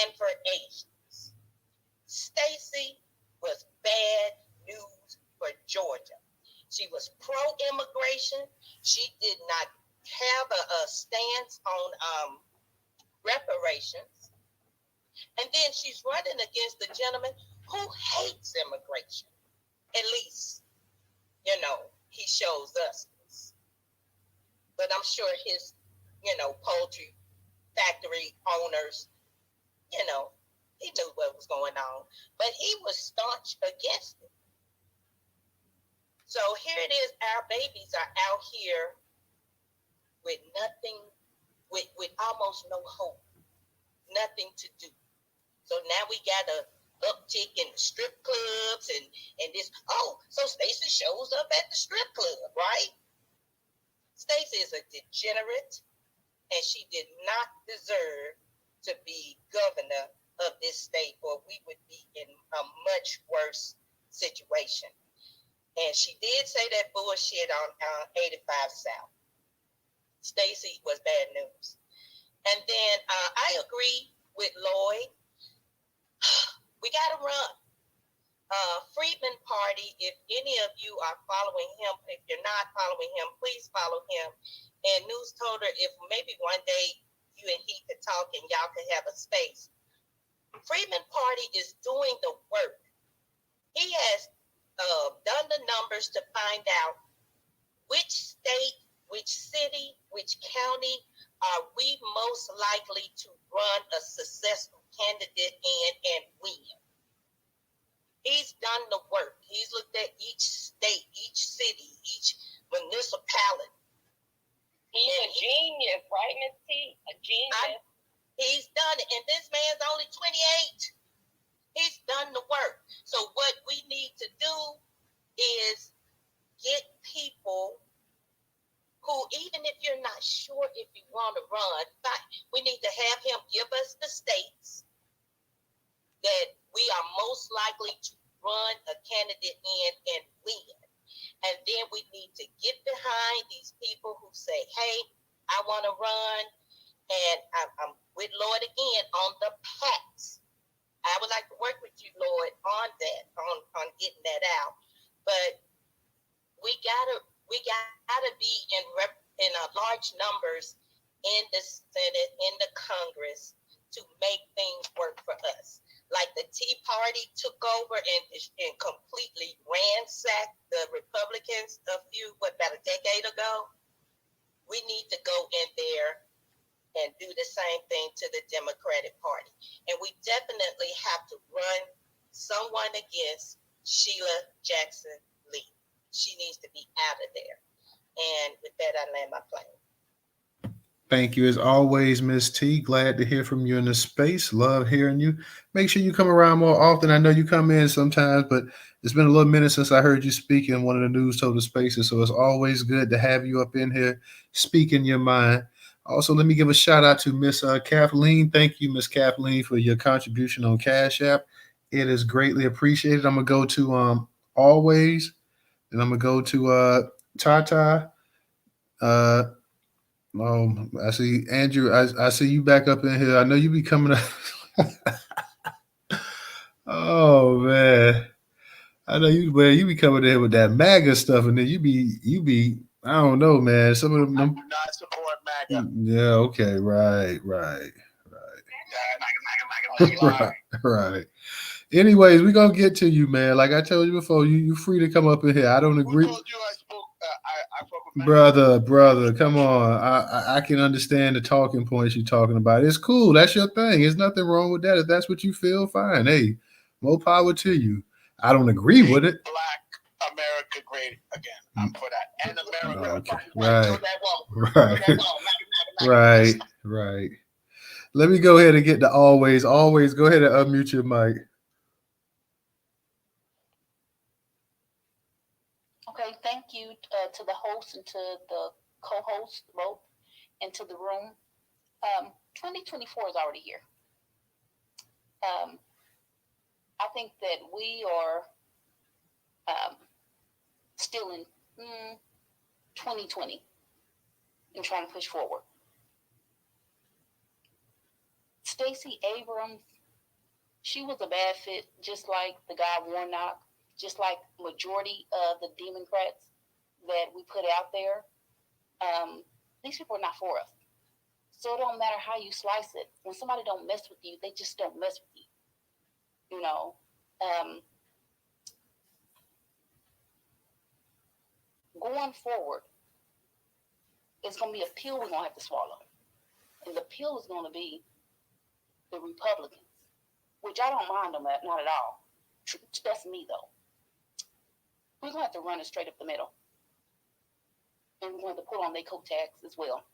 S13: and for Asians. Stacey was bad news for Georgia. She was pro-immigration. She did not have a stance on reparations. And then she's running against the gentleman who hates immigration. At least, he shows us this. But I'm sure his, poultry factory owners, he knew what was going on. But he was staunch against it. So here it is, our babies are out here with nothing, with almost no hope, nothing to do. So now we got a uptick in the strip clubs and this. So Stacey shows up at the strip club, right? Stacey is a degenerate, and she did not deserve to be governor of this state, or we would be in a much worse situation. And she did say that bullshit on 85 South. Stacey was bad news. And then I agree with Lloyd. We got to run. Freedman Party, if any of you are following him, if you're not following him, please follow him. And Newstoter, if maybe one day you and he could talk and y'all could have a space. Freedman Party is doing the work. He has done the numbers to find out which state, which city, which county are we most likely to run a successful candidate in and win. He's done the work. He's looked at each state, each city, each municipality.
S5: He's a genius, right, Miss T? A genius.
S13: He's done it, and this man's only 28. He's done the work. So what we need to do is get people who, even if you're not sure if you want to run, we need to have him give us the states that we are most likely to run a candidate in and win. And then we need to get behind these people who say, hey, I want to run. And I'm with Lord again on the PACs. I would like to work with you, Lord, on that, on getting that out. But we gotta be in large numbers in the Senate, in the Congress, to make things work for us. Like the Tea Party took over and completely ransacked the Republicans about a decade ago. We need to go in there and do the same thing to the Democratic Party. And we definitely have to run someone against Sheila Jackson Lee. She needs to be out of there. And with that, I land my plane.
S1: Thank you as always, Miss T. Glad to hear from you in the space. Love hearing you. Make sure you come around more often. I know you come in sometimes, but it's been a little minute since I heard you speak in one of the Newstoter spaces. So it's always good to have you up in here speaking your mind. Also, let me give a shout out to Miss Kathleen. Thank you, Miss Kathleen, for your contribution on Cash App. It is greatly appreciated. I'm gonna go to always, and I'm gonna go to Tata. I see Andrew. I see you back up in here. I know you be coming up. Oh man, I know you. Man, you be coming in with that MAGA stuff, and then you be. I don't know, man. Some of them.
S10: I do not support MAGA.
S1: Yeah. Okay. Right. Right. Right. Anyways, we gonna get to you, man. Like I told you before, you free to come up in here. I don't agree.
S10: Who told you I spoke? I fuck with
S1: Brother, come on. I can understand the talking points you're talking about. It's cool. That's your thing. There's nothing wrong with that. If that's what you feel, fine. Hey, more power to you. I don't agree with it.
S10: Black America great again. I'm for that. And America.
S1: Okay. Right. Let me go ahead and get to always. Always go ahead and unmute your mic.
S14: Okay, thank you to the host and to the co-host both, and to the room. 2024 is already here. I think that we are still in 2020 and trying to push forward. Stacey Abrams, she was a bad fit, just like the guy Warnock, just like majority of the Democrats that we put out there. These people are not for us. So it don't matter how you slice it. When somebody don't mess with you, they just don't mess with you. You know, going forward, it's going to be a pill we're going to have to swallow. And the pill is going to be the Republicans, which I don't mind them, not at all. That's me, though. We're going to have to run it straight up the middle. And we're going to put on their coat tags as well,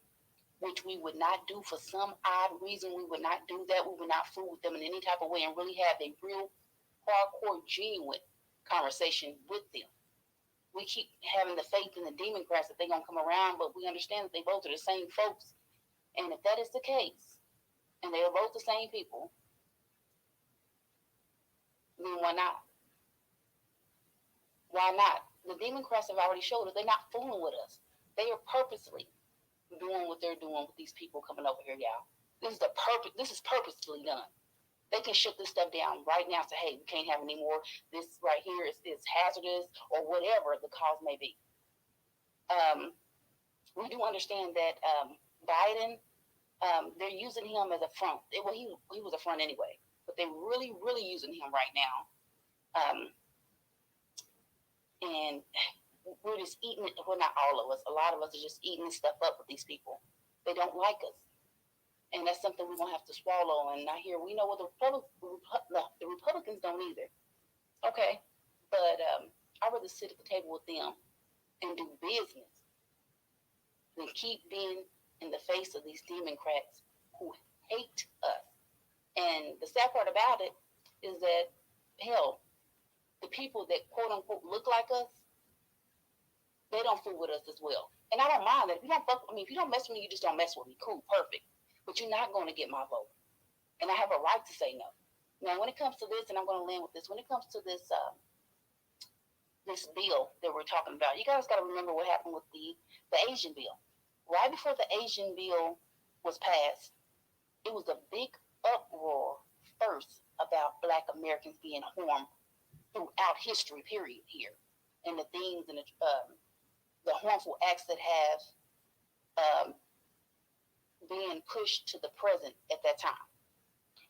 S14: which we would not do for some odd reason. We would not do that. We would not fool with them in any type of way and really have a real hardcore, genuine conversation with them. We keep having the faith in the Democrats that they're going to come around, but we understand that they both are the same folks. And if that is the case, and they are both the same people, then why not? Why not? The Democrats have already showed us they're not fooling with us. They are purposely doing what they're doing with these people coming over here, y'all. This is purposely done. They can shut this stuff down right now and say, hey, we can't have any more. This right here is hazardous or whatever the cause may be. We do understand that Biden, they're using him as a front. Well, he was a front anyway, but they're really, really using him right now. And we're just eating it. Well, not all of us. A lot of us are just eating this stuff up with these people. They don't like us. And that's something we're going to have to swallow. And I hear we know what the Republicans don't either. Okay. But I'd rather sit at the table with them and do business than keep being in the face of these Democrats who hate us. And the sad part about it is that, hell, the people that quote unquote look like us, they don't fool with us as well. And I don't mind that. If you don't mess with me, you just don't mess with me. Cool, perfect. But you're not going to get my vote. And I have a right to say no. Now, when it comes to this, and I'm going to land with this, when it comes to this this bill that we're talking about, you guys got to remember what happened with the Asian bill. Right before the Asian bill was passed, it was a big uproar first about Black Americans being harmed throughout history, period, here. And the things and the harmful acts that have being pushed to the present at that time.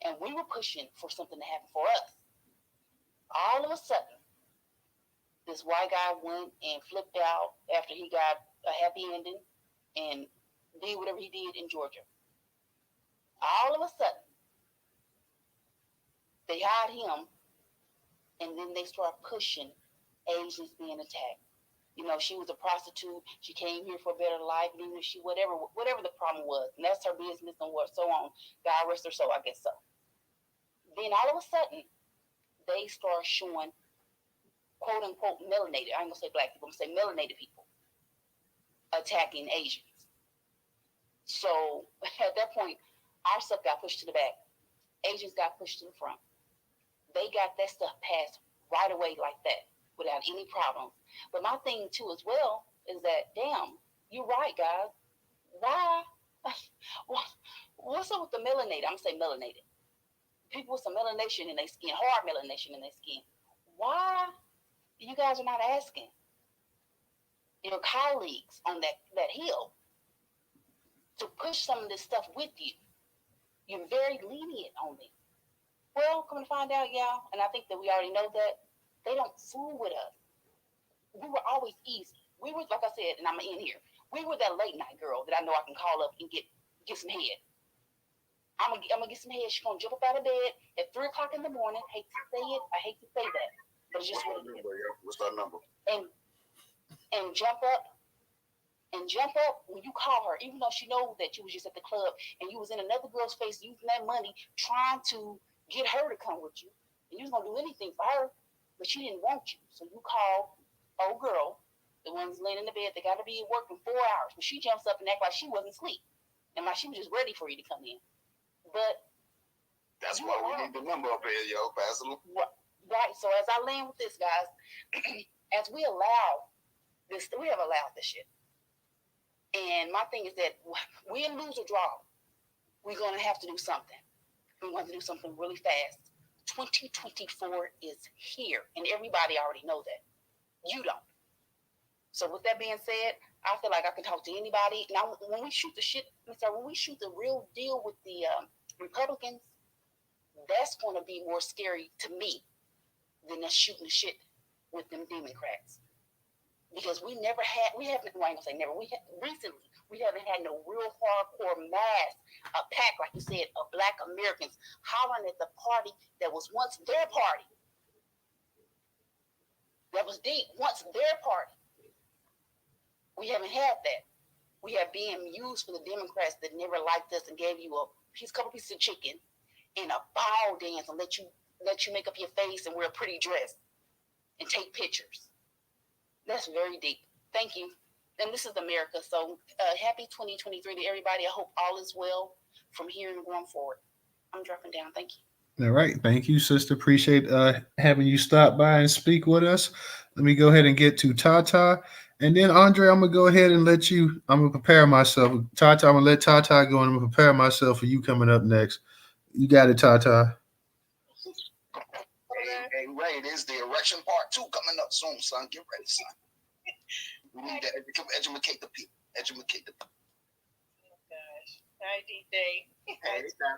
S14: And we were pushing for something to happen for us. All of a sudden, this white guy went and flipped out after he got a happy ending and did whatever he did in Georgia. All of a sudden, they hired him, and then they start pushing Asians being attacked. You know, she was a prostitute. She came here for a better life, and even if she whatever the problem was, and that's her business and what so on. God rest her soul, I guess so. Then all of a sudden, they start showing quote unquote melanated. I ain't gonna say Black people. I'm gonna say melanated people attacking Asians. So at that point, our stuff got pushed to the back. Asians got pushed to the front. They got that stuff passed right away like that without any problems. But my thing too as well is that, damn, you're right, guys. Why? What's up with the melanated? I'm gonna say melanated. People with some melanation in their skin, hard melanation in their skin. Why you guys are not asking your colleagues on that hill to push some of this stuff with you? You're very lenient on it. Well, come to find out, y'all, and I think that we already know that they don't fool with us. We were always easy. We were, like I said, and I'm gonna end here. We were that late night girl that I know I can call up and get some head. I'm gonna get some head. She's gonna jump up out of bed at 3 o'clock in the morning. Hate to say it, I hate to say that, but it's just what it is.
S2: What's that number?
S14: And jump up when you call her, even though she knows that you was just at the club and you was in another girl's face using that money, trying to get her to come with you, and you was gonna do anything for her, but she didn't want you. So you called old girl, the one's laying in the bed, they gotta be working 4 hours, but she jumps up and acts like she wasn't asleep, and like she was just ready for you to come in. But
S2: that's why we need the number up here, yo, Pastor.
S14: Right. So as I land with this, guys, as we have allowed this shit. And my thing is that win, lose, or draw, we're gonna have to do something. We're going to do something really fast. 2024 is here, and everybody already know that. You don't. So with that being said, I feel like I can talk to anybody. Now, when we shoot the real deal with the Republicans, that's going to be more scary to me than us shooting the shit with them Democrats. Because we haven't had no real hardcore mass attack, like you said, of Black Americans hollering at the party that was once their party. That was once their party. We haven't had that. We have been used for the Democrats that never liked us and gave you a couple pieces of chicken and a ball dance and let you make up your face and wear a pretty dress and take pictures. That's very deep. Thank you. And this is America. So happy 2023 to everybody. I hope all is well from here and going forward. I'm dropping down. Thank you.
S1: All right. Thank you, sister. Appreciate having you stop by and speak with us. Let me go ahead and get to Tata. And then, Andre, I'm going to go ahead and I'm going to prepare myself. Tata, I'm going to let Tata go, and I'm going to prepare myself for you coming up next. You got it, Tata.
S2: Hey, Ray, there's the erection part 2 coming up soon, son. Get ready, son. We need to educate the people. Educate the people.
S3: Oh, gosh. Hi, DJ.
S2: Hey, now,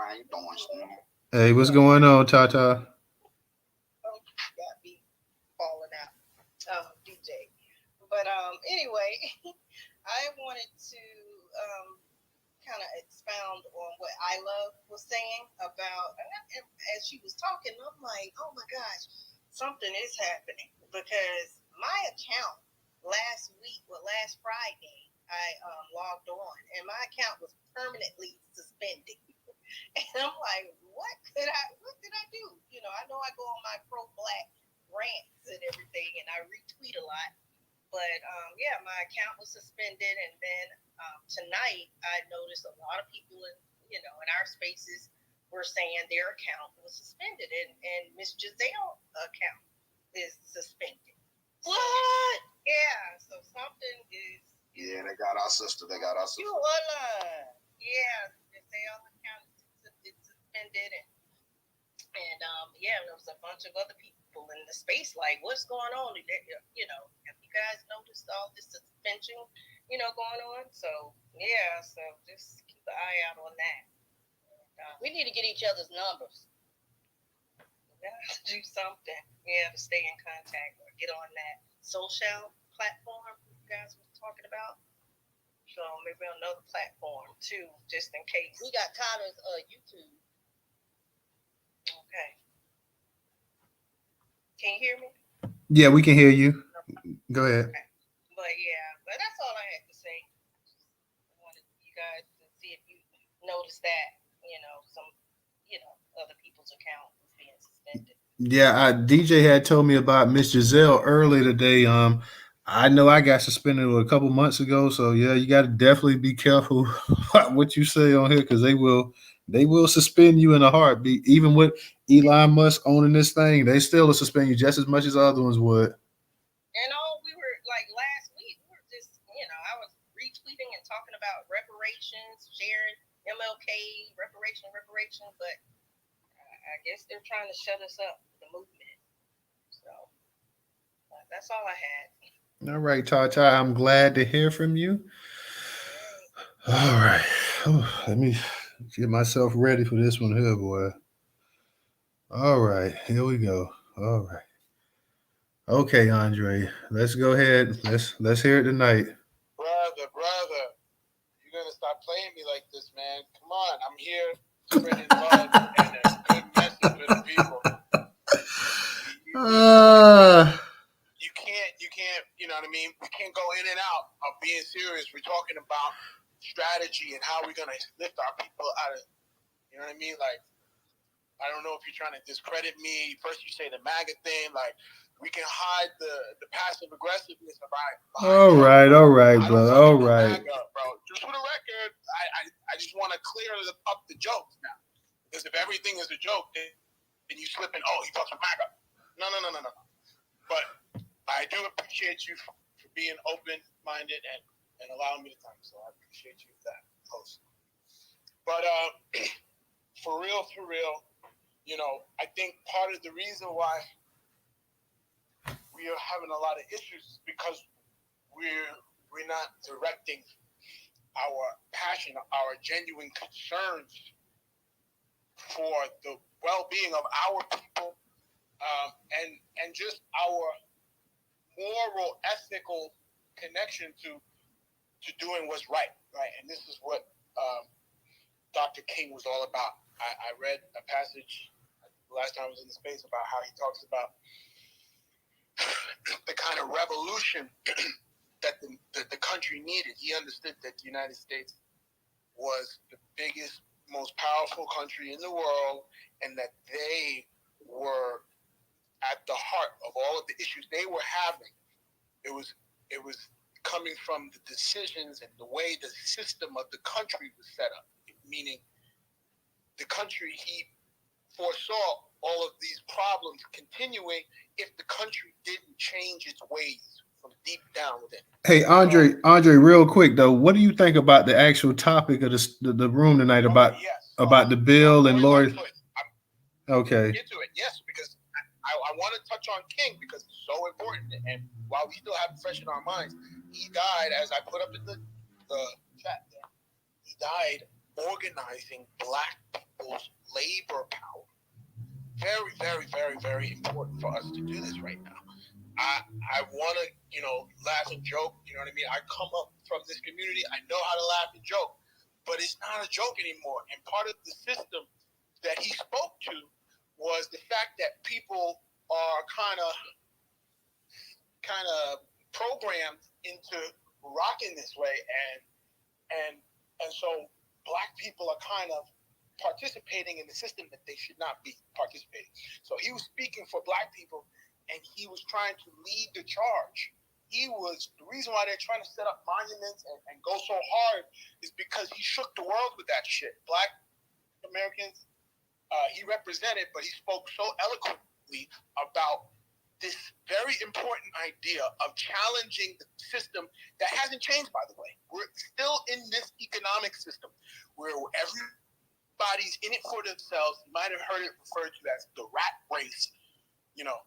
S2: how you doing, son?
S1: Hey, what's going on, Tata?
S3: Oh, got me falling out. DJ. But anyway, I wanted to kind of expound on what I Love was saying about, as she was talking, I'm like, oh my gosh, something is happening, because my account last Friday, I logged on, and my account was permanently suspended. And I'm like, what did I do? You know, I know I go on my pro-Black rants and everything, and I retweet a lot. But yeah, my account was suspended, and then tonight I noticed a lot of people in our spaces were saying their account was suspended, and Miss Giselle's account is suspended. What? Yeah, so something is.
S2: Yeah, they got our sister.
S3: You are lying.
S13: yeah, they all accounted suspended and there was a bunch of other people in the space. Like, what's going on? You know, have you guys noticed all this suspension, going on? So yeah, so just keep an eye out on that. We need to get each other's numbers. We gotta do something. Yeah, to stay in contact or get on that social platform you guys were talking about. So maybe another platform too, just in case. We got Tyler's YouTube. Okay. Can you hear me?
S1: Yeah, we can hear you. Go ahead.
S13: Okay. But yeah, but that's all I had to say. I wanted you guys to see if you noticed that, some, other people's account was being suspended.
S1: Yeah, DJ had told me about Miss Giselle earlier today. I know I got suspended a couple months ago, so yeah, you got to definitely be careful about what you say on here because they will suspend you in a heartbeat. Even with Elon Musk owning this thing, they still will suspend you just as much as other ones would.
S13: And we were like last week, we were just, I was retweeting and talking about reparations, sharing MLK reparation, but I guess they're trying to shut us up, the movement. So that's all I had.
S1: All right, Tata, I'm glad to hear from you. All right. Let me get myself ready for this one here, boy. All right, here we go. All right. Okay, Andre, let's go ahead. Let's hear it tonight.
S10: Brother, you're gonna stop playing me like this, man. Come on, I'm here spreading love and a good message for the people. You can't, you know what I mean? We can't go in and out of being serious. We're talking about strategy and how we're gonna lift our people out of, you know what I mean? Like, I don't know if you're trying to discredit me. First you say the MAGA thing, like we can hide the passive aggressiveness of
S1: all right, brother. All right.
S10: MAGA, bro. Just for the record, I just want to clear up the jokes now. Because if everything is a joke, then you slip in, oh, he talks about MAGA. No. But I do appreciate you for being open-minded and allowing me the time. So I appreciate you for that, host. But for real, I think part of the reason why we are having a lot of issues is because we're not directing our passion, our genuine concerns for the well-being of our people, and just our moral, ethical connection to doing what's right. And this is what Dr. King was all about. I read a passage last time I was in the space about how he talks about the kind of revolution that the country needed. He understood that the United States was the biggest, most powerful country in the world, and that they were at the heart of all of the issues they were having. It was coming from the decisions and the way the system of the country was set up, meaning the country, he foresaw all of these problems continuing if the country didn't change its ways from deep down within.
S1: Hey, Andre, real quick though, what do you think about the actual topic of the room tonight about the bill and Lord? Okay.
S10: Get to it, yes, because I want to touch on King because it's so important. And while we still have it fresh in our minds, he died, as I put up in the chat there, he died organizing Black people's labor power. Very, very, very, very important for us to do this right now. I want to, laugh and joke. You know what I mean? I come up from this community. I know how to laugh and joke, but it's not a joke anymore. And part of the system that he spoke to was the fact that people are kind of programmed into rocking this way, and so Black people are kind of participating in the system that they should not be participating. So he was speaking for Black people, and he was trying to lead the charge. The reason why they're trying to set up monuments and go so hard is because he shook the world with that shit. Black Americans, he represented, but he spoke so eloquently about
S8: this very important idea of challenging the system that hasn't changed, by the way. We're still in this economic system where everybody's in it for themselves. You might have heard it referred to as the rat race. You know,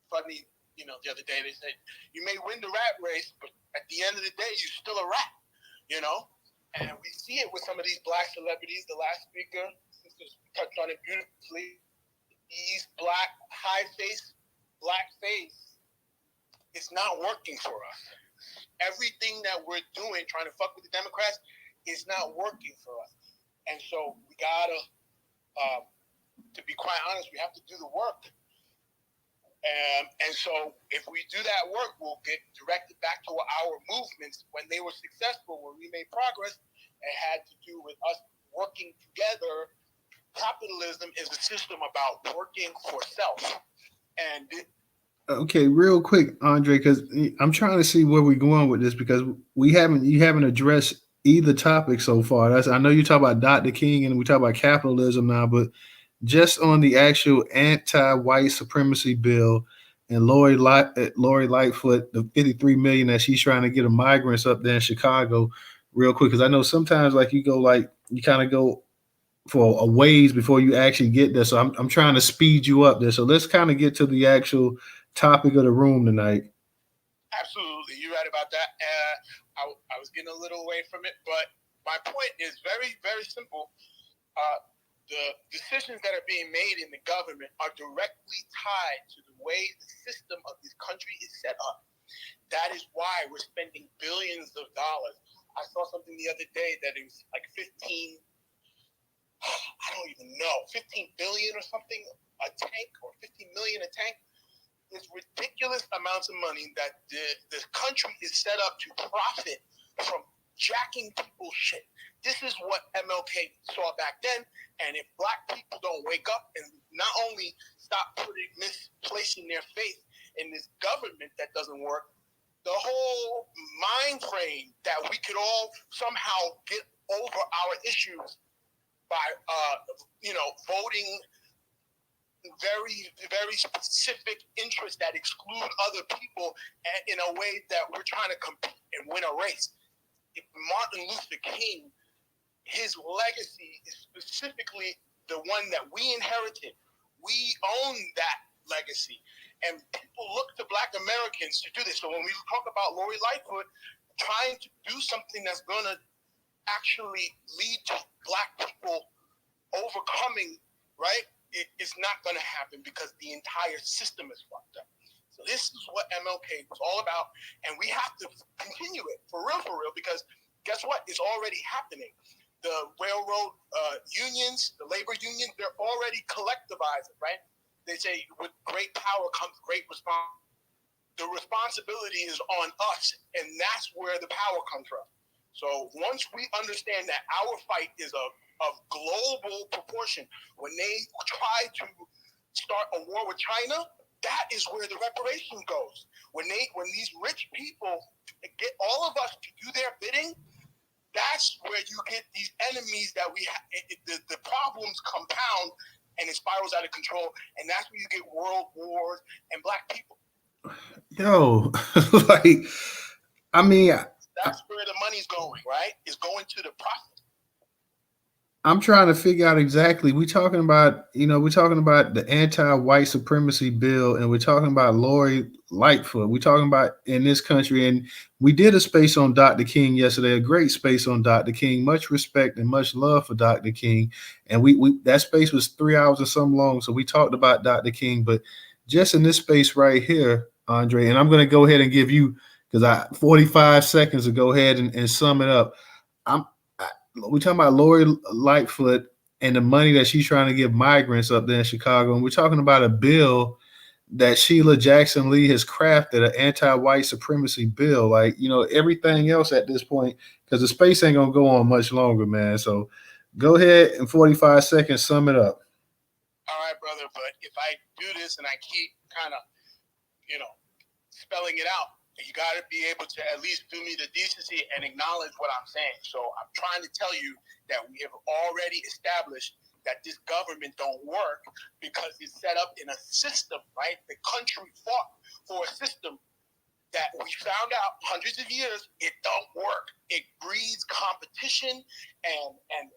S8: funny, you know, the other day they said, you may win the rat race, but at the end of the day, you're still a rat, you know? And we see it with some of these black celebrities. The last speaker touched on it beautifully. These black, high face, black face, it's not working for us. Everything that we're doing, trying to fuck with the Democrats, is not working for us. And so we gotta, to be quite honest, we have to do the work. And so if we do that work, we'll get directed back to our movements when they were successful, when we made progress. It had to do with us working together. Capitalism is a system about working for self. And
S1: Okay, real quick, Andre, because I'm trying to see where we're going with this because you haven't addressed either topic so far. I know you talk about Dr. King and we talk about capitalism now, but just on the actual anti-white supremacy bill and Lori Lightfoot, the 53 million that she's trying to get of migrants up there in Chicago, real quick, because I know sometimes you kind of go for a ways before you actually get there. So I'm trying to speed you up there. So let's kind of get to the actual topic of the room tonight.
S8: Absolutely, you're right about that. I was getting a little away from it, but my point is very, very simple. The decisions that are being made in the government are directly tied to the way the system of this country is set up. That is why we're spending billions of dollars. I saw something the other day that it was like 15 billion or something a tank, or 15 million a tank. It's ridiculous amounts of money that the country is set up to profit from jacking people's shit. This is what MLK saw back then, and if black people don't wake up and not only stop misplacing their faith in this government that doesn't work, the whole mind frame that we could all somehow get over our issues by voting very, very specific interests that exclude other people in a way that we're trying to compete and win a race. If Martin Luther King, his legacy is specifically the one that we inherited. We own that legacy. And people look to Black Americans to do this. So when we talk about Lori Lightfoot trying to do something that's going to actually lead to Black people overcoming, right? It's not going to happen because the entire system is fucked up. So this is what MLK was all about, and we have to continue it for real, because guess what? It's already happening. The railroad unions, the labor unions, they're already collectivizing, right? They say with great power comes great responsibility. The responsibility is on us, and that's where the power comes from. So once we understand that our fight is of global proportion, when they try to start a war with China, that is where the reparation goes. When these rich people get all of us to do their bidding, that's where you get these enemies that the problems compound and it spirals out of control, and that's where you get world wars and Black people.
S1: Yo,
S8: that's where the money's going, right? It's going to the profit.
S1: I'm trying to figure out exactly. We're talking about the anti-white supremacy bill, and we're talking about Lori Lightfoot. We're talking about in this country, and we did a space on Dr. King yesterday, a great space on Dr. King. Much respect and much love for Dr. King. And we that space was 3 hours or something long, so we talked about Dr. King. But just in this space right here, Andre, and I'm going to go ahead and give you, because 45 seconds to go ahead and sum it up. We're talking about Lori Lightfoot and the money that she's trying to give migrants up there in Chicago. And we're talking about a bill that Sheila Jackson Lee has crafted, an anti-white supremacy bill. Everything else at this point, because the space ain't going to go on much longer, man. So go ahead in 45 seconds, sum it up.
S8: All right, brother. But if I do this and I keep kind of, spelling it out, you got to be able to at least do me the decency and acknowledge what I'm saying. So I'm trying to tell you that we have already established that this government don't work because it's set up in a system, right? The country fought for a system that we found out hundreds of years it don't work. It breeds competition and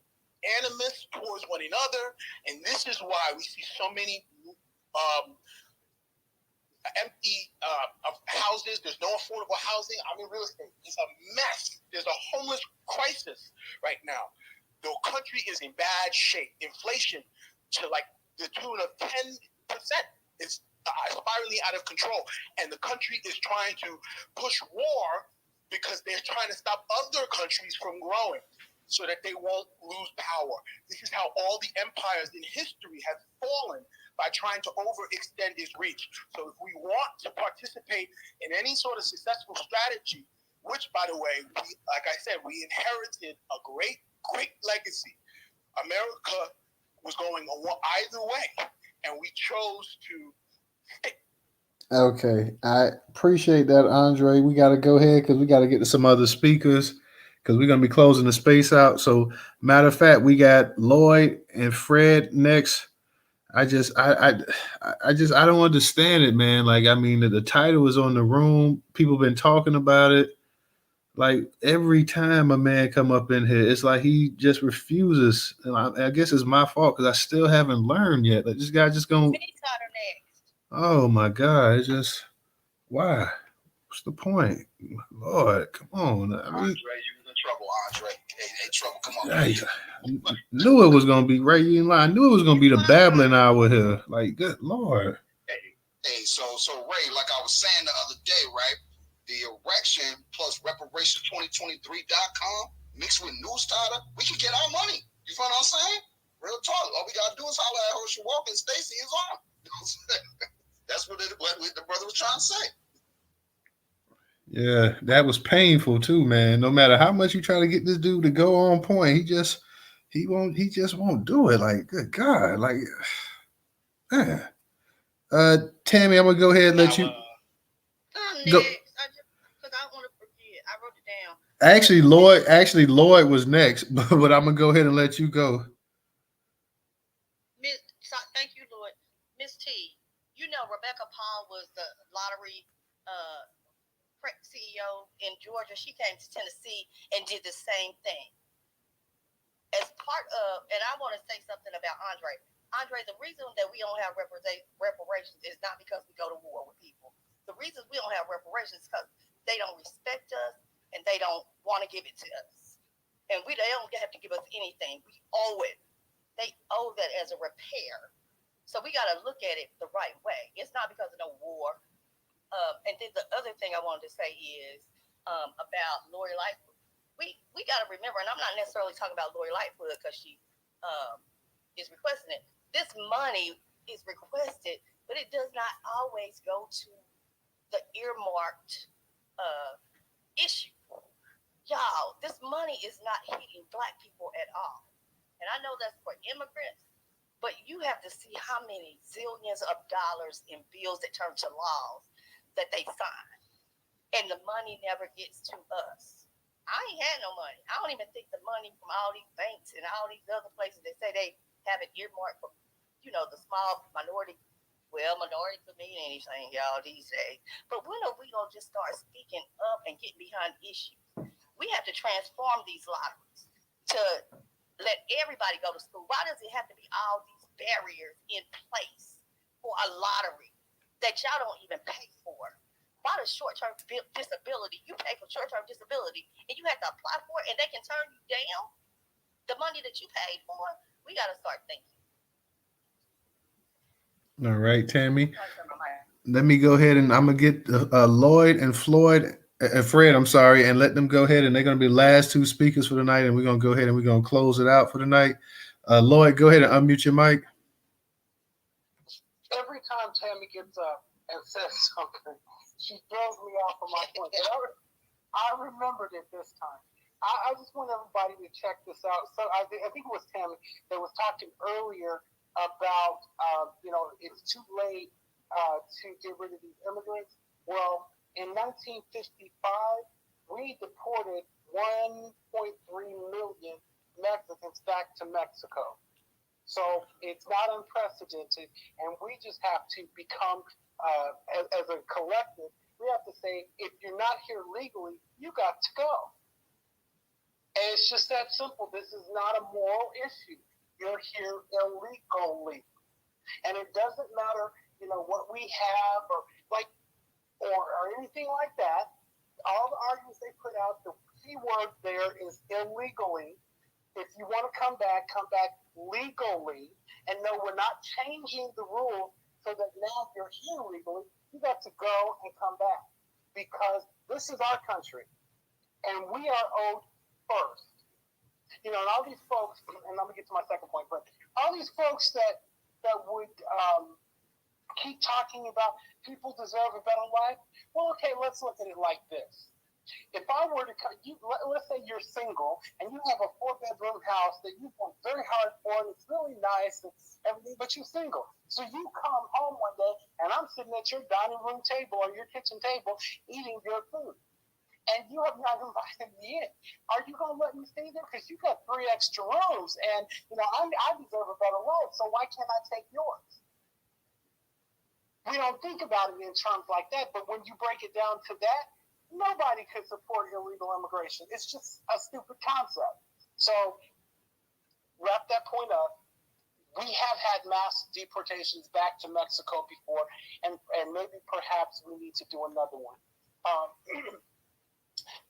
S8: animus towards one another, and this is why we see so many empty houses. There's no affordable housing. I mean, real estate is a mess. There's a homeless crisis right now. The country is in bad shape. Inflation to like the tune of 10% is spiraling out of control, and the country is trying to push war because they're trying to stop other countries from growing so that they won't lose power. This is how all the empires in history have fallen, by trying to overextend its reach. So if we want to participate in any sort of successful strategy, which, by the way, like I said, we inherited a great legacy. America was going either way, and we chose to.
S1: Okay, I appreciate that, Andre. We got to go ahead because we got to get to some other speakers because we're gonna be closing the space out. So, matter of fact, we got Lloyd and Fred next. I don't understand it, man. Like, I mean, the title is on the room. People been talking about it. Like every time a man come up in here, it's like he just refuses. And I guess it's my fault because I still haven't learned yet. Like this guy just gonna.
S3: Next.
S1: Oh my God! It's just why? What's the point? Lord, come on. I mean,
S2: Andre, you in trouble, Andre. Hey, trouble. Come on.
S1: I knew it was gonna be Ray. You in line. I knew it was gonna be the babbling hour here. Like, good Lord.
S2: Hey, so Ray, like I was saying the other day, right? The erection plus reparations2023.com mixed with Newstoter, we can get our money. You feel what I'm saying? Real talk. All we gotta do is holler at Herschel Walker and Stacy is on. That's what the brother was trying to say.
S1: Yeah, that was painful too, man. No matter how much you try to get this dude to go on point, he just won't do it. Like, good God, like, man. Tammy, I'm gonna go ahead and let you go.
S3: Because I want to forget. I wrote it down.
S1: Actually, Lloyd was next, but I'm gonna go ahead and let you go.
S3: Thank you, Lloyd. Miss T, you know Rebecca Paul was the lottery CEO in Georgia. She came to Tennessee and did the same thing. As part of, and I want to say something about Andre. Andre, the reason that we don't have reparations is not because we go to war with people. The reason we don't have reparations is because they don't respect us and they don't want to give it to us. And they don't have to give us anything. We owe it. They owe that as a repair. So we got to look at it the right way. It's not because of no war. And then the other thing I wanted to say is about Lori Lightfoot. We got to remember, and I'm not necessarily talking about Lori Lightfoot because she is requesting it. This money is requested, but it does not always go to the earmarked issue. Y'all, this money is not hitting Black people at all. And I know that's for immigrants, but you have to see how many zillions of dollars in bills that turn to laws that they sign. And the money never gets to us. I ain't had no money. I don't even think the money from all these banks and all these other places that say they have it earmarked for, the small minority. Well, minority could mean anything, y'all, these days. But when are we going to just start speaking up and getting behind issues? We have to transform these lotteries to let everybody go to school. Why does it have to be all these barriers in place for a lottery that y'all don't even pay for? Why does short-term disability, you pay for short-term disability and you have to apply for it and they can turn you down the money that you paid for? We got to start thinking.
S1: All right, Tammy. Let me go ahead and I'm going to get Lloyd and Floyd and Fred, I'm sorry, and let them go ahead. And they're going to be the last two speakers for the night. And we're going to go ahead and we're going to close it out for the night. Lloyd, go ahead and unmute your mic.
S4: Every time Tammy gets up and says something, she throws me off of my point. I remembered it this time. I just want everybody to check this out. So I think it was Tammy that was talking earlier about, it's too late to get rid of these immigrants. Well, in 1955, we deported 1.3 million Mexicans back to Mexico. So it's not unprecedented, and we just have to become, as a collective, we have to say, if you're not here legally, you got to go. And it's just that simple. This is not a moral issue. You're here illegally. And it doesn't matter, what we have or anything like that. All the arguments they put out, the key word there is illegally. If you want to come back legally. And no, we're not changing the rules so that now you're here legally. You got to go and come back because this is our country and we are owed first. And all these folks, and I'm going to get to my second point, but all these folks that would keep talking about people deserve a better life. Well, okay, let's look at it like this. If I were to let's say you're single and you have a 4-bedroom house that you've worked very hard for and it's really nice and everything, but you're single. So you come home one day and I'm sitting at your dining room table or your kitchen table eating your food. And you have not invited me in. Are you going to let me stay there? Because you got 3 extra rooms and, I deserve a better life, so why can't I take yours? We don't think about it in terms like that, but when you break it down to that, nobody could support illegal immigration. It's just a stupid concept. So, wrap that point up. We have had mass deportations back to Mexico before, and maybe perhaps we need to do another one.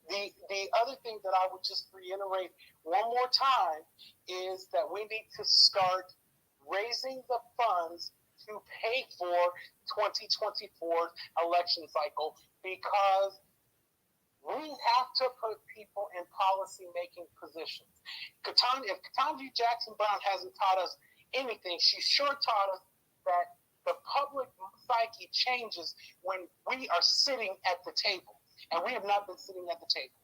S4: The other thing that I would just reiterate one more time is that we need to start raising the funds to pay for 2024 election cycle because we have to put people in policy-making positions. If Ketanji Jackson Brown hasn't taught us anything, she sure taught us that the public psyche changes when we are sitting at the table, and we have not been sitting at the table.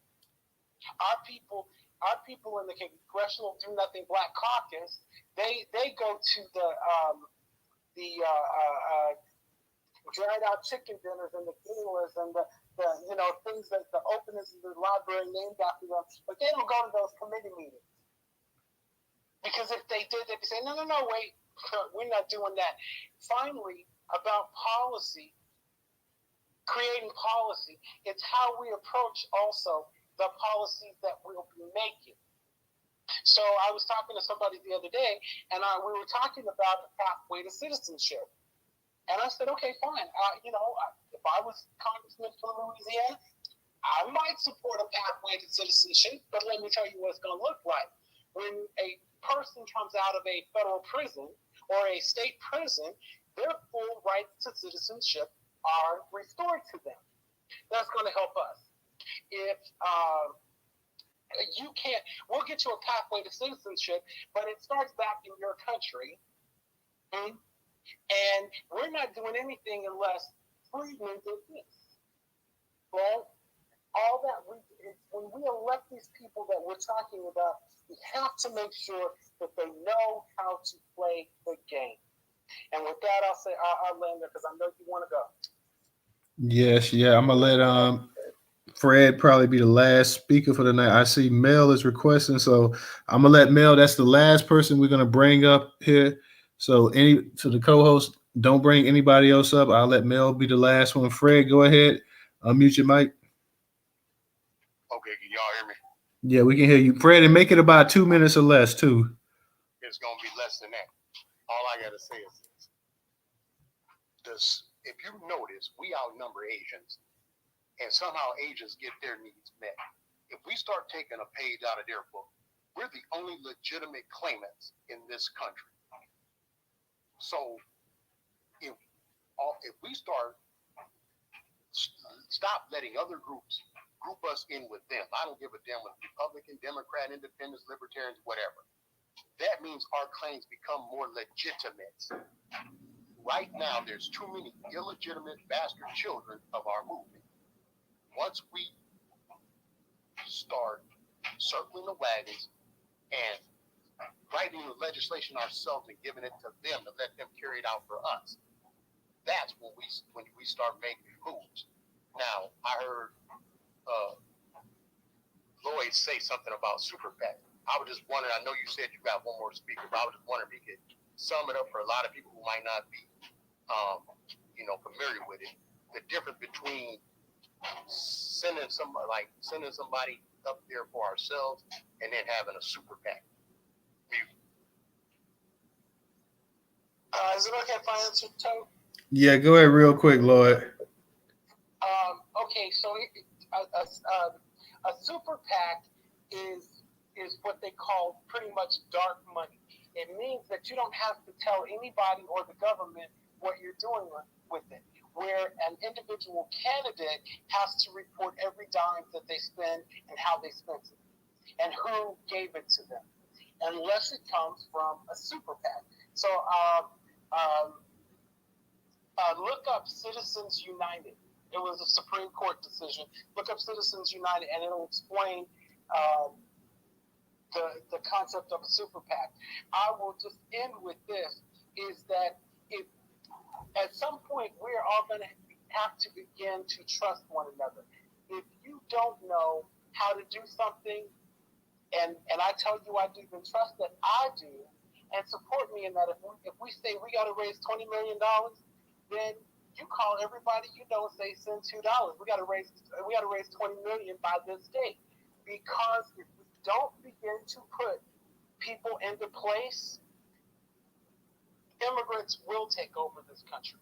S4: Our people in the Congressional Do Nothing Black Caucus, they go to the dried out chicken dinners and the galas and the things that the openings of the library named after them, but they don't go to those committee meetings. Because if they did, they'd be saying, no, wait, we're not doing that. Finally, about policy, creating policy, it's how we approach also the policies that we'll be making. So I was talking to somebody the other day, and we were talking about the pathway to citizenship. And I said, okay, fine. If I was congressman from Louisiana, I might support a pathway to citizenship, but let me tell you what it's going to look like. When a person comes out of a federal prison or a state prison, their full rights to citizenship are restored to them. That's going to help us. If we'll get you a pathway to citizenship, but it starts back in your country. And we're not doing anything unless freedmen did this. Well, all that when we elect these people that we're talking about, we have to make sure that they know how to play the game. And with that, I'll say I'll land there because I know you want to go.
S1: Yes, yeah. I'm gonna let Fred probably be the last speaker for the night. I see Mel is requesting, so I'm gonna let Mel. That's the last person we're gonna bring up here. So to the co-host, don't bring anybody else up. I'll let Mel be the last one. Fred, go ahead. Unmute your mic.
S8: Okay, can y'all hear me?
S1: Yeah, we can hear you. Fred, and make it about 2 minutes or less, too.
S8: It's gonna be less than that. All I gotta say is this: if you notice, we outnumber Asians, and somehow Asians get their needs met. If we start taking a page out of their book, we're the only legitimate claimants in this country. So if we stop letting other groups group us in with them, I don't give a damn with Republican, Democrat, Independents, Libertarians, whatever. That means our claims become more legitimate. Right now, there's too many illegitimate bastard children of our movement. Once we start circling the wagons and writing the legislation ourselves and giving it to them to let them carry it out for us, that's when we start making moves. Now, I heard Lloyd say something about super PAC. I was just wondering, I know you said you got one more speaker, but I was just wondering if you could sum it up for a lot of people who might not be, familiar with it. The difference between sending somebody up there for ourselves and then having a super PAC.
S4: Is it okay if I answer, Toe?
S1: Yeah, go ahead real quick, Lloyd.
S4: Okay, so a super PAC is what they call pretty much dark money. It means that you don't have to tell anybody or the government what you're doing with it. Where an individual candidate has to report every dime that they spend and how they spent it, and who gave it to them, unless it comes from a super PAC. So look up Citizens United. It was a Supreme Court decision. Look up Citizens United, and it'll explain the concept of a super PAC. I will just end with this: is that if at some point we're all going to have to begin to trust one another. If you don't know how to do something, and I tell you I do, then trust that I do, and support me in that. If we say we got to raise $20 million, then you call everybody you know and say send $2. We got to raise $20 million by this date, because if we don't begin to put people into place, immigrants will take over this country,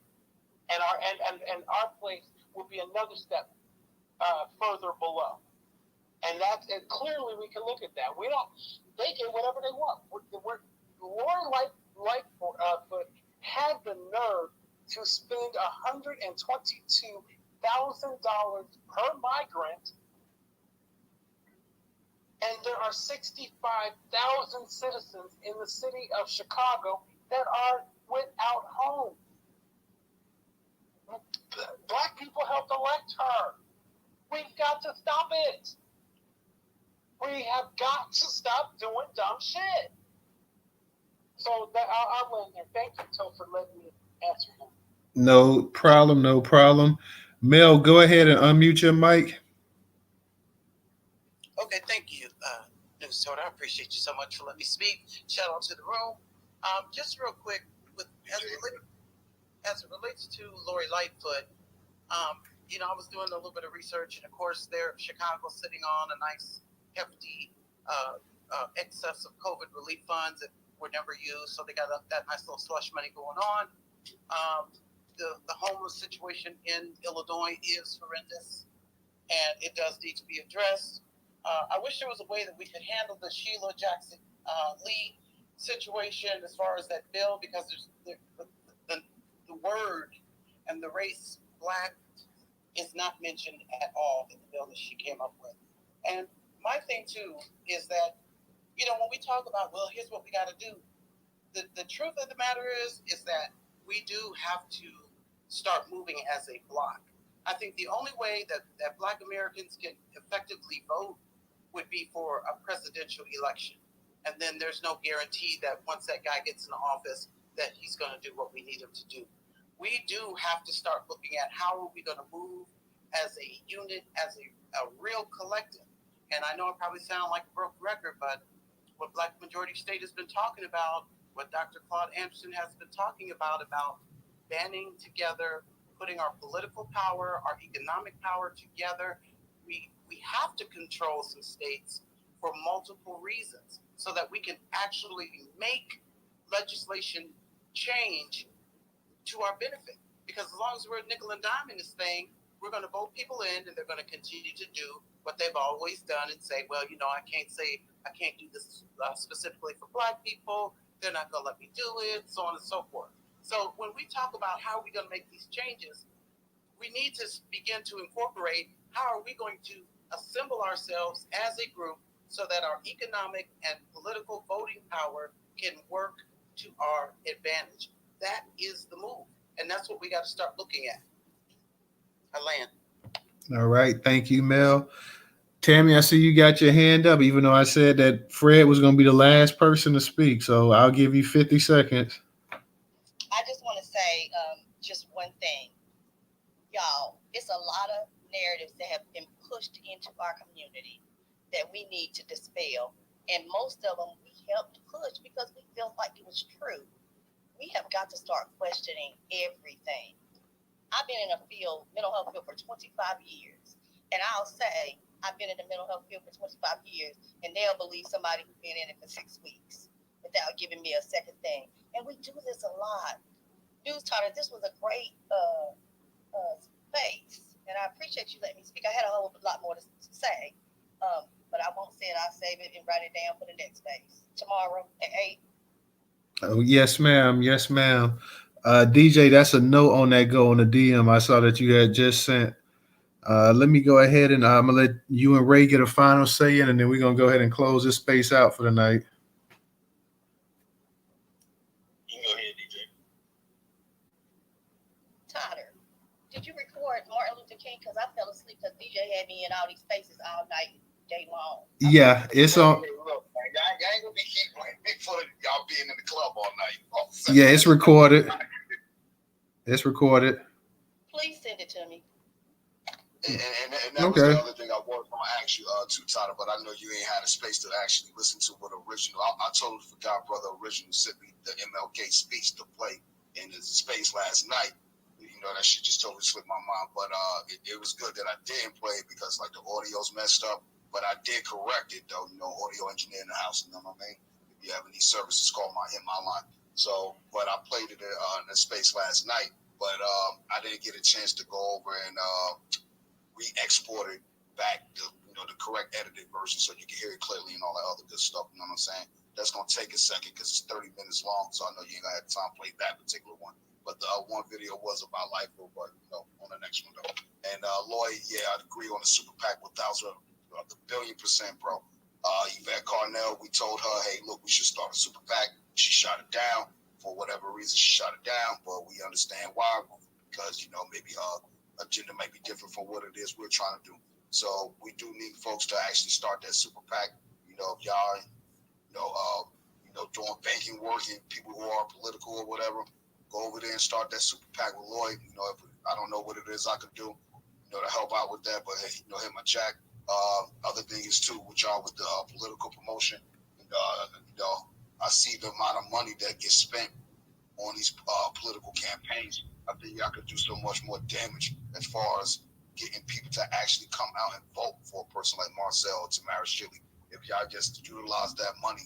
S4: and our place will be another step further below. And clearly we can look at that. They get whatever they want. Lori Lightfoot had the nerve to spend $122,000 per migrant, and there are 65,000 citizens in the city of Chicago that are without home. Black people helped elect her. We've got to stop it. We have got to stop doing dumb shit. So I'll end there. Thank you, Toe, for letting me answer him.
S1: No problem, no problem. Mel, go ahead and unmute your mic.
S15: Okay, thank you, Newstoter. I appreciate you so much for letting me speak. Shout out to the room. Just real quick, as it relates to Lori Lightfoot, I was doing a little bit of research, and of course, Chicago sitting on a nice, hefty excess of COVID relief funds that were never used, so they got that nice little slush money going on. The homeless situation in Illinois is horrendous, and it does need to be addressed. I wish there was a way that we could handle the Sheila Jackson Lee situation as far as that bill, because there's the word and the race Black is not mentioned at all in the bill that she came up with. And my thing too is that, when we talk about, well, here's what we got to do, the truth of the matter is that we do have to start moving as a block. I think the only way that Black Americans can effectively vote would be for a presidential election. And then there's no guarantee that once that guy gets in office that he's going to do what we need him to do. We do have to start looking at how are we going to move as a unit, as a real collective. And I know I probably sound like a broken record, but what Black Majority State has been talking about, what Dr. Claude Anderson has been talking about banding together, putting our political power, our economic power together. We have to control some states for multiple reasons so that we can actually make legislation change to our benefit. Because as long as we're nickel and dime in this thing, we're going to vote people in, and they're going to continue to do what they've always done and say, well, I can't do this specifically for Black people. They're not going to let me do it, so on and so forth. So when we talk about how are we going to make these changes, we need to begin to incorporate how are we going to assemble ourselves as a group so that our economic and political voting power can work to our advantage. That is the move, and that's what we got to start looking at. I land.
S1: All right. Thank you, Mel. Tammy, I see you got your hand up, even though I said that Fred was going to be the last person to speak. So I'll give you 50 seconds.
S3: I just want to say just one thing. Y'all, it's a lot of narratives that have been pushed into our community that we need to dispel. And most of them we helped push because we felt like it was true. We have got to start questioning everything. I've been in a field, mental health field, for 25 years. And I'll say, I've been in the mental health field for 25 years, and they'll believe somebody who's been in it for 6 weeks without giving me a second thing. And we do this a lot. Newstoter, this was a great space, and I appreciate you letting me speak. I had a whole lot more to say, but I won't say it. I'll save it and write it down for the next space tomorrow at 8.
S1: Oh, yes, ma'am. Yes, ma'am. DJ, that's a note on that go on the DM. I saw that you had just sent. Let me go ahead and I'm gonna let you and Ray get a final say in, and then we're gonna go ahead and close this space out for the night.
S12: You can go ahead, DJ.
S3: Totter, did you record Martin Luther King? Because I fell asleep because DJ had me in all these spaces all night, day long.
S1: Yeah, it's on.
S2: Hey, look, man, y'all ain't gonna be keep blaming me for y'all being in the club all night.
S1: Yeah, it's recorded. It's recorded.
S3: Please send it to me.
S2: And that was the other thing I was going to ask you too, Tyler, but I know you ain't had a space to actually listen to what original. I totally forgot Brother Original sent me the MLK speech to play in the space last night. You know, that shit just totally slipped my mind. But it was good that I didn't play it because, like, the audio's messed up. But I did correct it, though. You know, audio engineer in the house, you know what I mean? If you have any services, hit my line. So, but I played it in the space last night. But I didn't get a chance to go over and re-exported back the correct edited version so you can hear it clearly and all that other good stuff. You know what I'm saying? That's gonna take a second because it's 30 minutes long, so I know you ain't gonna have time to play that particular one. But the one video was about Lightfoot, but on the next one though. And Lloyd, yeah, I'd agree on the super PAC 1000, the 1,000,000%, bro. Yvette Carnell, we told her, hey, look, we should start a super PAC. She shot it down for whatever reason. She shot it down, but we understand why, because maybe agenda might be different from what it is we're trying to do. So we do need folks to actually start that super PAC. If y'all, doing banking work and people who are political or whatever, go over there and start that super PAC with Lloyd. If I don't know what it is I could do, to help out with that, but hey, hit my jack. Other thing is too, with y'all with the political promotion, I see the amount of money that gets spent on these political campaigns. I think y'all could do so much more damage as far as getting people to actually come out and vote for a person like Marcel or Tamara Shilley. If y'all just utilize that money,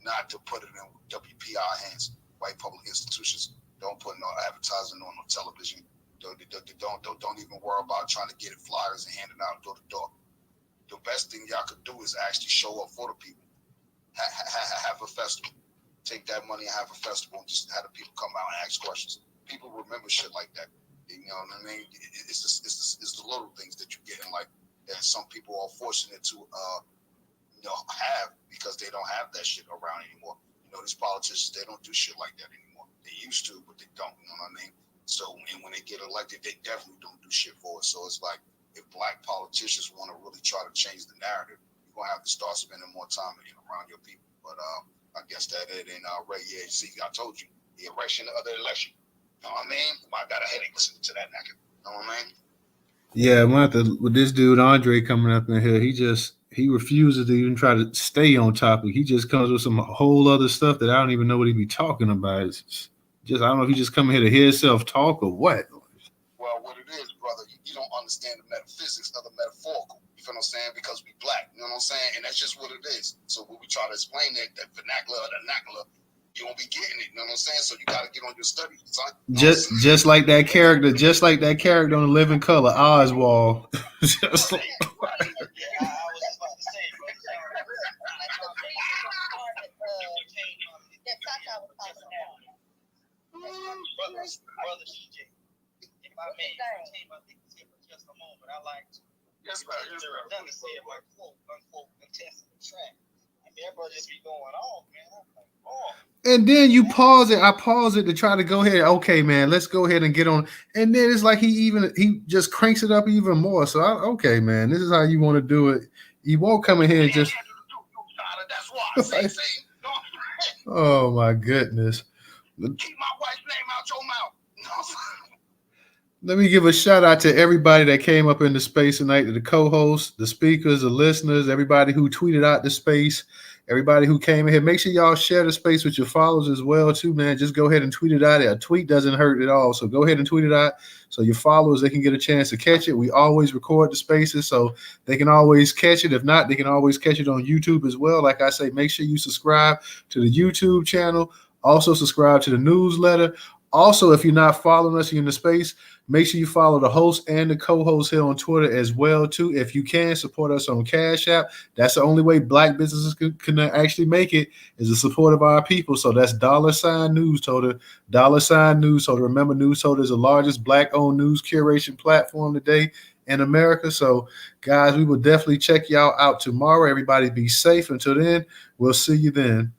S2: not to put it in WPI hands, white public institutions. Don't put no advertising on no television. Don't even worry about trying to get it flyers and handing out door to door. The best thing y'all could do is actually show up for the people. Have a festival. Take that money and have a festival and just have the people come out and ask questions. People remember shit like that. You know what I mean? It's the little things that you get in life that some people are fortunate to have because they don't have that shit around anymore. These politicians, they don't do shit like that anymore. They used to, but they don't. You know what I mean? So, and when they get elected, they definitely don't do shit for us. So it's like, if black politicians want to really try to change the narrative, you're gonna have to start spending more time around your people. But I guess that it. And Ray, yeah, see, I told you, the election of the election. You know what I mean? I got a headache listening to that naked. You know what I mean?
S1: Yeah, with this dude Andre coming up in here, he refuses to even try to stay on topic. He just comes with some whole other stuff that I don't even know what he be talking about. It's just I don't know if he just coming here to hear himself talk or what.
S2: Well, what it is, brother, you don't understand the metaphysics of the metaphorical. You feel what I'm saying? Because we black, you know what I'm saying? And that's just what it is. So when we try to explain that vernacular or the vernacular, you won't be getting it. You know what I'm saying? So you got to get on your studies, son.
S1: Just like that character, on The Living Color, Oswald. Just like,
S3: Right. Yeah, I was just about to say, bro. That Tata was talking about.
S15: Brother CJ, if I may entertain my thing here for just a moment, I like to.
S2: Yes, sir. Yes, sir.
S15: Say my quote unquote contested track. I mean, everybody just be going on, man. I'm like, oh.
S1: and then you pause it. I pause it to try to go ahead. Okay, man, let's go ahead and get on. And then it's like he just cranks it up even more. So okay, man, this is how you want to do it. You won't come in here and just.
S2: That's why.
S1: Oh my goodness.
S2: Keep my wife's name out your mouth.
S1: Let me give a shout out to everybody that came up in the space tonight, to the co-hosts, the speakers, the listeners, everybody who tweeted out the space, everybody who came in here. Make sure y'all share the space with your followers as well, too, man. Just go ahead and tweet it out. A tweet doesn't hurt at all. So go ahead and tweet it out so your followers, they can get a chance to catch it. We always record the spaces so they can always catch it. If not, they can always catch it on YouTube as well. Like I say, make sure you subscribe to the YouTube channel. Also subscribe to the newsletter. Also, if you're not following us in the space, make sure you follow the host and the co-host here on Twitter as well, too. If you can, support us on Cash App. That's the only way Black businesses can actually make it, is the support of our people. So that's $Newstoter, $Newstoter. Remember, Newstoter is the largest Black-owned news curation platform today in America. So, guys, we will definitely check y'all out tomorrow. Everybody be safe. Until then, we'll see you then.